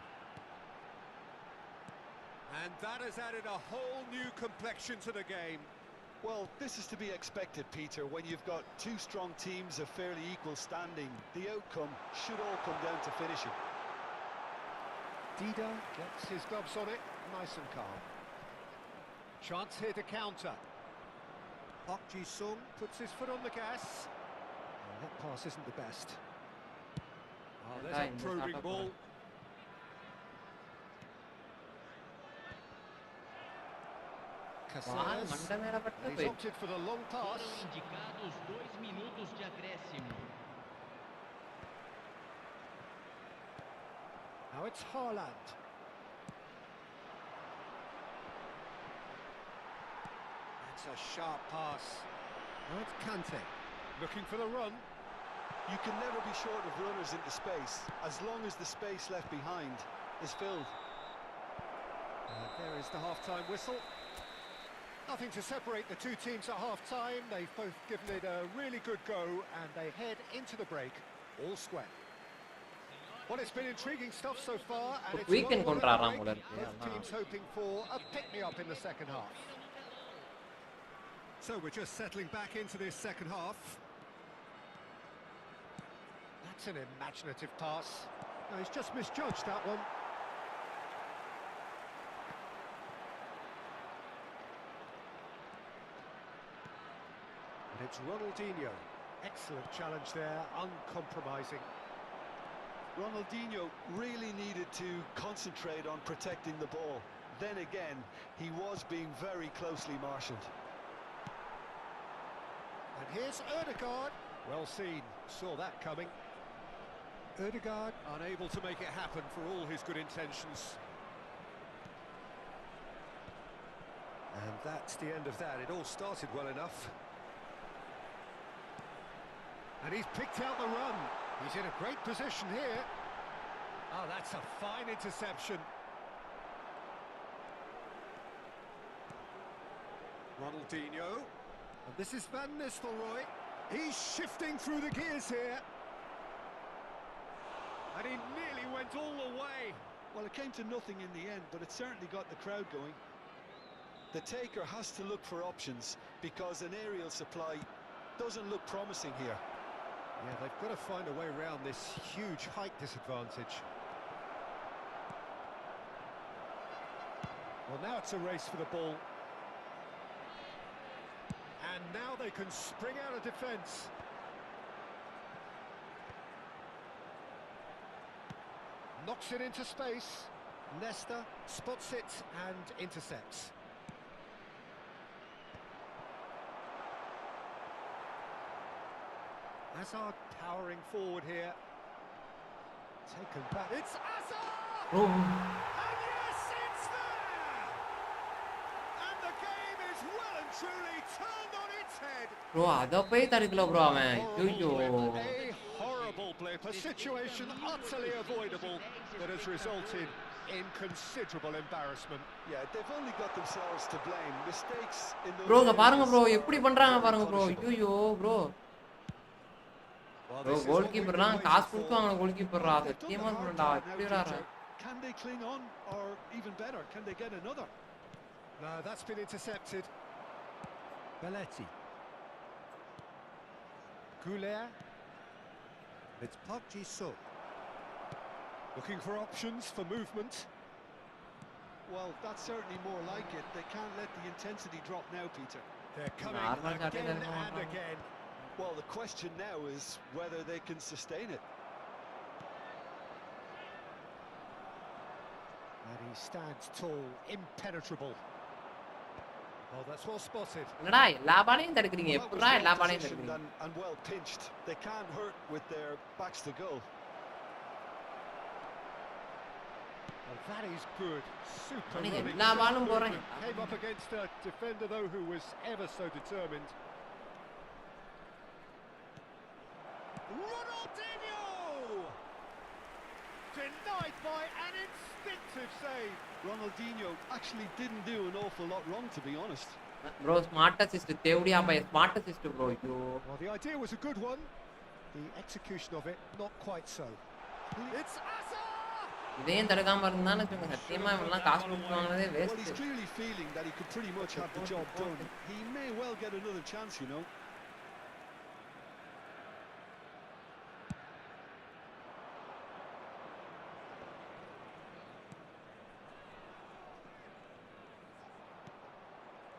And that has added a whole new complexion to the game. Well, this is to be expected, Peter, when you've got two strong teams of fairly equal standing. The outcome should all come down to finishing. Dida gets his gloves on it, nice and calm. Chance here to counter. Park Ji-sung puts his foot on the gas. And that pass isn't the best. Oh, there's a probing ball. Casillas. He's opted for the long pass. Foram indicados 2 minutos de acréscimo. Now it's Haaland. That's a sharp pass. Now it's Kante. Looking for the run. You can never be short of runners into space, as long as the space left behind is filled. And there is the half-time whistle. Nothing to separate the two teams at half-time. They've both given it a really good go, and they head into the break all square. Well, it's been intriguing stuff so far, and it's Weekend a long contra break. Ramon. Both teams hoping for a pick-me-up in the second half. So we're just settling back into this second half. That's an imaginative pass. No, he's just misjudged that one. And it's Ronaldinho. Excellent challenge there, uncompromising. Ronaldinho really needed to concentrate on protecting the ball. Then again, he was being very closely marshalled. And here's Ødegaard. Well seen, saw that coming. Ødegaard unable to make it happen for all his good intentions. And that's the end of that. It all started well enough. And he's picked out the run. He's in a great position here. Oh, that's a fine interception. Ronaldinho. And this is Van Nistelrooy. He's shifting through the gears here. And he nearly went all the way. Well, it came to nothing in the end, but it certainly got the crowd going. The taker has to look for options because an aerial supply doesn't look promising here. Yeah, they've got to find a way around this huge height disadvantage. Well, now it's a race for the ball. And now they can spring out of defence. Knocks it into space. Nesta spots it and intercepts. Hazard powering forward here. Taken back. It's Hazard! Oh. And yes, it's there! And the game is well and truly turned on its head. Bro, அத போய் தடுக்கல bro அவன். ஐயோ. A horrible blip, a situation utterly avoidable that has resulted in considerable embarrassment. Yeah, they've only got themselves to blame. Mistakes in the Bro, பாருங்க bro, எப்படி பண்றாங்க பாருங்க bro. ஐயோ bro. Bro, goalkeeper-லாம் காசு கொடுத்து வாங்குற goalkeeper-ரா. சத்தியமா சொல்றேன்டா. எப்படி விளையாடுறான்? Can they cling on, or even better, can they get another? No, that's been intercepted. Belletti. Goulet. It's Park Ji-suk. Looking for options for movement. Well, that's certainly more like it. They can't let the intensity drop now, Peter. They're coming again and again. Well, the question now is whether they can sustain it. And he stands tall, impenetrable. Oh, that's well spotted. என்னடா எல்லா பாலையும் தடுக்குறீங்க? எப்படிடா எல்லா பாலையும் தடுக்குறீங்க? And well pinched. They can't hurt with their backs to goal. Well, that is good. Super Came running. Up against a defender, though, who was ever so determined. Ronaldinho! Denied by an instinctive save. Ronaldinho actually didn't do an awful lot wrong, to be honest. Bro, smart assist. தேவடியா by smart assist bro. ஐயோ. Well, the idea was a good one. The execution of it, not quite so. It's Hazard! இதையும் தடுக்காம இருந்தான்னு வச்சுங்க. சத்தியமா இவெல்லாம் காசு கொடுத்து வாங்குனதே Well, waste. he's clearly feeling that he could pretty much have the job done. He may well get another chance, you know.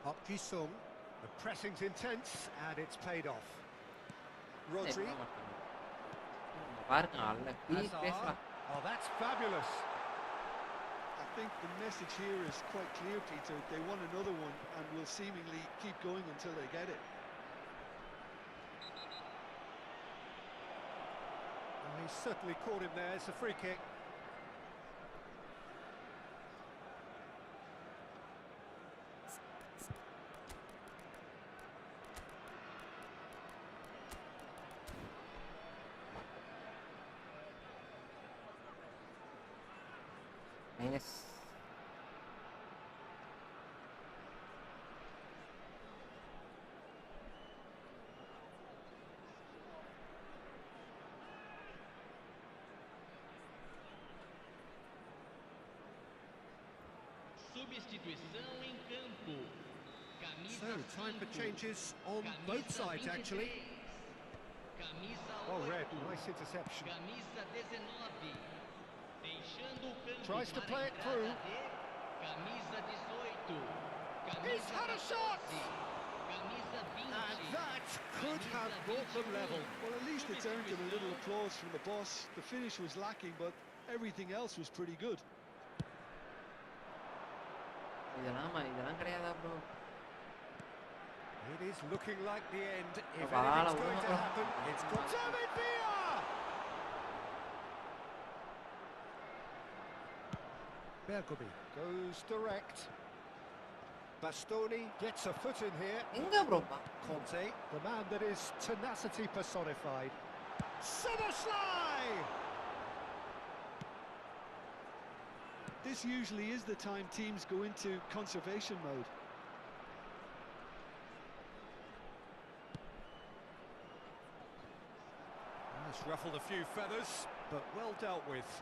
Park Ji-sung. The pressing's intense and it's paid off. Rodri. பாருங்க அல்ல please பேசுடா. Oh, that's fabulous. I think the message here is quite clear, Peter. They want another one and will seemingly keep going until they get it. Oh, he's certainly caught him there. It's a free kick. Minus. Substituição em campo. Camisa So, time for changes on both sides, actually. Camisa Oh, red. Nice interception. Camisa 19. Deixando o campo. Tries to play it through. Camisa 18. He's had a shot! And that could have brought them level. Well, at least it's earned him a little applause from the boss. The finish was lacking, but everything else was pretty good. It is looking like the end. If anything's going to happen, it's got David Villa! Bergomi goes direct. Bastoni gets a foot in here. Conte, the man that is tenacity personified. Szoboszlai! This usually is the time teams go into conservation mode. It's ruffled a few feathers, but well dealt with.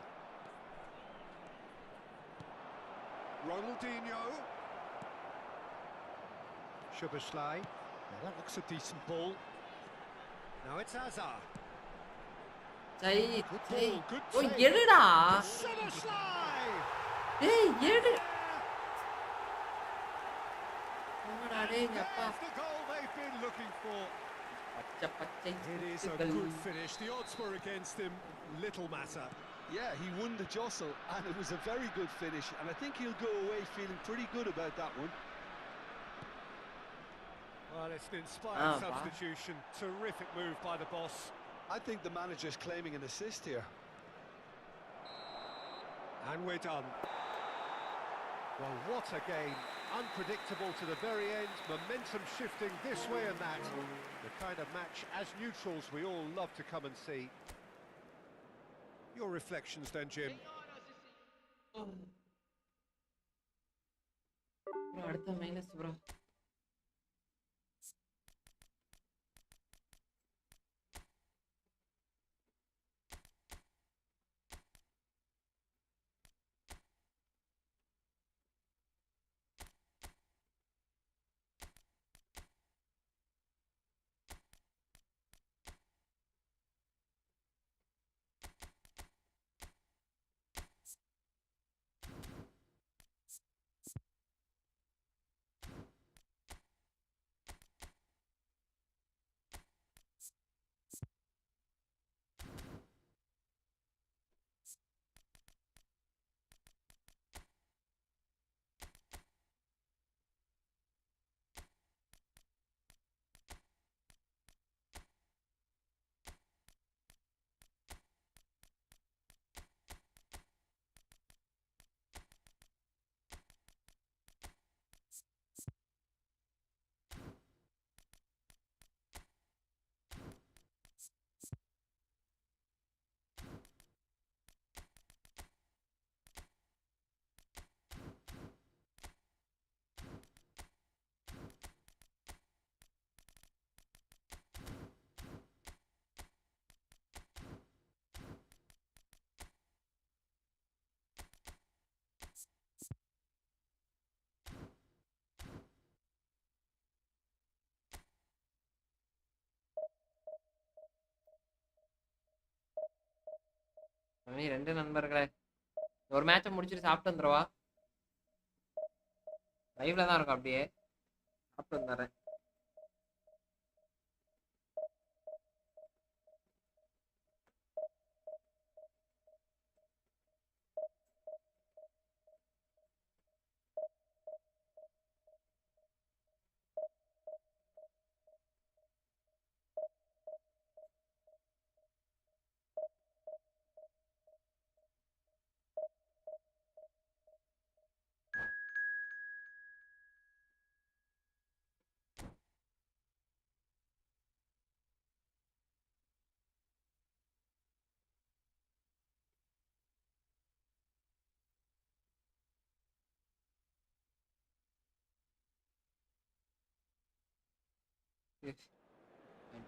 Ronaldinho. Szoboszlai. Now that looks a decent ball. Now it's Hazard. Good ball, good take. Szoboszlai! That's the goal they've been looking for. It is a good finish. The odds were against him. Little matter. Yeah, he won the jostle, and it was a very good finish, and I think he'll go away feeling pretty good about that one. Well, it's an inspired substitution. Terrific move by the boss. I think the manager's claiming an assist here. And we're done. Well, what a game. Unpredictable to the very end. Momentum shifting this way and that. The kind of match, as neutrals, we all love to come and see. Your reflections then, Jim? அடுத்த minus bro. ரெண்டு நண்பர்களே, ஒரு மேட்சை முடிச்சுட்டு சாப்பிட்டு வந்துடுவா. லைவ்ல தான் இருக்கும், அப்படியே சாப்பிட்டு வந்துடுறேன்.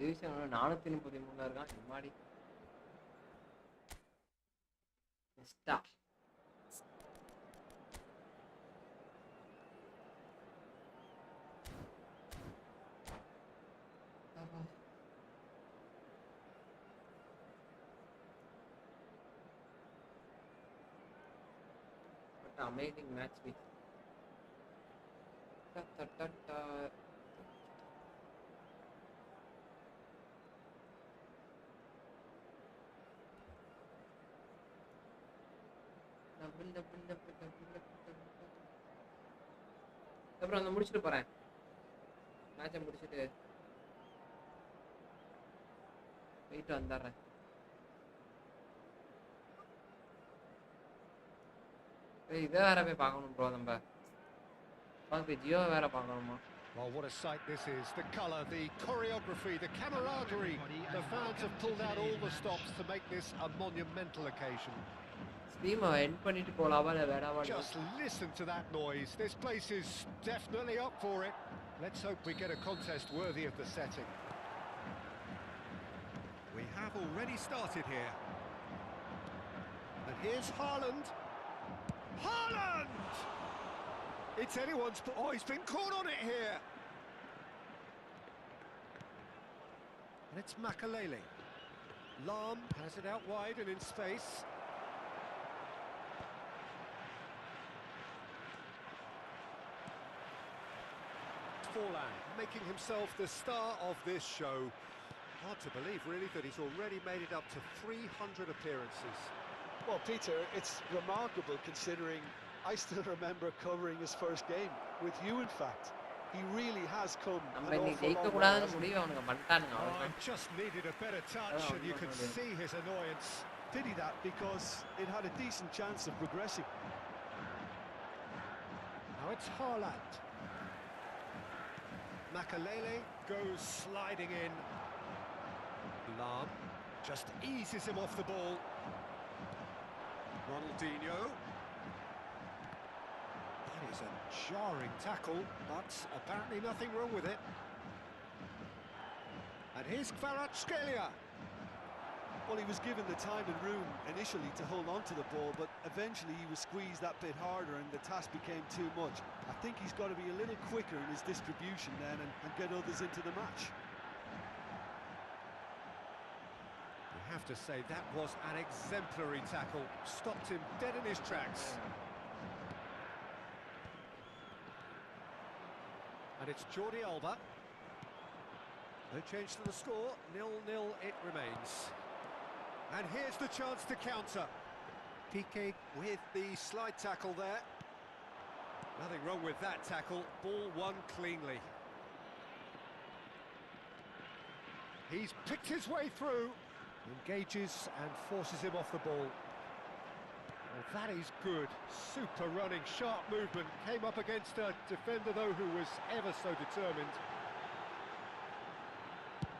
டிவிஷன் 433 இருக்கான். எம்மாடி பெஸ்டா. What amazing match with அப்புறம் அந்த முடிச்சிட்டு போறேன் மேட்சை முடிச்சிட்டு போயிட்டு வந்துடுறேன். இதை வேற போய் பார்க்கணும் ப்ரோ. நம்ம ஜியோ வேற பார்க்கணுமா? Well, what a sight this is. The colour, the choreography, the camaraderie. The fans have pulled out all the stops to make this a monumental occasion. Just listen to that noise. This place is definitely up for it. Let's hope we get a contest worthy of the setting. We have already started here. And here's Haaland. Haaland! It's anyone's... Oh, he's been caught on it here. And it's Makalele. Lam has it out wide and in space. Forlan making himself the star of this show. Hard to believe, really, that he's already made it up to 300 appearances. Well, Peter, it's remarkable considering I still remember covering his first game with you, in fact. He really has come an awful long way, hasn't he? Oh, just needed a better touch, and you could see his annoyance. Pity that, because it had a decent chance of progressing. Now it's Haaland. Makalele goes sliding in. Lam just eases him off the ball. Ronaldinho. That is a jarring tackle, but apparently nothing wrong with it. And here's Kvaratskhelia. Well, he was given the time and room initially to hold on to the ball, but eventually he was squeezed that bit harder and the task became too much. I think he's got to be a little quicker in his distribution then and get others into the match. You have to say that was an exemplary tackle. Stopped him dead in his tracks. And it's Jordi Alba. No change to the score, 0-0 it remains. And here's the chance to counter. Piqué with the slide tackle there. Nothing wrong with that tackle, ball won cleanly. He's picked his way through, engages and forces him off the ball. Well, that is good, super running, sharp movement, came up against a defender though who was ever so determined.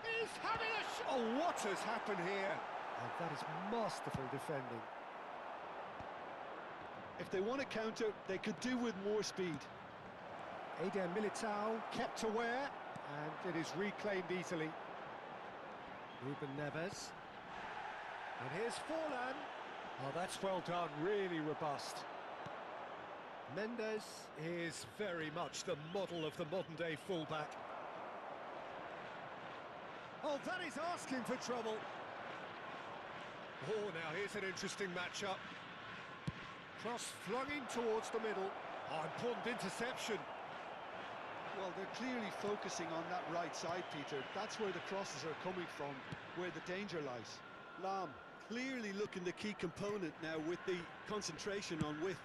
He's having a shot! Oh, what has happened here? And that is masterful defending. If they want to counter, they could do with more speed. Eder Militao kept aware, and it is reclaimed easily. Ruben Neves. And here's Forlan. Oh, that's well done, really robust. Mendes is very much the model of the modern-day fullback. Oh, that is asking for trouble. Oh, now here's an interesting matchup. Cross flung in towards the middle. Oh, important interception. Well, they're clearly focusing on that right side, Peter. That's where the crosses are coming from, where the danger lies. Lam clearly looking the key component now with the concentration on width.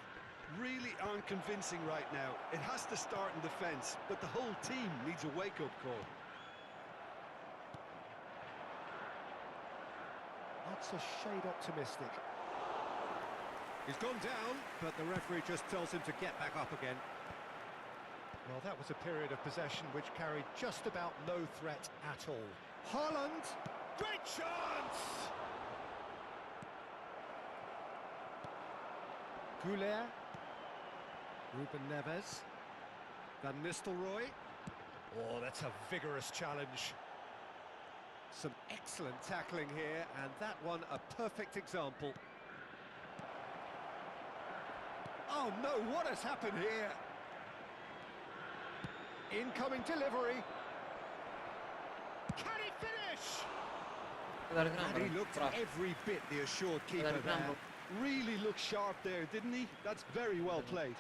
Really aren't convincing right now. It has to start in defence, but the whole team needs a wake-up call. That's a shade optimistic. He's gone down, but the referee just tells him to get back up again. Well, that was a period of possession which carried just about no threat at all. Haaland, great chance! Goulet, Ruben Neves, Van Nistelrooy. Oh, that's a vigorous challenge. Some excellent tackling here, and that one a perfect example. Oh no, what has happened here? Incoming delivery. Can he finish? And he looked every bit the assured keeper there. Really looked sharp there, didn't he? That's very well played.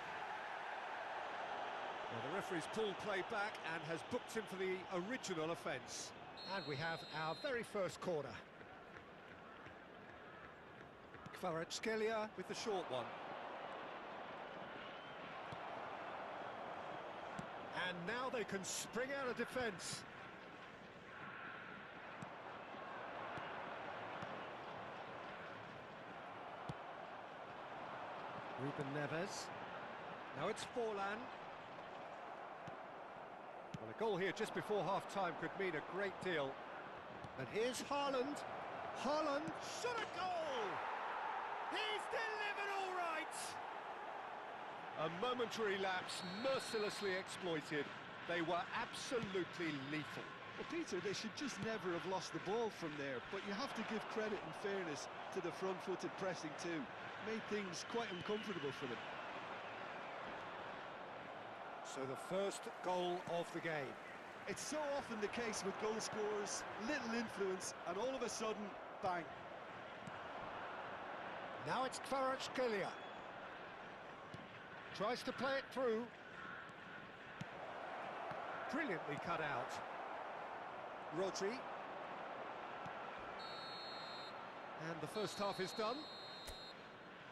Well, the referee's pulled play back and has booked him for the original offence. And we have our very first corner. Kvaratskhelia with the short one. now they can spring out of defence. Ruben Neves. Now it's Forlan. Well, a goal here just before half-time could mean a great deal. And here's Haaland. Haaland shot a goal! He's delivered all right! A momentary lapse, mercilessly exploited. They were absolutely lethal. Well, Peter, they should just never have lost the ball from there, but you have to give credit and fairness to the front-footed pressing too. Made things quite uncomfortable for them. So the first goal of the game. It's so often the case with goal scorers, little influence, and all of a sudden, bang. Now it's Kvaratskhelia. Tries to play it through. Brilliantly cut out. Rodri. And the first half is done.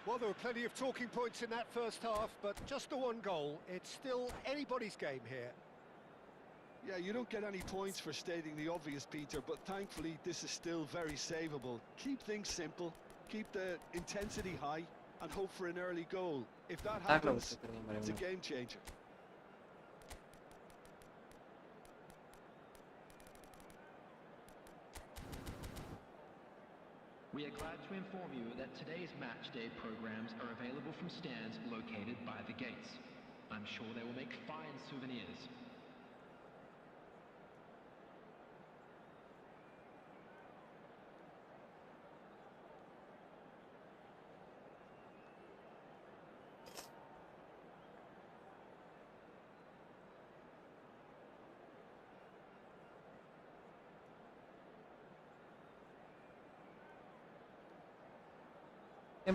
Well, there were plenty of talking points in that first half, but just the one goal. It's still anybody's game here. Yeah, you don't get any points for stating the obvious, Peter, but thankfully this is still very savable. Keep things simple, keep the intensity high, and hope for an early goal. If that happens, it's a game changer. We are glad to inform you that today's match day programs are available from stands located by the gates. I'm sure they will make fine souvenirs.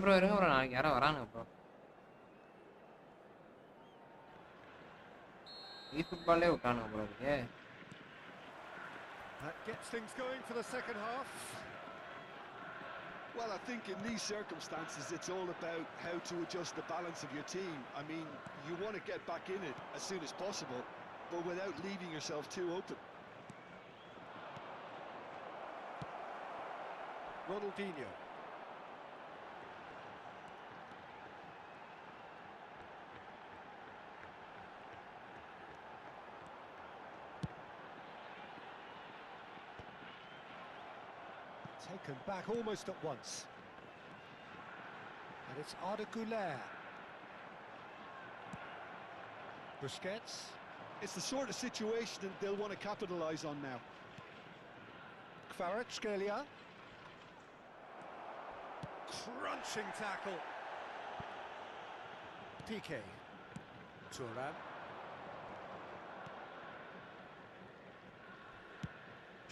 Bro இருங்க bro, நாளைக்கு யாரோ வரானுங்க bro. ஃபுட்பாலே விட்டானுங்க bro. That gets things going for the second half. Well, I think in these circumstances it's all about how to adjust the balance of your team. I mean, you want to get back in it as soon as possible, but without leaving yourself too open. Ronaldinho. Taken back almost at once. And it's Arda Güler. Busquets. It's the sort of situation that they'll want to capitalise on now. Kvaratskhelia. Crunching tackle. Piqué. Thuram.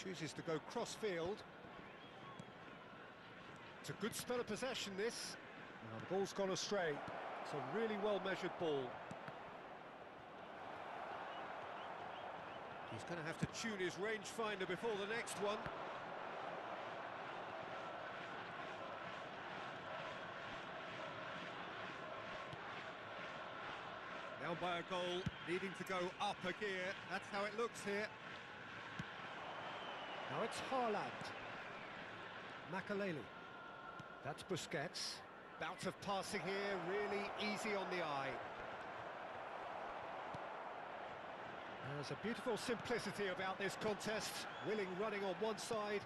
Chooses to go cross-field. It's a good spell of possession, this. Now the ball's gone astray. It's a really well-measured ball. He's going to have to tune his rangefinder before the next one. Now by a goal, needing to go up a gear. That's how it looks here. Now it's Haaland. Makaleli. That's Busquets. Bout of passing here, really easy on the eye. There's a beautiful simplicity about this contest. Willing running on one side,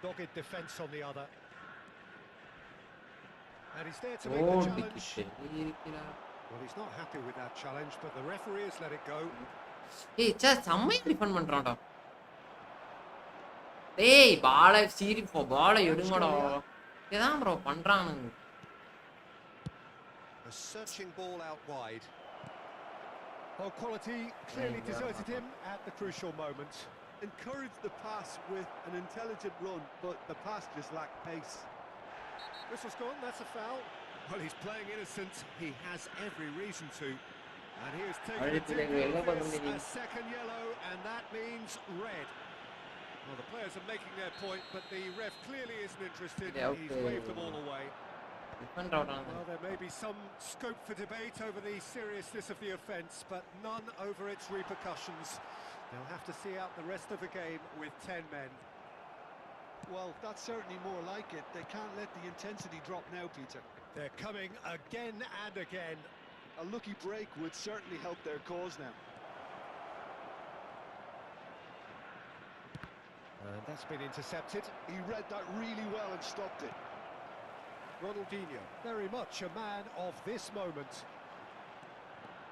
dogged defence on the other. And he's there to make the challenge. Well, he's not happy with that challenge, but the referee has let it go. Hey, just செம்மையா defend பண்றான்டா. டேய், பாலை சீரி பாலை எடுங்கடா. இதான் bro பண்றானுங்க. A searching ball out wide. Well, quality clearly deserted him at the crucial moment. Encouraged the pass with an intelligent run, but the pass just lacked pace. Whistle's gone, that's a foul. Well, he's playing innocent. He has every reason to. And he has taken a second yellow, and that means red. Well, the players are making their point, but the ref clearly isn't interested. He's waved them all away. Well, there may be some scope for debate over the seriousness of the offence, but none over its repercussions. They'll have to see out the rest of the game with 10 men. Well, that's certainly more like it. They can't let the intensity drop now, Peter. They're coming again and again. A lucky break would certainly help their cause now. And that's been intercepted. He read that really well and stopped it. Ronaldinho, very much a man of this moment.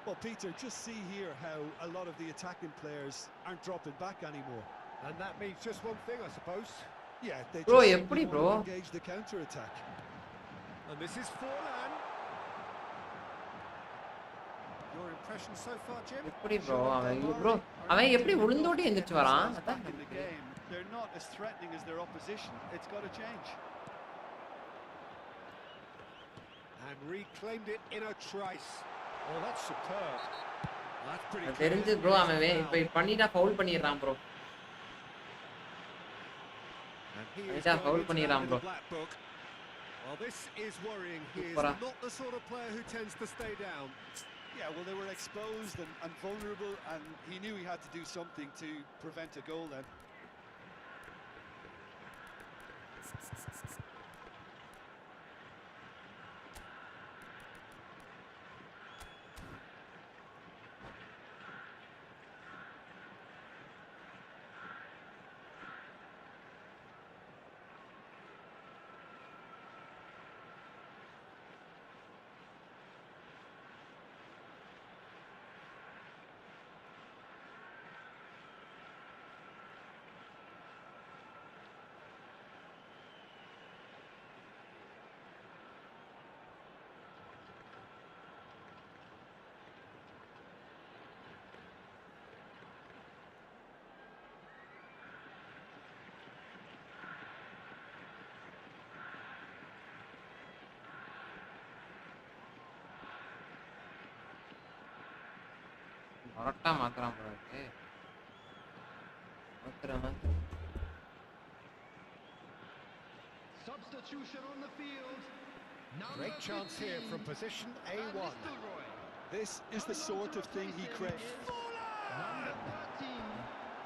Well, Peter, just see here how a lot of the attacking players aren't dropping back anymore. And that means just one thing, I suppose. Yeah, they Bro, just எப்படி simply bro? want to engage the counter-attack. And this is Forlan. Your impression so far, Jim? எப்படி bro? அவன் எப்படி விழுந்தோடி எந்திரச்சு வரான்? அதான் In the game, they're not as threatening as their opposition. It's got to change. And reclaimed it in a trice. Oh, that's superb. That's pretty good. தெரிஞ்சு bro அவன் இப்ப பண்ணிட்டா foul பண்ணிடுறான் bro. And he is பண்ணிட்டா foul going into பண்ணிடுறான் the bro. black book. Well, this is worrying. He is Supera. not the sort of player who tends to stay down. Yeah, well, they were exposed and vulnerable, and he knew he had to do something to prevent a goal then. கரெக்டா மாத்துறான் bro. மாத்துறான். Substitution on the field. Great chance here from position A1. This is the sort of thing he craves. Number 13,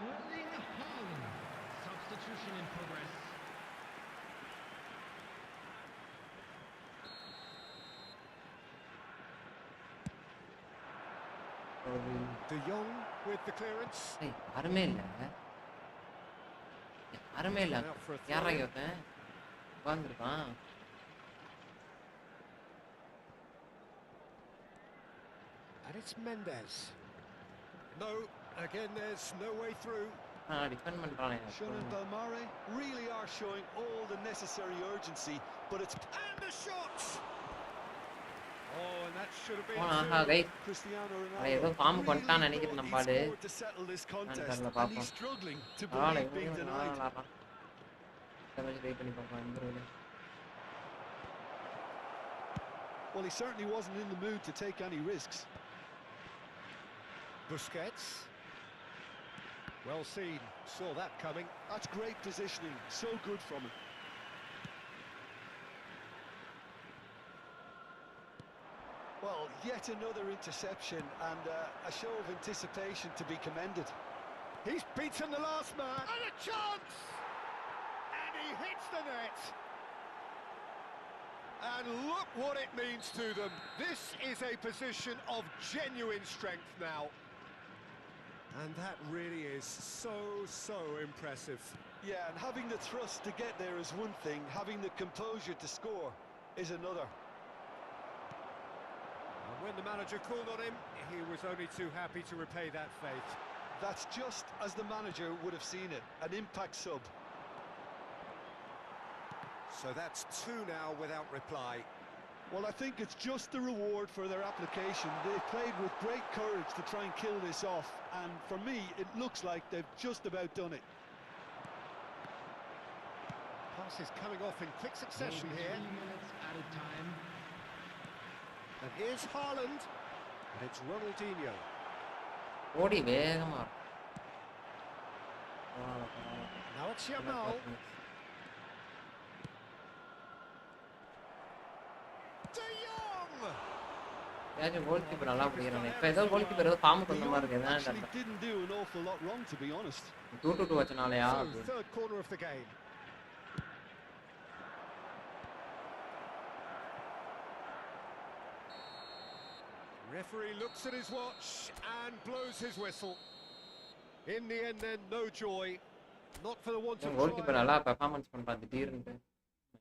Erling Haaland. Substitution in progress. De Jong with the clearance. யாருமே இல்ல. யாருமே இல்ல. யாரா இவன்? உட்கார்ந்திருக்கான். And it's Mendes. No, again there's no way through. Defend பண்றானே. Sean and Belmare really are showing all the necessary urgency, but it's... And the shots! Oh, and that should have been... ஆஹா guys. Cristiano ஏதோ Ronaldo form really கொண்டான்னு நினைக்கிறேன் நம்ம thought ஆளு. he scored to settle this contest, தெரியல, and பாப்போம். he's struggling to பரவாயில்ல, believe being இவனும் denied. விளாடுறான். கொஞ்சம் ட்ரை பண்ணி பார்க்கலாம் இந்த ரோல. Well, he certainly wasn't in the mood to take any risks. Busquets. Well seen, saw that coming. That's great positioning, so good from him. Well, yet another interception and a show of anticipation to be commended. He's beaten the last man. And a chance! And he hits the net. And look what it means to them. This is a position of genuine strength now. And that really is so impressive. Yeah, and having the thrust to get there is one thing, having the composure to score is another. And when the manager called on him, he was only too happy to repay that faith. That's just as the manager would have seen it, an impact sub. So that's two now without reply. Well, I think it's just the reward for their application. They played with great courage to try and kill this off, and for me, it looks like they've just about done it. Pass is coming off in quick succession here. 3 minutes added time. And here's Haaland. And it's Ronaldinho. ஓடி வேகமா. Now it's Yamal. ஏதாச்சும் goal keeper நல்லா பிடிக்கிறானே. இப்போ ஏதோ goal keeper ஏதோ ஃபார்முக்கு வந்த மாதிரி இருக்கு. என்னன்னு Actually தெரியல. didn't do an awful lot wrong, to be honest. 2-2 வச்சனாலயா So, அப்படின்னு. third corner of the game. Referee looks at his watch and blows his whistle. In the end then, no joy. Not for the want of goal keeper trying. நல்லா performance பண்றான் திடீர்னு.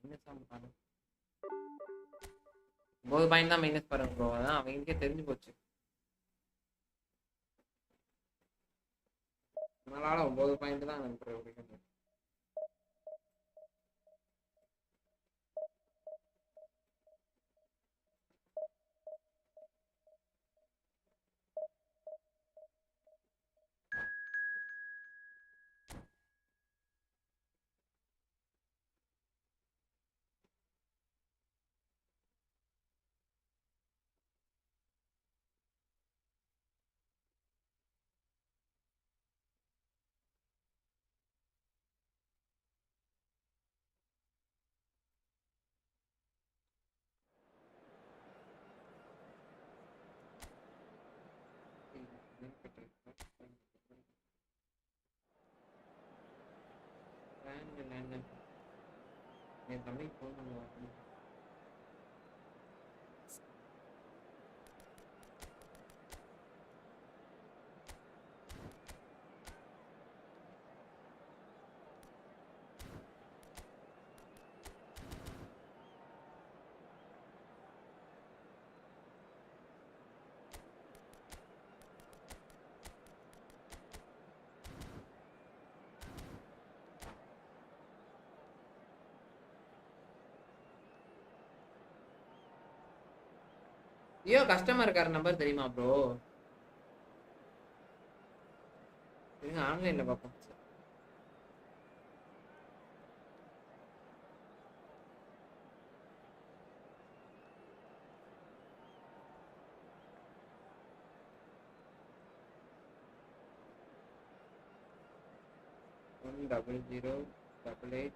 Minus ஆமாட்டாங்க. 9 point தான் minus பாருங்க bro. அதான் அவங்களுக்கே தெரிஞ்சு போச்சு. அதனால 9 பாயிண்ட் தான் நினைக்கிறேன். என் தம்பி ஃபோன் பண்ணுவாங்க. ஐயோ கஸ்டமர் கேர் நம்பர் தெரியுமா ப்ரோ? இருங்க ஆன்லைன்ல பார்ப்போம். One 0088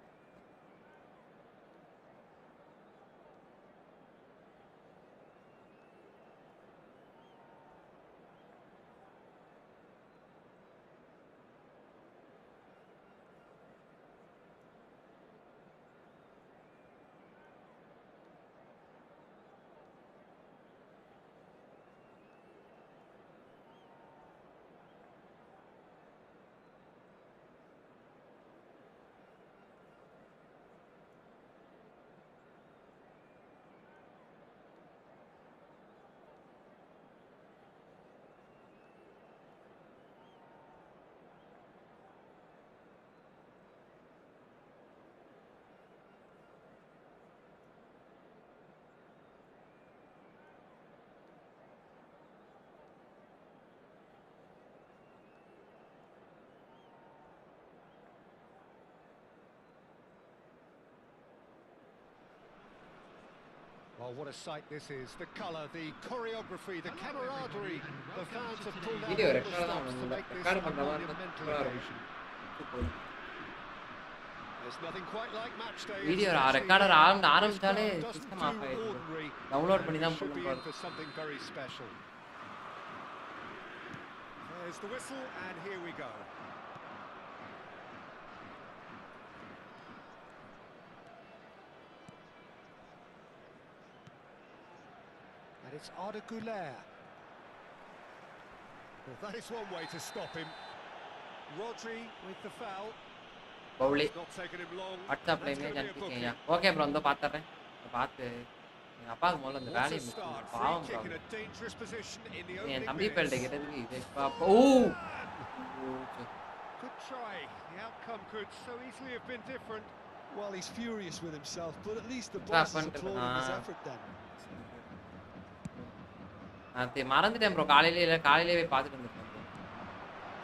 Well, what a sight this is. The colour, the choreography, the camaraderie. The fans have pulled out Video all the record stops to make this a monumental occasion. There's nothing quite like match day. Video recorder ஆரம்பிச்சாலே system off ஆயிடுது. Download பண்ணி தான் should be in போடணும். for something very special. There's the whistle and here we go. And it's Arda Güler. Well, that is one way to stop him. Rodri with the foul. பவுலி It's not taken him long. வாட்ஸ்அப்ல That's image gonna be a booking. அனுப்பிச்சிங்க. Okay bro வந்து பாத்துறேன். பார்த்து எங்க அப்பாவுக்கு முதல்ல அந்த What வேலையை a முடிச்சு start. Free பாவம் kick bro. in a dangerous position in the N opening தம்பி பேல்ட்ட minutes. கேட்டதுக்கு இது Good try. The outcome could so easily have been different. Well, he's furious with himself, but at least the Trap boss is பண்ணிட்டு applauding his இருக்கான். effort then. நான் மறந்துட்டேன் bro. காலையிலே போய் பார்த்துட்டு வந்துட்டேன் bro.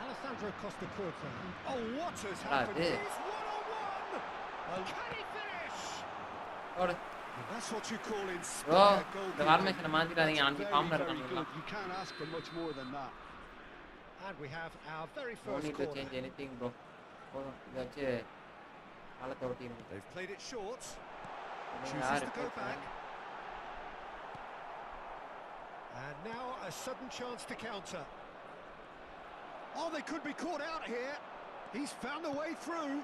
Alessandro Costa Curta. Oh, what has Ah, happened? this. He's 1-on-1. Can he finish? போடு. That's what you call bro inspired இந்த goalkeeping. ஃபார்மேஷனை மாத்திட்டாதீங்க. அன்னைக்கு Very, ஃபார்ம்ல very இருக்காங்க. good. You can't ask for much more than that. And we have our very No first need to corner. change anything bro. போதும் இதை வச்சு காலத்தை ஓட்டிடுங்க. They've played it short. நீங்க Chooses யாரு to go back. And now a sudden chance to counter. Oh, they could be caught out here. He's found a way through.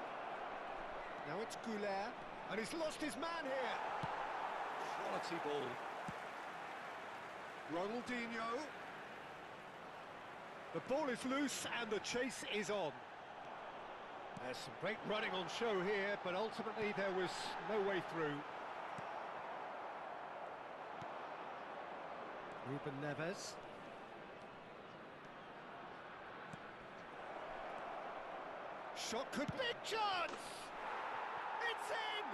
Now it's Goulet, and he's lost his man here. Quality ball. Ronaldinho. The ball is loose and the chase is on. There's some great running on show here, but ultimately there was no way through. Ruben Neves. Shot could... Big chance! It's in!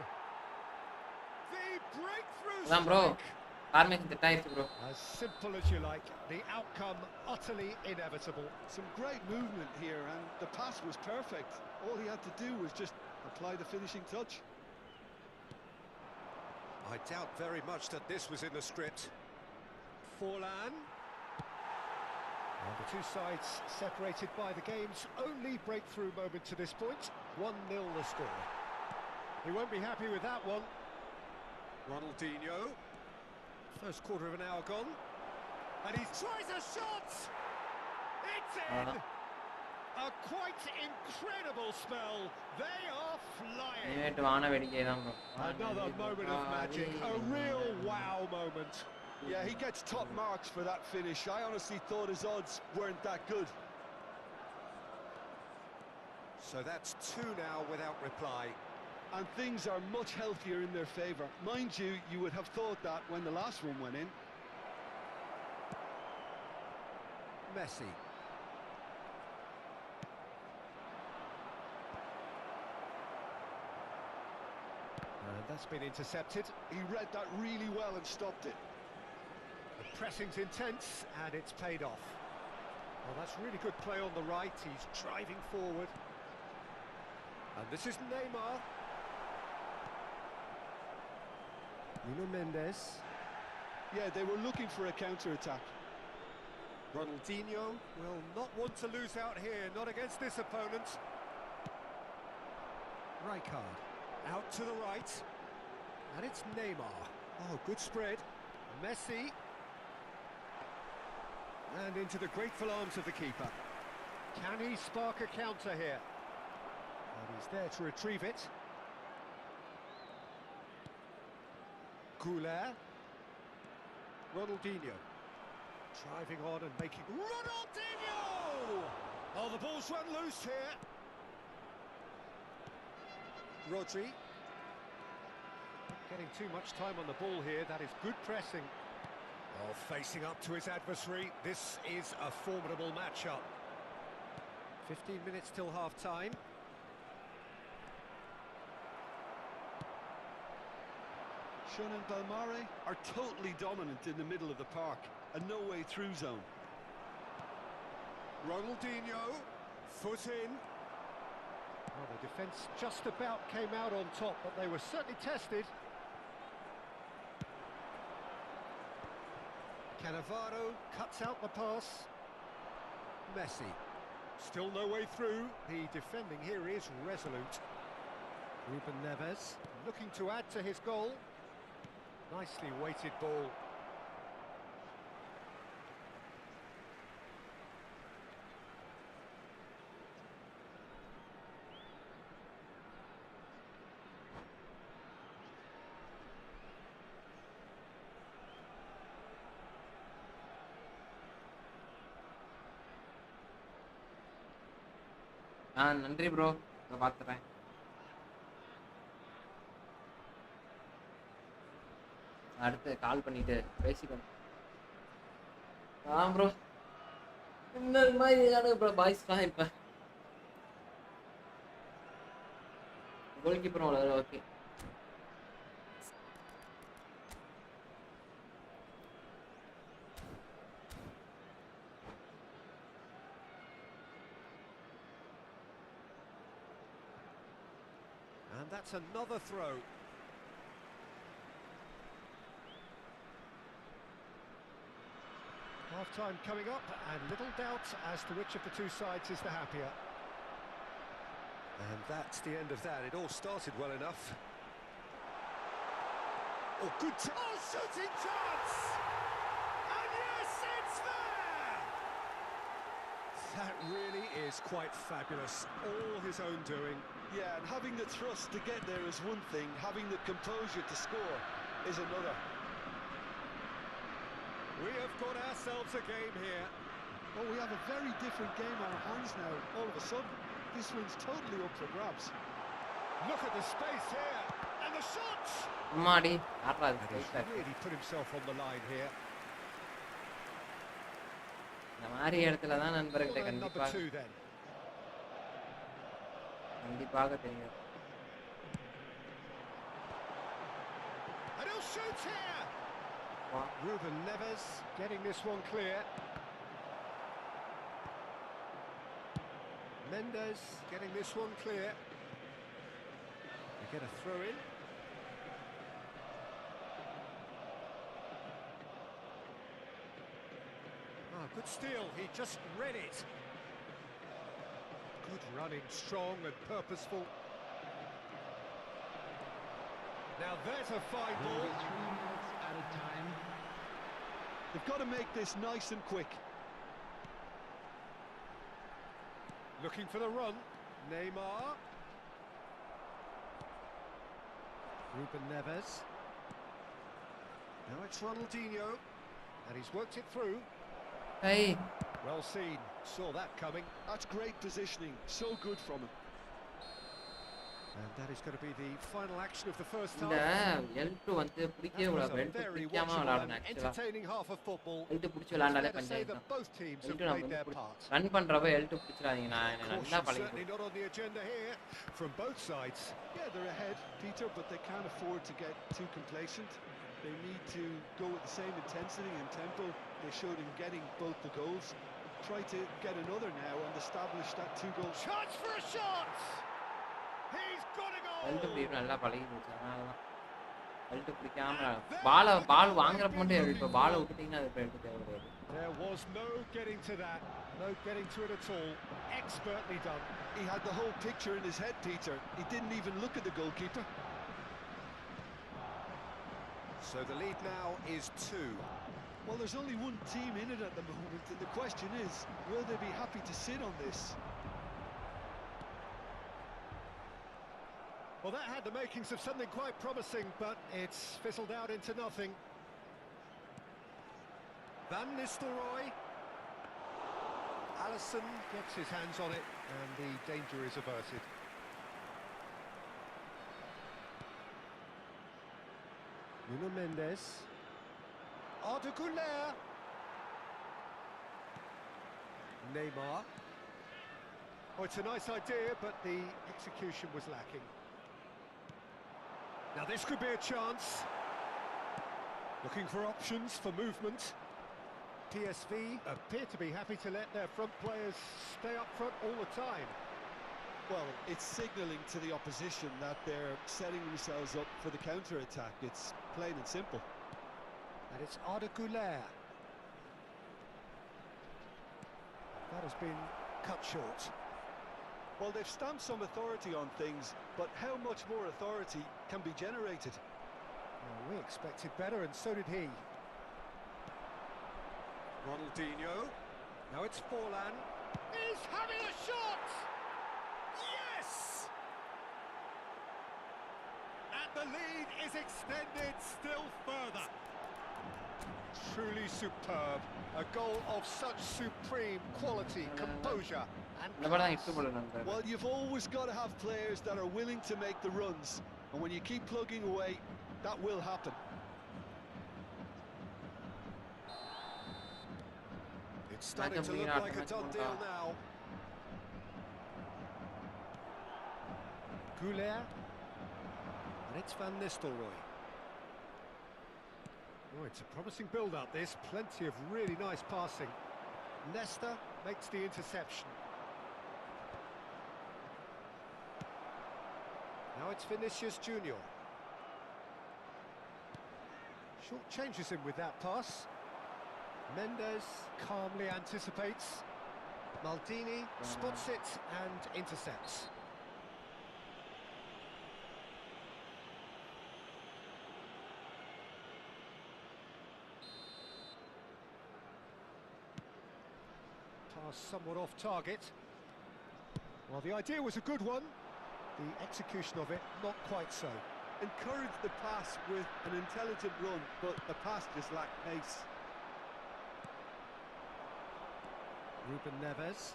The breakthrough bro. strike. Farming the types, bro. As simple as you like, the outcome utterly inevitable. Some great movement here, and the pass was perfect. All he had to do was just apply the finishing touch. I doubt very much that this was in the script. Forlan. And the two sides separated by the game's only breakthrough moment to this point. 1-0 the score. He won't be happy with that one. Ronaldinho. First quarter of an hour gone. And he tries a shot! It's in! A quite incredible spell. They are flying. Another moment of magic. A real wow moment. Yeah, he gets top marks for that finish. I honestly thought his odds weren't that good. So that's 2 now without reply. And things are much healthier in their favour. Mind you, you would have thought that when the last one went in. Messi. And that's been intercepted. He read that really well and stopped it. The pressing's intense, and it's paid off. Well, that's really good play on the right. He's driving forward. And this is Neymar. Nuno Mendes. Yeah, they were looking for a counter-attack. Ronaldinho will not want to lose out here, not against this opponent. Rijkaard, out to the right. And it's Neymar. Oh, good spread. Messi. And into the grateful arms of the keeper. Can he spark a counter here? And he's there to retrieve it. Goulet. Ronaldinho. Driving on and making... Ronaldinho! Oh, the ball's run loose here. Rodri. Getting too much time on the ball here. That is good pressing. Oh, facing up to his adversary. This is a formidable matchup. 15 minutes till half-time. Shun and Belmare are totally dominant in the middle of the park. A no-way through zone. Ronaldinho, foot in. Well, the defence just about came out on top, but they were certainly tested. Cannavaro cuts out the pass. Messi. Still no way through. The defending here is resolute. Ruben Neves looking to add to his goal. Nicely weighted ball. நன்றி bro, பார்த்துறேன். அடுத்து கால் பண்ணிட்டு பேசிக்கணும். Bro இந்த மாதிரி bro பாய்ஸ்லாம் இப்போ கோல் கீப்பரும் வளர okay. And that's another throw. Half-time coming up, and little doubt as to which of the two sides is the happier. And that's the end of that. It all started well enough. Oh, good... Oh, shooting chance! And yes! It's there! That really is quite fabulous. All his own doing. Yeah, and having the thrust to get there is one thing, having the composure to score is another. We have got ourselves a game here. Well, we have a very different game on our hands now, all of a sudden. This one's totally up for grabs. Look at the space here, and the shots! அம்மாடி ஆடுறா And he's really put himself on the line here. இந்த மாதிரி இடத்துல தான் நண்பர்களே Corner number கண்டிப்பாக 2 then. கண்டிப்பாக தெரியும். And he'll shoot here! Wow. Ruben Neves getting this one clear. Mendes getting this one clear. They get a throw in. Ah, good steal, he just read it. Good running, strong and purposeful. Now there's a fine ball. 3 minutes at a time. They've got to make this nice and quick. Looking for the run. Neymar. Ruben Neves. Now it's Ronaldinho. And he's worked it through. Hey, Well seen. Saw that coming. That's great positioning, so good from him. And that is going to be the final action of the first இந்த half. L2 வந்து பிடிக்கவே That was கூடாது. a L2 very பிடிக்காம watchable விளையாடணும் and ஆக்சுவலா. entertaining half of football. L2 பிடிச்சி It's விளையாண்டாலே fair to say panchayat that தான். both teams have L2 நம்ம played their வந்து part. ரன் பண்றப்ப L2 பிடிச்சிடாதீங்க. நான் நல்லா Caution பழகி certainly not on the agenda here from both sides. Yeah, they're ahead, Peter, but they can't afford to get too complacent. They need to go with the same intensity and tempo they showed in getting both the goals. Try to get another now and establish that 2-goal. Chance for a shot! He's got a L2 goal! பிடிக்க நல்லா பழகி போச்சு. அதனாலதான் L2 பிடிக்காம பால் வாங்குறப்ப மட்டும் இப்ப பாலை விட்டுட்டீங்கன்னா அது L2 தேவை கிடையாது. There was no getting to that, no getting to it at all. Expertly done. He had the whole picture in his head, Peter. He didn't even look at the goalkeeper. So the lead now is 2. Well, there's only one team in it at the moment, and the question is, will they be happy to sit on this? Well, that had the makings of something quite promising, but it's fizzled out into nothing. Van Nistelrooy. Alisson gets his hands on it, and the danger is averted. Nuno Mendes. Arda Güler. Neymar. Oh, it's a nice idea, but the execution was lacking. Now this could be a chance. Looking for options for movement. PSV appear to be happy to let their front players stay up front all the time. Well, it's signalling to the opposition that they're setting themselves up for the counter-attack. It's plain and simple. And it's Arda Güler. That has been cut short. Well, they've stamped some authority on things, but how much more authority can be generated? Well, we expected better, and so did he. Ronaldinho. Now it's Forlan. He's having a shot! Yes! And the lead is extended still further. Truly superb. A goal of such supreme quality, composure and இந்த மாதிரி தான் class. இட்டு போல நண்பர். Well, you've always got to have players that are willing to make the runs, and when you keep plugging away, that will happen. It's starting to look like a done deal now. Güler. And it's Van Nistelrooy. Oh, it's a promising build-up, this. Plenty of really nice passing. Nesta makes the interception. Now it's Vinicius Junior. Short changes him with that pass. Mendes calmly anticipates. Maldini spots it and intercepts. Pass somewhat off target. Well, the idea was a good one. The execution of it, not quite so. Encouraged the pass with an intelligent run, but the pass just lacked pace. Ruben Neves.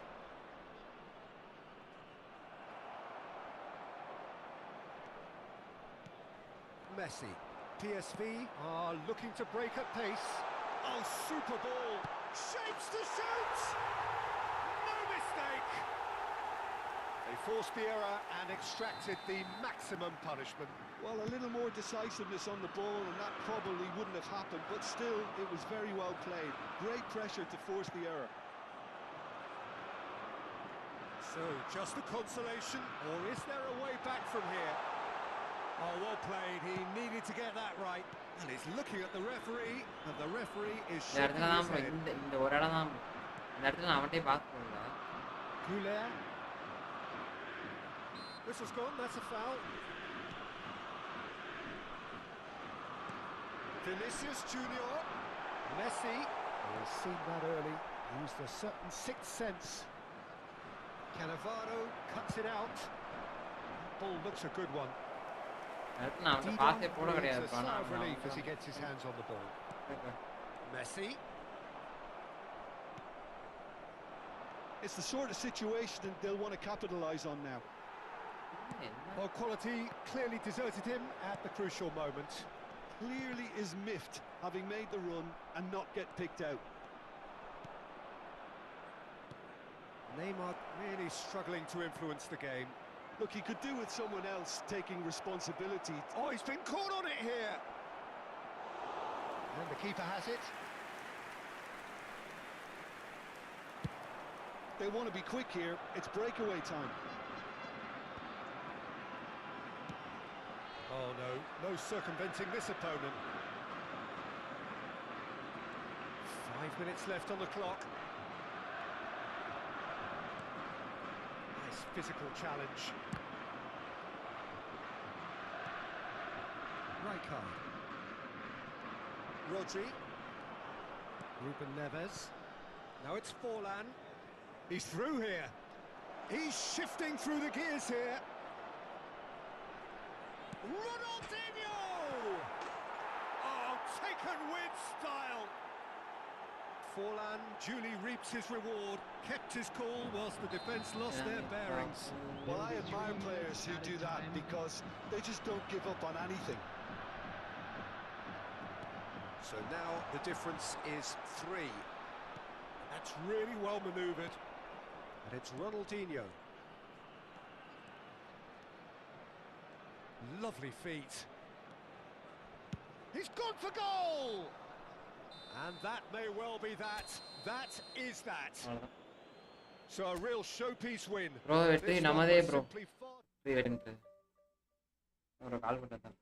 Messi. PSV are looking to break at pace. Oh, super ball. Shapes the shoot! No mistake! They forced the error and extracted the maximum punishment. Well, a little more decisiveness on the ball and that probably wouldn't have happened, but still, it was very well played. Great pressure to force the error. So, just a consolation, or is there a way back from here? Oh, well played. He needed to get that right. And he's looking at the referee, and the referee is shaking his head. இந்த ஒரு இடம் தான் இந்த இடத்துல நான் அவன்கிட்டயே பார்க்க போகல. Goulet. Whistle's gone, that's a foul. Vinicius Junior. Messi. He's seen that early. Used a certain sixth sense. Cannavaro cuts it out. That ball looks a good one. நான் அவன்கிட்ட பாஸே போட கிடையாது. A sigh of relief as he gets his hands on the ball. Messi. It's the sort of situation they'll want to capitalise on now. Well, quality clearly deserted him at the crucial moment. Clearly is miffed, having made the run and not get picked out. Neymar really struggling to influence the game. Look, he could do with someone else taking responsibility. Oh, he's been caught on it here. And the keeper has it. They want to be quick here. It's breakaway time. Oh no, no circumventing this opponent. 5 minutes left on the clock. Nice physical challenge. Rijkaard. Rodri. Ruben Neves. Now it's Forlan. He's through here. He's shifting through the gears here. Ronaldinho! Oh, taken with style. Forlan duly reaps his reward, kept his cool whilst the defence lost their bearings. Well, I admire players who do that because they just don't give up on anything. So now the difference is 3. That's really well manoeuvred. And it's Ronaldinho. Lovely feet. He's gone for goal! And that may well be that. That is that. So a real showpiece win. Bro, வெற்றி This one Namadhe was bro. simply far ஒரு கால் பண்ணதான்.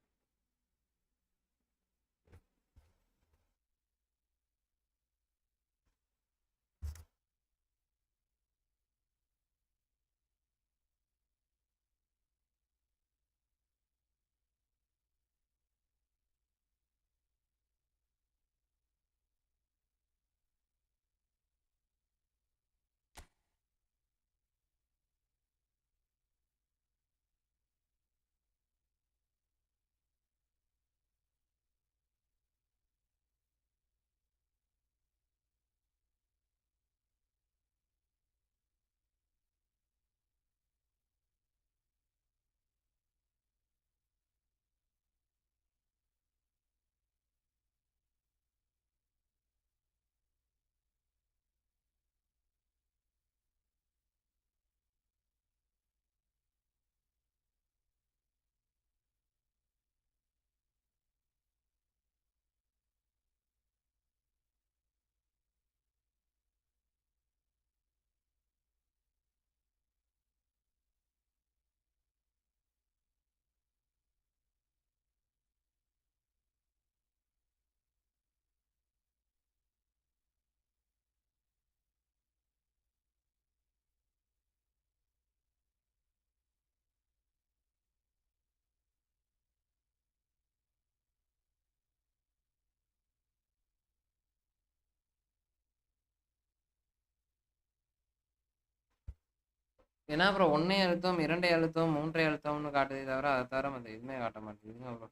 ஏன்னா அப்புறம் ஒன்றே அழுத்தம் 2 அழுத்தம் 3 அழுத்தம்னு காட்டுதே தவிர அதை தவிர மற்ற எதுவுமே காட்ட மாட்டேங்குதுங்க ப்ரோ.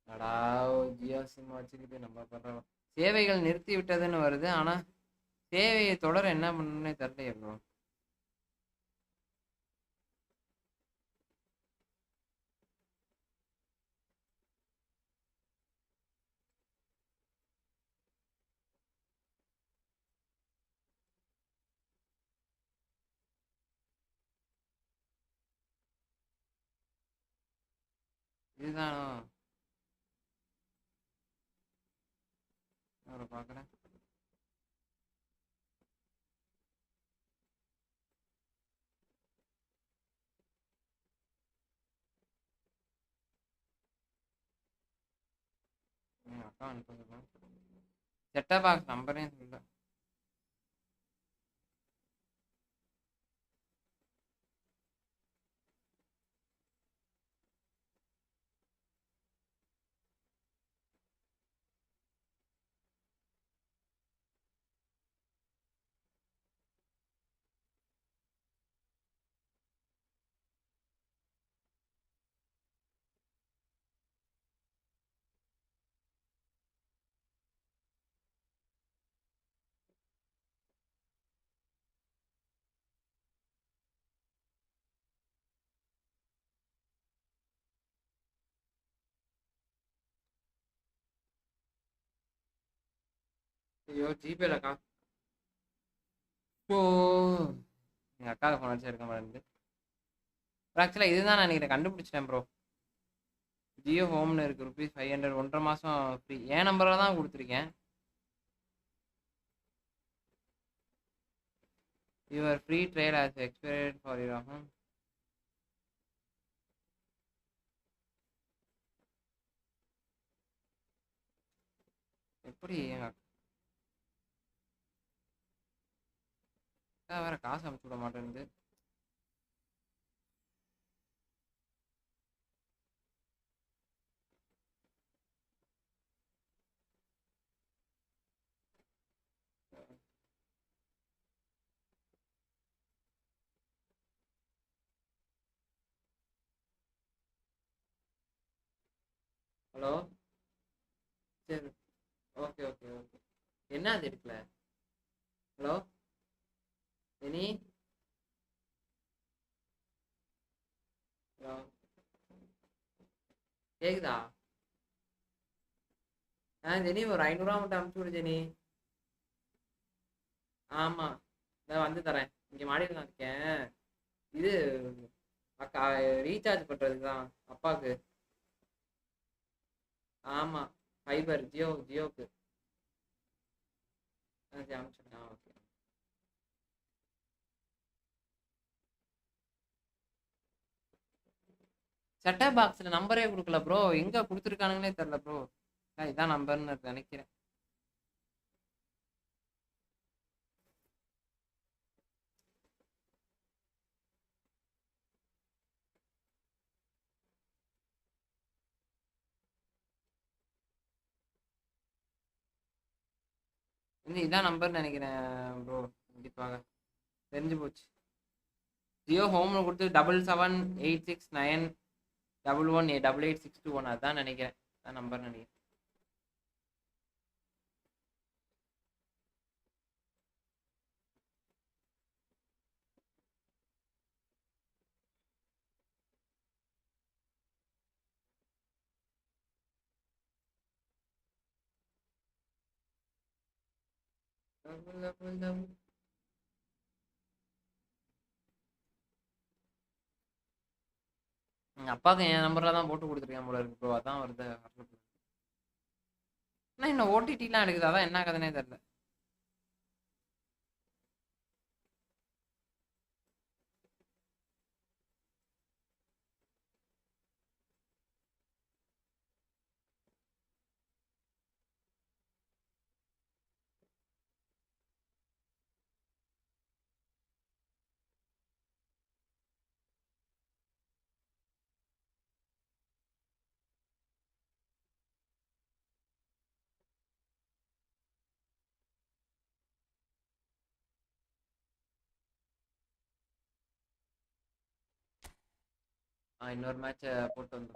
அடா ஜியோ சிம் வச்சுக்கிட்டு நம்ம பண்ற சேவைகள் நிறுத்தி விட்டதுன்னு வருது. ஆனா சேவையை தொடர என்ன பண்ணணும்னே தெரியலையே ப்ரோ. இதுதானோ அவரை பார்க்குறேன். அக்கா அனுப்புங்க. செட்டப் பாக்ஸ் நம்பரே சொல்ல. ஐயோ ஜிபேல காசு. ஓ எங்கள் அக்காவுக்கு ஃபோன் அடிச்சு இருக்க மாட்டேங்குது. ஆக்சுவலாக இதுதான் நான் நினைக்கிறேன், கண்டுபிடிச்சிட்டேன் ப்ரோ. ஜியோ ஹோம்னு இருக்குது, ₹500 1.5 மாதம் ஃப்ரீ. என் நம்பரில் தான் கொடுத்துருக்கேன். Your free trial has expired for your home. எப்படி எங்கள் அக்கா வேறு காசு அனுப்பிச்சு விட மாட்டேங்குது. ஹலோ சரி ஓகே ஓகே ஓகே. என்ன அது எடுக்கல? Hello Jenny. ஹலோ கேக்குதா? ஜெனி ஒரு 500 மட்டும் அனுப்பிச்சு விடு ஜெனி. ஆமாம் நான் வந்து தரேன், இங்கே மாடியில் தான் இருக்கேன். இது அக்கா ரீசார்ஜ் பண்ணுறதுக்கு தான் அப்பாவுக்கு. ஆமாம் ஃபைபர் ஜியோவுக்கு. சரி அனுப்பிச்சுட்டேன். ஓகே. செட்டப் பாக்ஸில் நம்பரே கொடுக்கல ப்ரோ, எங்கே கொடுத்துருக்கானுங்களே தெரில ப்ரோ. இதான் நம்பர்னு நினைக்கிறேன். இதான் நம்பர்னு நினைக்கிறேன் ப்ரோ. கண்டிப்பாக தெரிஞ்சு போச்சு. ஜியோ ஹோமில் கொடுத்து 778691188621 அதுதான் நினைக்கிறேன். அதான் நம்பர் நினைக்கிறேன். எங்கள் அப்பாவுக்கு என் நம்பரில் தான் போட்டு கொடுத்துருக்கேன் போல இருக்கு ப்ரோ, அதான் வருது. ஆனால் இன்னும் ஓடிடிலாம் எடுக்குது, அதான் என்ன கதைனே தெரில. இன்னொரு மேட்ச் போட்டு வந்து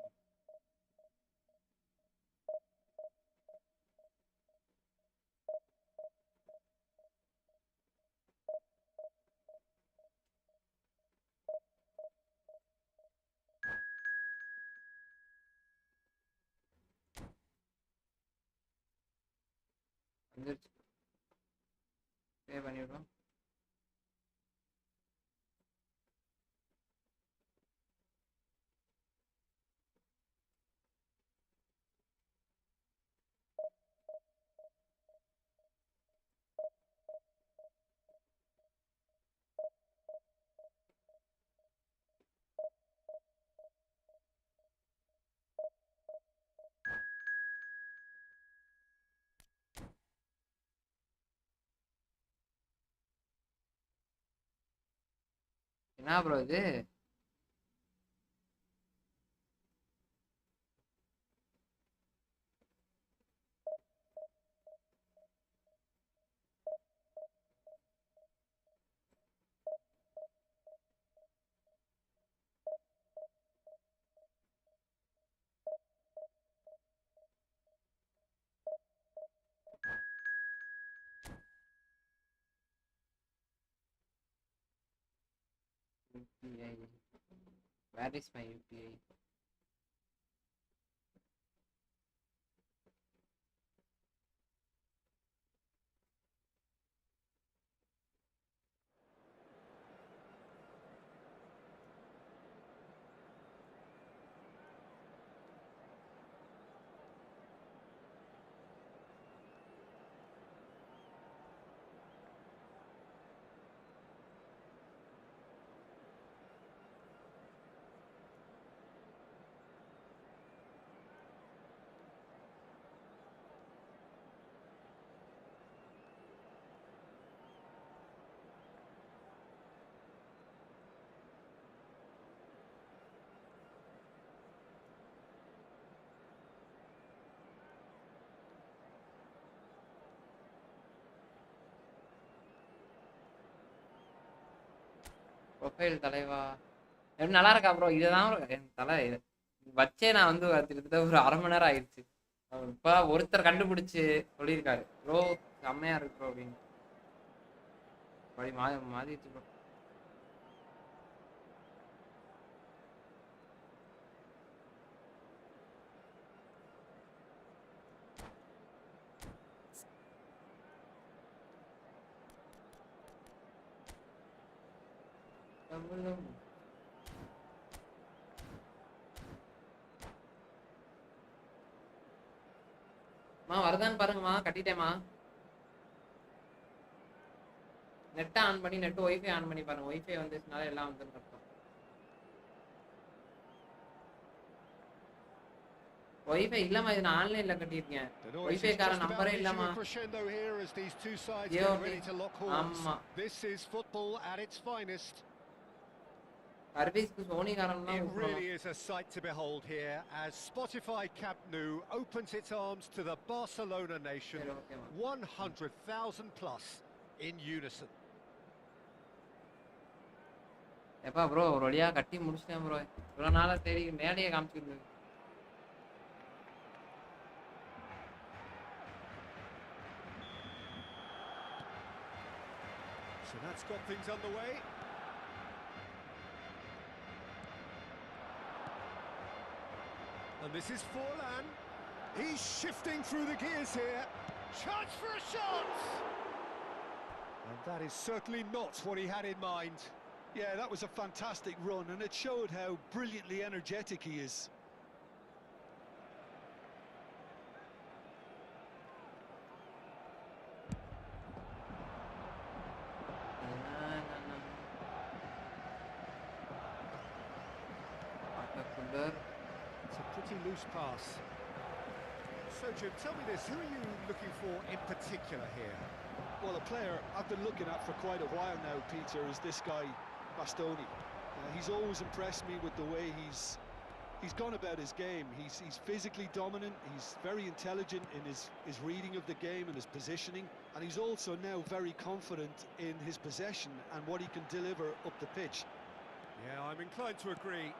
வந்துருச்சு பே பண்ணிவிடுவோம். என்ன ப்ரோ இது? UPI. Where is my UPI? Profile தலைவா எப்படி நல்லா இருக்கா ப்ரோ? இதுதான் என் தலை. வச்சே நான் வந்து கிட்டத்தட்ட ஒரு 1/2 மணி நேரம் ஆயிடுச்சு. இப்போ ஒருத்தர் கண்டுபிடிச்சு சொல்லியிருக்காரு ப்ரோ செம்மையா இருக்கு ப்ரோ அப்படின்னு. அப்படி மாறிடுச்சு ப்ரோ. வருதான்னு பாருங்கம்மா. கட்டிட்டேம்மா. நெட்டை ஆன் பண்ணி நெட் ஒய்ஃபை ஆன் பண்ணி பாருங்க. ஒய்ஃபை வந்துச்சுனால எல்லாம் வந்து கட்டும். ஒய்ஃபை இல்லம்மா, இது நான் ஆன்லைன்ல கட்டியிருக்கேன். ஒய்ஃபை கார நம்பரே இல்லம்மா. ஆமா சர்வீஸ்க்கு சோனி காரன் தான். It really is a sight to behold here as Spotify Camp Nou opens its arms to the Barcelona nation. 100,000 plus in unison. எப்பா ப்ரோ ஒரு வழியா கட்டி முடிச்சிட்டேன் ப்ரோ. இவ்வளோ நாளாக தேடி மேடையை காமிச்சிருந்தது. So that's got things underway. And this is Forlan. He's shifting through the gears here. Chance for a shot! And that is certainly not what he had in mind. Yeah, that was a fantastic run, and it showed how brilliantly energetic he is. It's a pretty loose pass. So, Jim, tell me this, who are you looking for in particular here? Well, a player I've been looking at for quite a while now, Peter, is this guy, Bastoni. He's always impressed me with the way he's gone about his game. He's physically dominant, he's very intelligent in his reading of the game and his positioning, and he's also now very confident in his possession and what he can deliver up the pitch. Yeah, I'm inclined to agree.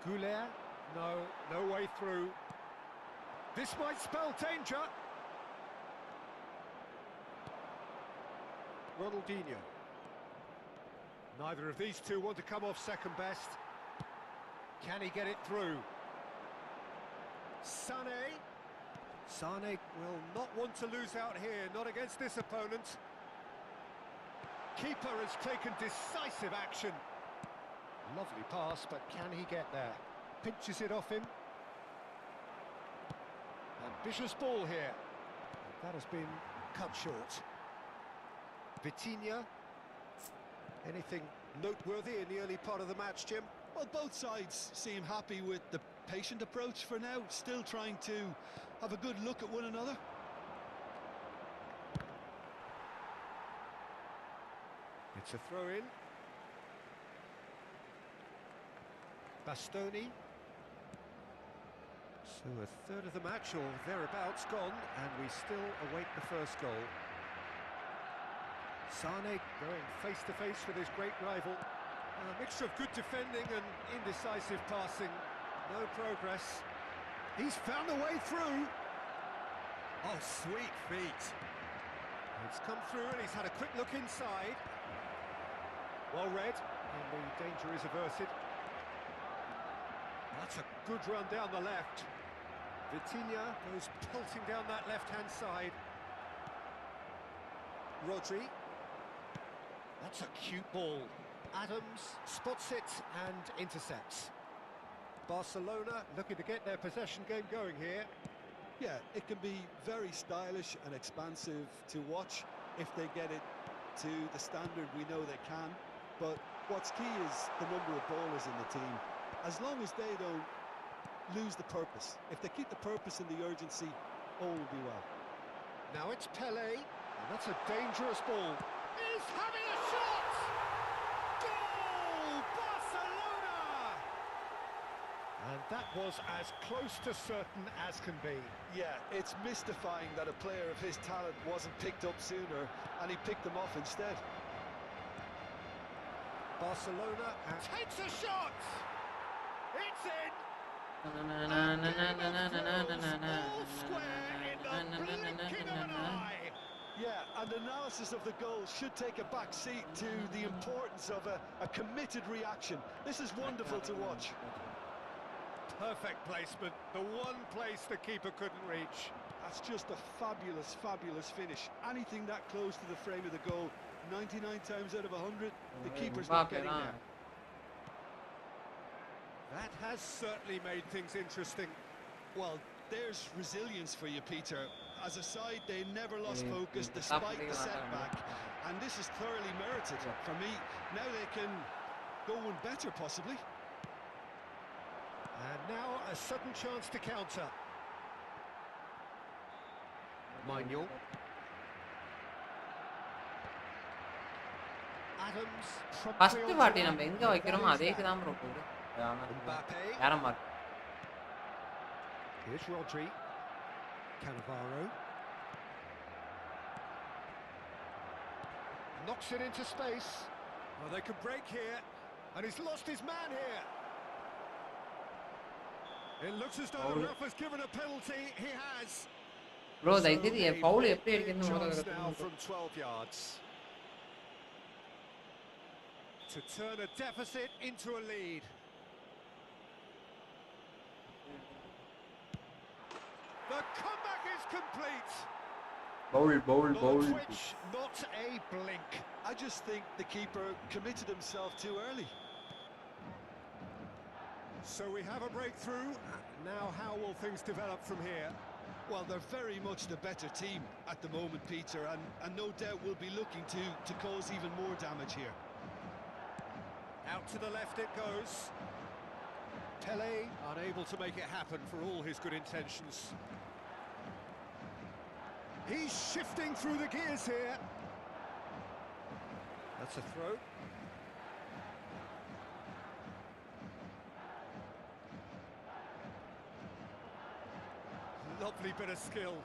Goulet, no way through. This might spell danger. Ronaldinho. Neither of these two want to come off second best. Can he get it through? Sané. Sané will not want to lose out here, not against this opponent. Keeper has taken decisive action. Lovely pass, but can he get there? Pinches it off him. Ambitious ball here. That has been cut short. Vitinha. Anything noteworthy in the early part of the match, Jim? Well, both sides seem happy with the patient approach for now, still trying to have a good look at one another. It's a throw-in. Bastoni. So a third of the match, or thereabouts, gone, and we still await the first goal. Sané going face-to-face with his great rival. A mixture of good defending and indecisive passing. No progress. He's found a way through. Oh, sweet feet. It's come through and he's had a quick look inside. Well read, and the danger is averted. That's a good run down the left. Vitinha goes pelting down that left-hand side. Rodri. That's a cute ball. Adams spots it and intercepts. Barcelona looking to get their possession game going here. Yeah, it can be very stylish and expansive to watch if they get it to the standard we know they can. But what's key is the number of ballers in the team. As long as they don't lose the purpose, if they keep the purpose and the urgency, all will be well. Now it's Pelé, and that's a dangerous ball. He's having a shot! Goal! Barcelona! And that was as close to certain as can be. Yeah, it's mystifying that a player of his talent wasn't picked up sooner, and he picked them off instead. Barcelona takes a shot! It's in! All square in the blinking of an eye! Yeah, and analysis of the goal should take a back seat to the importance of a committed reaction. This is wonderful to watch. Perfect placement, the one place the keeper couldn't reach. That's just a fabulous, fabulous finish. Anything that close to the frame of the goal, 99 times out of 100, the keeper's not getting there. That has certainly made things interesting. Well, there's resilience for you, Peter. As a side, they never lost focus despite the setback, and this is thoroughly merited. For me, now they can go one better, possibly. And now a sudden chance to counter. Manuel. Adams. First வாட்டி நம்ம எங்க வைக்கிறோமோ அதேக்கு தான் bro போகுது. யாரமா Here's Rodri. Cannavaro. Knocks it into space. Well, they could break here, and he's lost his man here. It looks as though the ref has given a penalty. He has. Bro, they did a foul எப்படி அடிக்கணும் now from 12 yards. To turn a deficit into a lead. The comeback is complete. Bowl. Twitch, not a blink. I just think the keeper committed himself too early. So we have a breakthrough. Now how will things develop from here? Well, they're very much the better team at the moment, Peter, and no doubt will be looking to cause even more damage here. Out to the left it goes. Pelé unable to make it happen for all his good intentions. He's shifting through the gears here. That's a throw. Lovely bit of skill.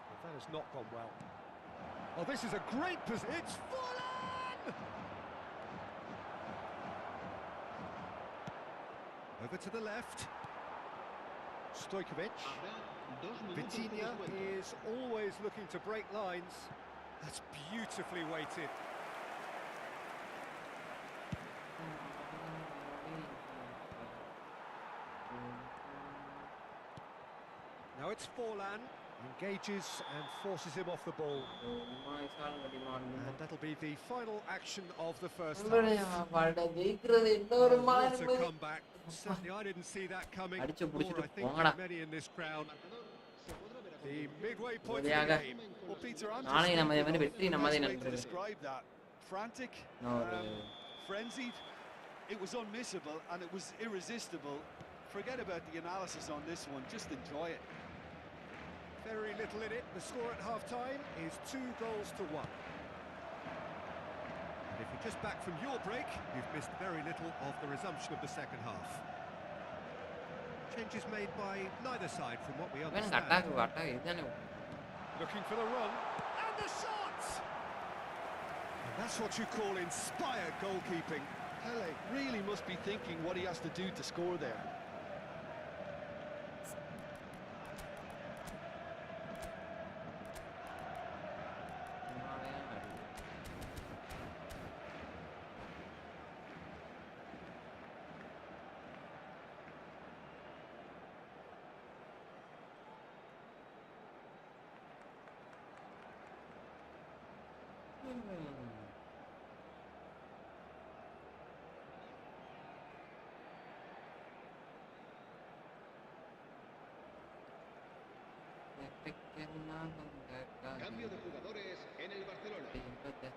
Well, that has not gone well. Oh, this is a great position. It's fallen! Over to the left. Stojkovic. Habrá 2 minutos de Vitinha descuento. is always looking to break lines. That's beautifully weighted. Now it's Forlan. Engages and forces him off the ball. And that'll be the final action of the first half. What a comeback. Certainly I didn't see that coming. Or I think many in this crowd. The midway point of the game. Well, Peter, I'm just thinking the best way to describe that. Frantic, frenzied. It was unmissable and it was irresistible. Forget about the analysis on this one. Just enjoy it. Very little in it. The score at half-time is 2-1. And if you're just back from your break, you've missed very little of the resumption of the second half. Changes made by neither side from what we understand. Looking for the run. And the shot! And that's what you call inspired goalkeeping. Pele really must be thinking what he has to do to score there. Cambio de jugadores en el Barcelona.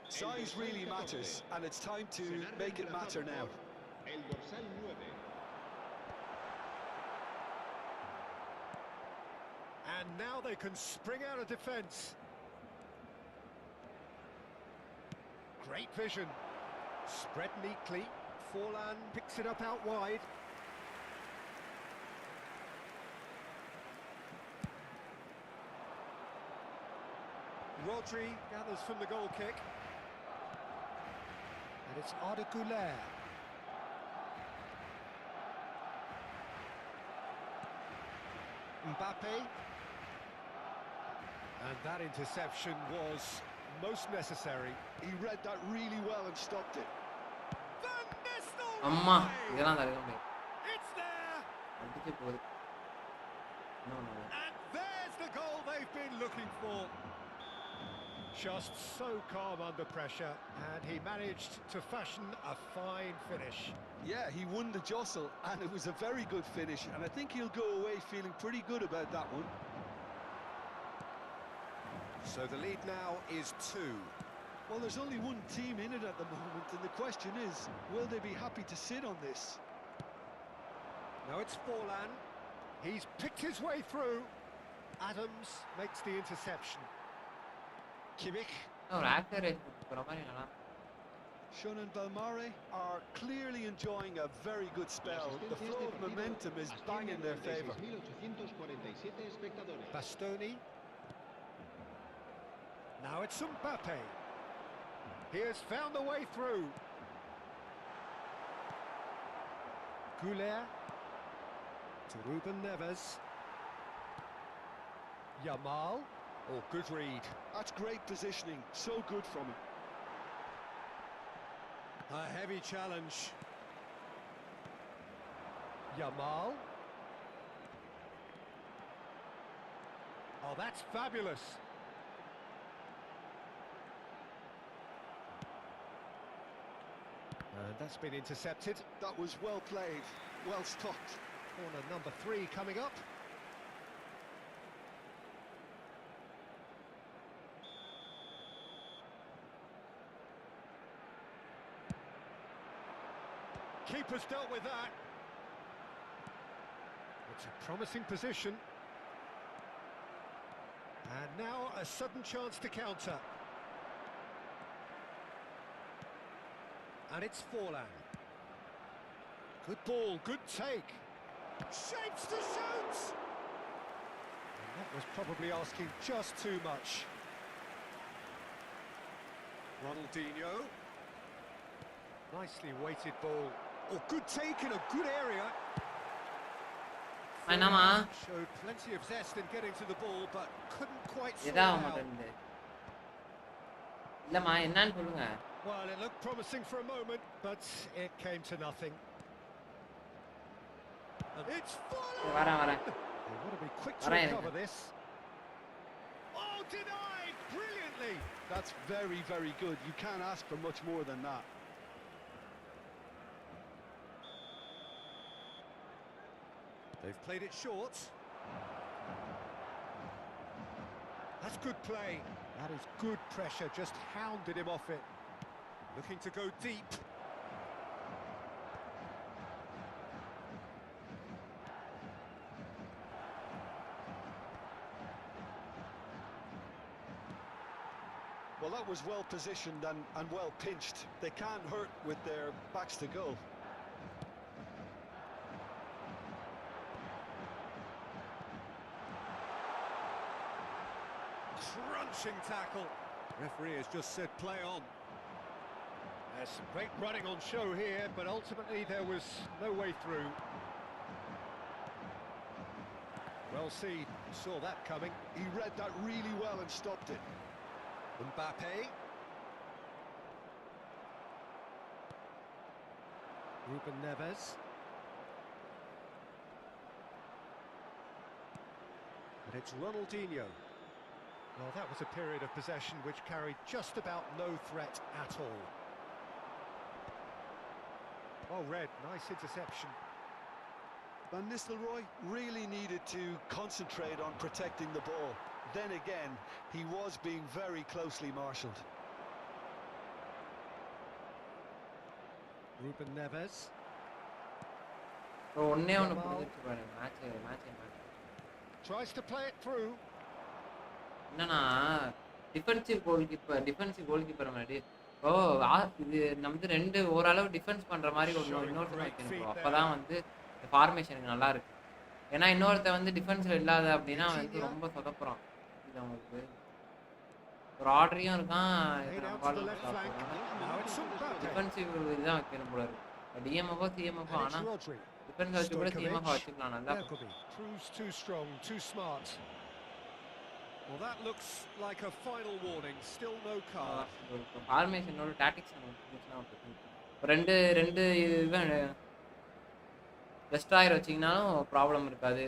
Size really matters, and it's time to make it matter now. El dorsal 9. And now they can spring out of defence. Great vision. Spread neatly. Forlan picks it up out wide. Rodri gathers from the goal kick. And it's Arda Güler. Mbappe. And that interception was most necessary. He read that really well and stopped it. Amma, இதெல்லாம் தடுக்க முடியாது. It's there. அடிச்சு போகுது. And there's the goal they've been looking for. Just so calm under pressure, and he managed to fashion a fine finish. Yeah, he won the jostle, and it was a very good finish, and I think he'll go away feeling pretty good about that one. So the lead now is 2. Well, there's only one team in it at the moment, and the question is, will they be happy to sit on this? Now it's Forlan. He's picked his way through. Adams makes the interception. Kimmich. ஒரு actor போற மாதிரி நல்லா. Shun and Belmare are clearly enjoying a very good spell. The flow of momentum is bang in their favour. 1847 espectadores. Bastoni. Now it's Mbappe. He has found a way through. Güler to Ruben Neves. Yamal. Oh, good read. That's great positioning. So good from him. A heavy challenge. Yamal. Oh, that's fabulous. And that's been intercepted. That was well played, well stopped. Corner number 3 coming up. Keeper's dealt with that. It's a promising position. And now a sudden chance to counter. And it's Forlan. Good ball, good take. Shapes to shoot! And that was probably asking just too much. Ronaldinho. Nicely weighted ball. Oh, good take in a good area. என்னமா Showed plenty of zest in getting to the ball, but couldn't quite sort it எதா out. மாட்டேங்குது இல்லம்மா என்னன்னு சொல்லுங்க. Well, it looked promising for a moment, but it came to nothing. It's full. வரேன். They want to be quick to Varane. recover this. Oh, denied brilliantly. That's very, very good. You can't ask for much more than that. They've played it short. That's good play. That is good pressure, just hounded him off it. Looking to go deep. Well, that was well positioned and well pinched. They can't hurt with their backs to goal. Crunching tackle. Referee has just said play on. There's some great running on show here, but ultimately there was no way through. Well seen, saw that coming. He read that really well and stopped it. Mbappe. Ruben Neves. And it's Ronaldinho. Well, that was a period of possession which carried just about no threat at all. Well read, nice interception. Van Nistelrooy really needed to concentrate on protecting the ball. Then again, he was being very closely marshalled. Ruben Neves. ஒண்ணே ஒண்ணு புரிஞ்சிருச்சு பாருங்க match Tries to play it through. என்னன்னா defensive goal keeper மாதிரி இது நமக்கு ரெண்டு ஓரளவு டிஃபென்ஸ் பண்ற மாதிரி இன்னொருத்தர் வைக்கணும். அப்பதான் வந்து ஃபார்மேஷனுக்கு நல்லா இருக்கு. ஏன்னா இன்னொருத்த வந்து டிஃபென்ஸ்ல இல்லாத அப்படின்னா வந்து ரொம்ப சொதப்புறான். இது அவங்களுக்கு ஒரு ஆர்டரையும் இருக்கான். டிஃபென்சிவ் இதுதான் வைக்கணும் போல இருக்கு. டிஎம்எஃபோ சிஎம்எஃபோ ஆனா டிஃபென்ஸ் வச்சு கூட சிஎம்எஃப் வச்சுக்கலாம் நல்லா. Proves too strong, too smart. Well, that looks like a final warning. Still no card. ஃபார்மேஷனோட டாக்டிக்ஸ் ரெண்டு டெஸ்ட்ராயர் வச்சிங்கனாலும் ப்ராப்ளம் இருக்காது.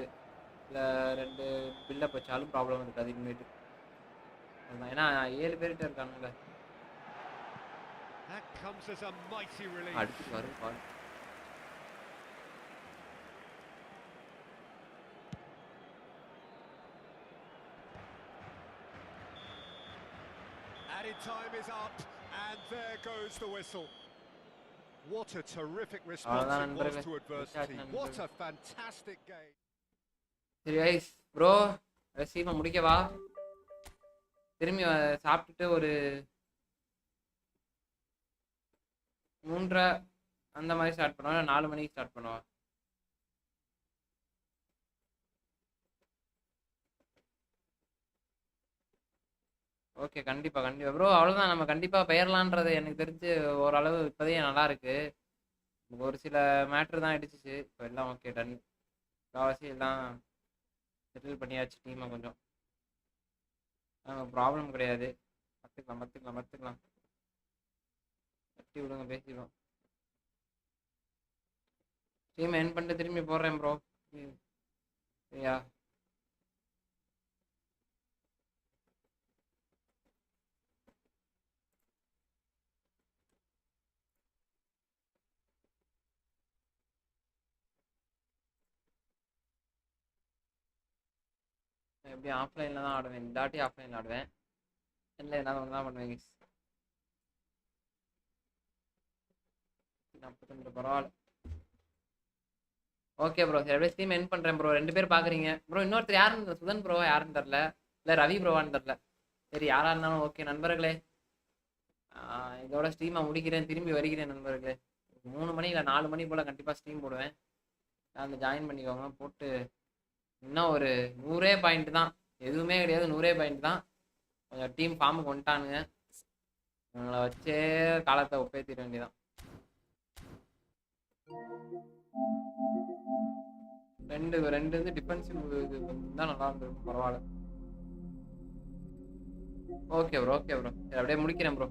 இல்லை ரெண்டு பில்டப் வச்சாலும் ப்ராப்ளம் இருக்காது. இனிமேட்டு அதுதான் ஏன்னா 7 பேர்கிட்ட இருக்கானுங்களே. அடுத்து வரும் பால். Added time is up, and there goes the whistle. What a terrific response it was to adversity. What a fantastic game. சரி guys, bro ரசீமா முடிக்கவா? திரும்பி சாப்பிட்டுட்டு ஒரு 3:30 அந்த மாதிரி ஸ்டார்ட் பண்ணுவா, 4 மணிக்கு ஸ்டார்ட் பண்ணுவா? ஓகே கண்டிப்பா ப்ரோ. அவ்வளோதான், நம்ம கண்டிப்பா பெயர்லான்றது எனக்கு தெரிஞ்சு ஓரளவு இப்போதையே நல்லா இருக்கு. ஒரு சில மேட்ரு தான் அடிச்சிச்சு. இப்போ எல்லாம் ஓகே டன். காவாசி எல்லாம் செட்டில் பண்ணியாச்சு டீமை. கொஞ்சம் ப்ராப்ளம் கிடையாது. பார்த்துக்கலாம் தட்டி விடுங்க, பேசிடுவோம். டீமை என் பண்ணிட்டு திரும்பி போடுறேன் ப்ரோ. சரியா? எப்படி ஆஃப்லைனில் தான் ஆடுவேன். இந்த தாட்டி ஆஃப்லைனில் ஆடுவேன். இல்லை என்ன ஒன்று தான் பண்ணுவேன். 42 பரவாயில்ல. ஓகே ப்ரோ, சரி அப்படியே ஸ்ட்ரீம் என் பண்ணுறேன் ப்ரோ. 2 பேர் பார்க்குறீங்க ப்ரோ. இன்னொருத்தர் யாருன்னு சுதன் ப்ரோவா யாருன்னு தெரில, இல்லை ரவி ப்ரோவான்னு தெரில. சரி யாராக இருந்தாலும் ஓகே நண்பர்களே. இதோட ஸ்ட்ரீமை முடிக்கிறேன், திரும்பி வருகிறேன் நண்பர்களே. 3 மணி இல்லை 4 மணி போல் கண்டிப்பாக ஸ்ட்ரீம் போடுவேன். அந்த ஜாயின் பண்ணிக்கோங்க. போட்டு இன்னும் ஒரு 100 பாயிண்ட் தான், எதுவுமே கிடையாது, 100 பாயிண்ட் தான். கொஞ்சம் டீம் ஃபார்முக்கு வந்துட்டானுங்க. இவங்களை வச்சே காலத்தை ஒப்பேத்திட வேண்டியதான். ரெண்டு வந்து டிஃபென்சிவ் இது தான் நல்லா இருந்திருக்கும். பரவாயில்ல. ஓகே ப்ரோ சரி அப்படியே முடிக்கிறேன் ப்ரோ.